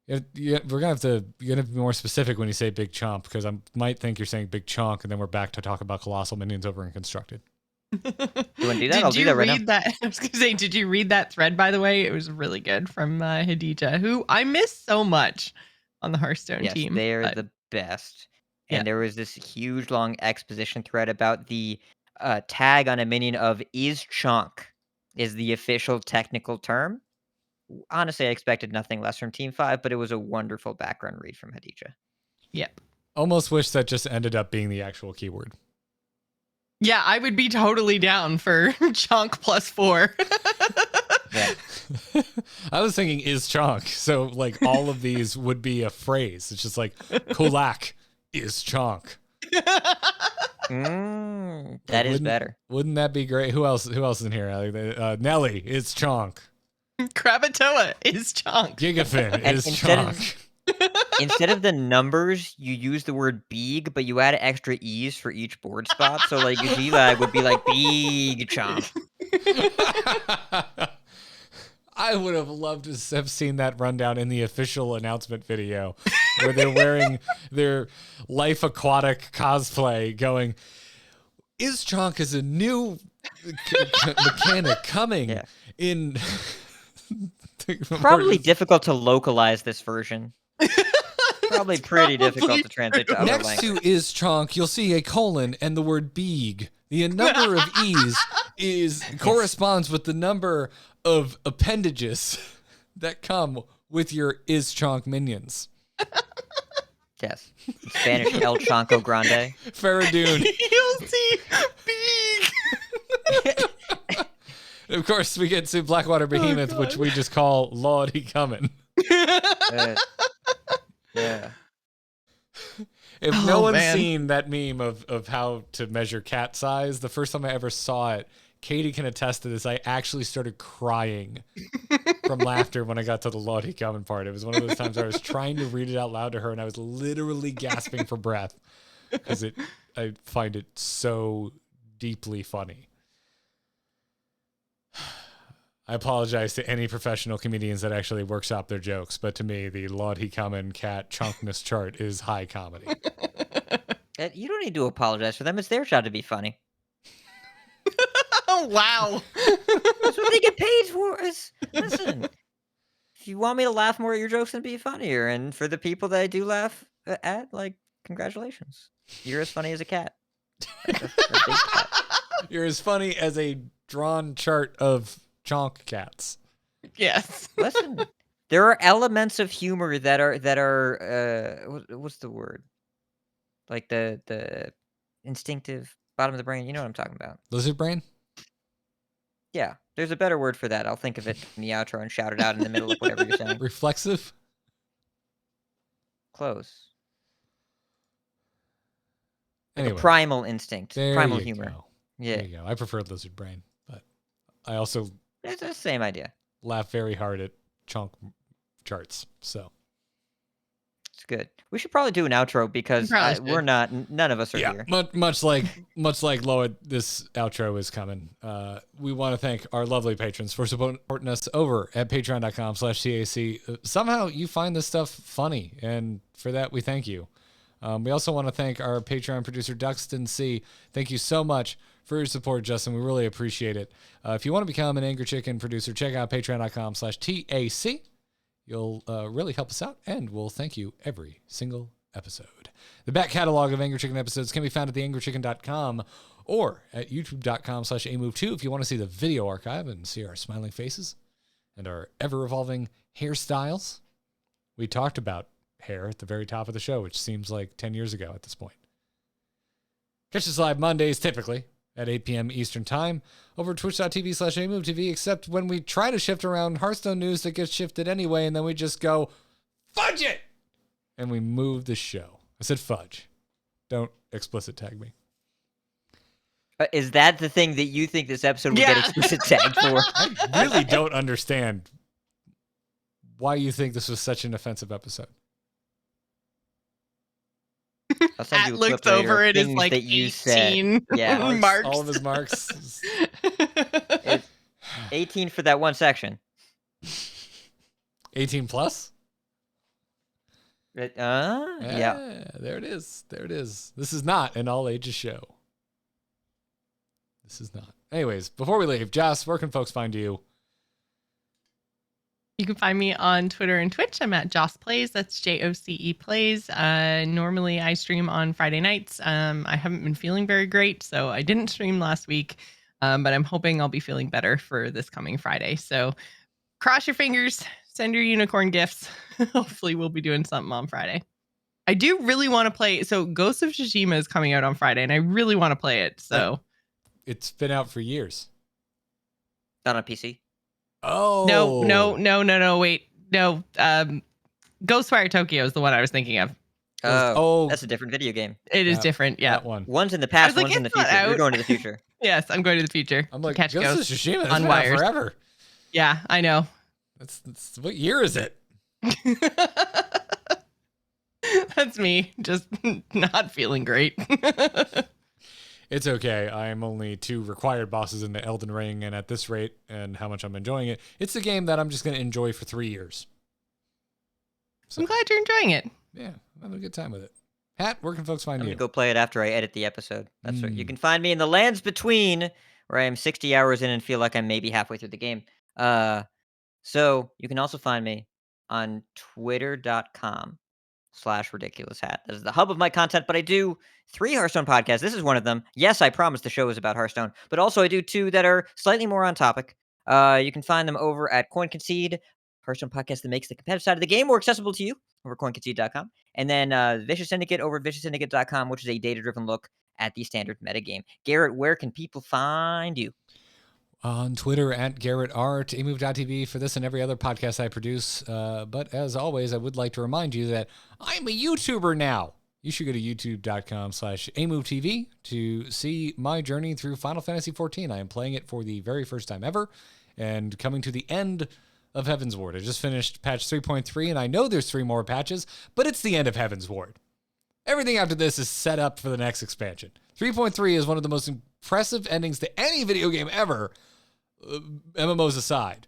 Yeah, we're gonna be more specific when you say big chomp because I might think you're saying big chunk, and then we're back to talk about colossal minions over in constructed. You want to do that? I'll do that right now. I was going to say, did you read that thread, by the way? It was really good from Hadija, who I miss so much on the Hearthstone Yes, team. they're the best. And Yeah. there was this huge, long exposition thread about the tag on a minion of is chunk is the official technical term. Honestly, I expected nothing less from Team 5, but it was a wonderful background read from Hadija. Yep. Almost wish that just ended up being the actual keyword. Yeah, I would be totally down for chunk +4. Yeah. I was thinking is chonk. So like all of these would be a phrase. It's just like Kulak is chonk. That is better. Wouldn't that be great? Who else is in here? Nelly is chonk. Krakatoa is chunk. Gigafin And is instead of- chonk. Instead of the numbers, you use the word big, but you add extra E's for each board spot. So like Gila would be like big chomp. I would have loved to have seen that rundown in the official announcement video where they're wearing their Life Aquatic cosplay going, is chonk is a new mechanic coming in. Probably difficult to localize this version. Probably pretty difficult to translate to other Next languages. to is chonk, you'll see a colon and the word beeg. The number of E's corresponds with the number of appendages that come with your Chonk minions. Yes. In Spanish, El Chonco Grande. Faradoon. You'll see big. Of course, we get to Blackwater Behemoth, which we just call Lord He Coming. Yeah. If no one's man. seen that meme of how to measure cat size, the first time I ever saw it, Katie can attest to this. I actually started crying from laughter when I got to the Lord He Coming part. It was one of those times where I was trying to read it out loud to her, and I was literally gasping for breath because I find it so deeply funny. I apologize to any professional comedians that actually workshop their jokes, but to me, the Lord He Coming cat chunkness chart is high comedy. You don't need to apologize for them. It's their job to be funny. Oh, wow. That's what they get paid for. Listen, if you want me to laugh more at your jokes and be funnier, and for the people that I do laugh at, like, congratulations. You're as funny as a cat. A big cat. You're as funny as a drawn chart of chonk cats. Yes. Listen, there are elements of humor that are what's the word? Like the instinctive bottom of the brain. You know what I'm talking about? Lizard brain? Yeah, there's a better word for that. I'll think of it in the outro and shout it out in the middle of whatever you're saying. Reflexive? Close. Like Anyway, a primal instinct, there primal you humor. go. Yeah, There you go. I prefer lizard brain, but I also it's the same idea. laugh very hard at chonk charts. So It's good. We should probably do an outro because probably we're should. not. None of us are yeah, here. much like Loa, this outro is coming. We want to thank our lovely patrons for supporting us over at patreon.com/TAC. Somehow you find this stuff funny, and for that we thank you. We also want to thank our Patreon producer, Duxton C. Thank you so much for your support, Justin. We really appreciate it. If you want to become an Angry Chicken producer, check out patreon.com/TAC. You'll really help us out, and we'll thank you every single episode. The back catalog of Angry Chicken episodes can be found at theangrychicken.com or at youtube.com/amove2 if you want to see the video archive and see our smiling faces and our ever-evolving hairstyles. We talked about hair at the very top of the show, which seems like 10 years ago at this point. Catch us live Mondays, typically, at 8 p.m. Eastern Time, over twitch.tv/AMoveTV, except when we try to shift around Hearthstone news that gets shifted anyway, and then we just go, fudge it! And we move the show. I said fudge. Don't explicit tag me. Is that the thing that you think this episode will get explicit tagged for? I really don't understand why you think this was such an offensive episode. I'll send you a looks clip later over of it is things like that you said. 18 Yeah. marks. All of his marks. It's 18 for that one section. 18 plus? Yeah. There it is. There it is. This is not an all ages show. This is not. Anyways, before we leave, Joss, where can folks find you? You can find me on Twitter and Twitch. I'm at Joce Plays. That's JOCE Plays. Normally I stream on Friday nights. I haven't been feeling very great, so I didn't stream last week. But I'm hoping I'll be feeling better for this coming Friday. So cross your fingers, send your unicorn gifts. Hopefully we'll be doing something on Friday. I do really want to play. So Ghost of Tsushima is coming out on Friday, and I really want to play it. So It's been out for years. Not on PC. Oh. No. Wait. No. Ghostwire Tokyo is the one I was thinking of. Oh, that's a different video game. It is different. Yeah. That one. One's in the past, like, one's in the it's not future. You're out. going to the future. Yes, I'm going to the future. I'm to like, catch Ghost of Ghost Tsushima, that's on been out wires. forever. Yeah, I know. That's what year is it? That's me, just not feeling great. It's okay. I'm only 2 required bosses in the Elden Ring, and at this rate and how much I'm enjoying it, it's a game that I'm just going to enjoy for 3 years. So, I'm glad you're enjoying it. yeah, I'm having a good time with it. Hat, where can folks find I'm you? going to go play it after I edit the episode. That's right. You can find me in the lands between, where I am 60 hours in and feel like I'm maybe halfway through the game. So you can also find me on twitter.com/RidiculousHat. That is the hub of my content, but I do 3 Hearthstone podcasts. This is one of them. Yes, I promise the show is about Hearthstone, but also I do 2 that are slightly more on topic. You can find them over at Coin Concede. Hearthstone podcast that makes the competitive side of the game more accessible to you over coinconcede.com. And then Vicious Syndicate over vicioussyndicate.com, which is a data-driven look at the standard metagame. Garrett, where can people find you? On Twitter at Garrett Art, amove.tv for this and every other podcast I produce. But as always, I would like to remind you that I'm a YouTuber now. You should go to youtube.com/amovetv to see my journey through Final Fantasy XIV. I am playing it for the very first time ever and coming to the end of Heaven's Ward. I just finished patch 3.3, and I know there's 3 more patches, but it's the end of Heaven's Ward. Everything after this is set up for the next expansion. 3.3 is one of the most impressive endings to any video game ever, MMOs aside.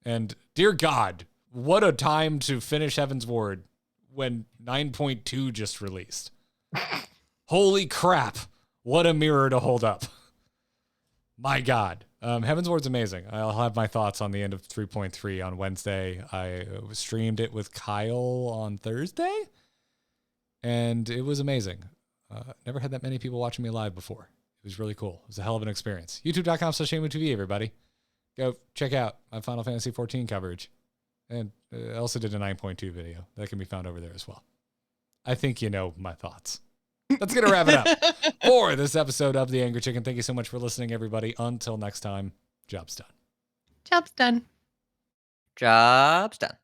And dear God, what a time to finish Heaven's Ward when 9.2 just released. Holy crap, what a mirror to hold up. My God. Heaven's Ward's amazing. I'll have my thoughts on the end of 3.3 on Wednesday. I streamed it with Kyle on Thursday, and it was amazing. Never had that many people watching me live before. It was really cool. It was a hell of an experience. YouTube.com/AmoveTV, everybody. Go check out my Final Fantasy XIV coverage. And I also did a 9.2 video. That can be found over there as well. I think you know my thoughts. That's going to wrap it up for this episode of The Angry Chicken. Thank you so much for listening, everybody. Until next time, job's done. Job's done. Job's done.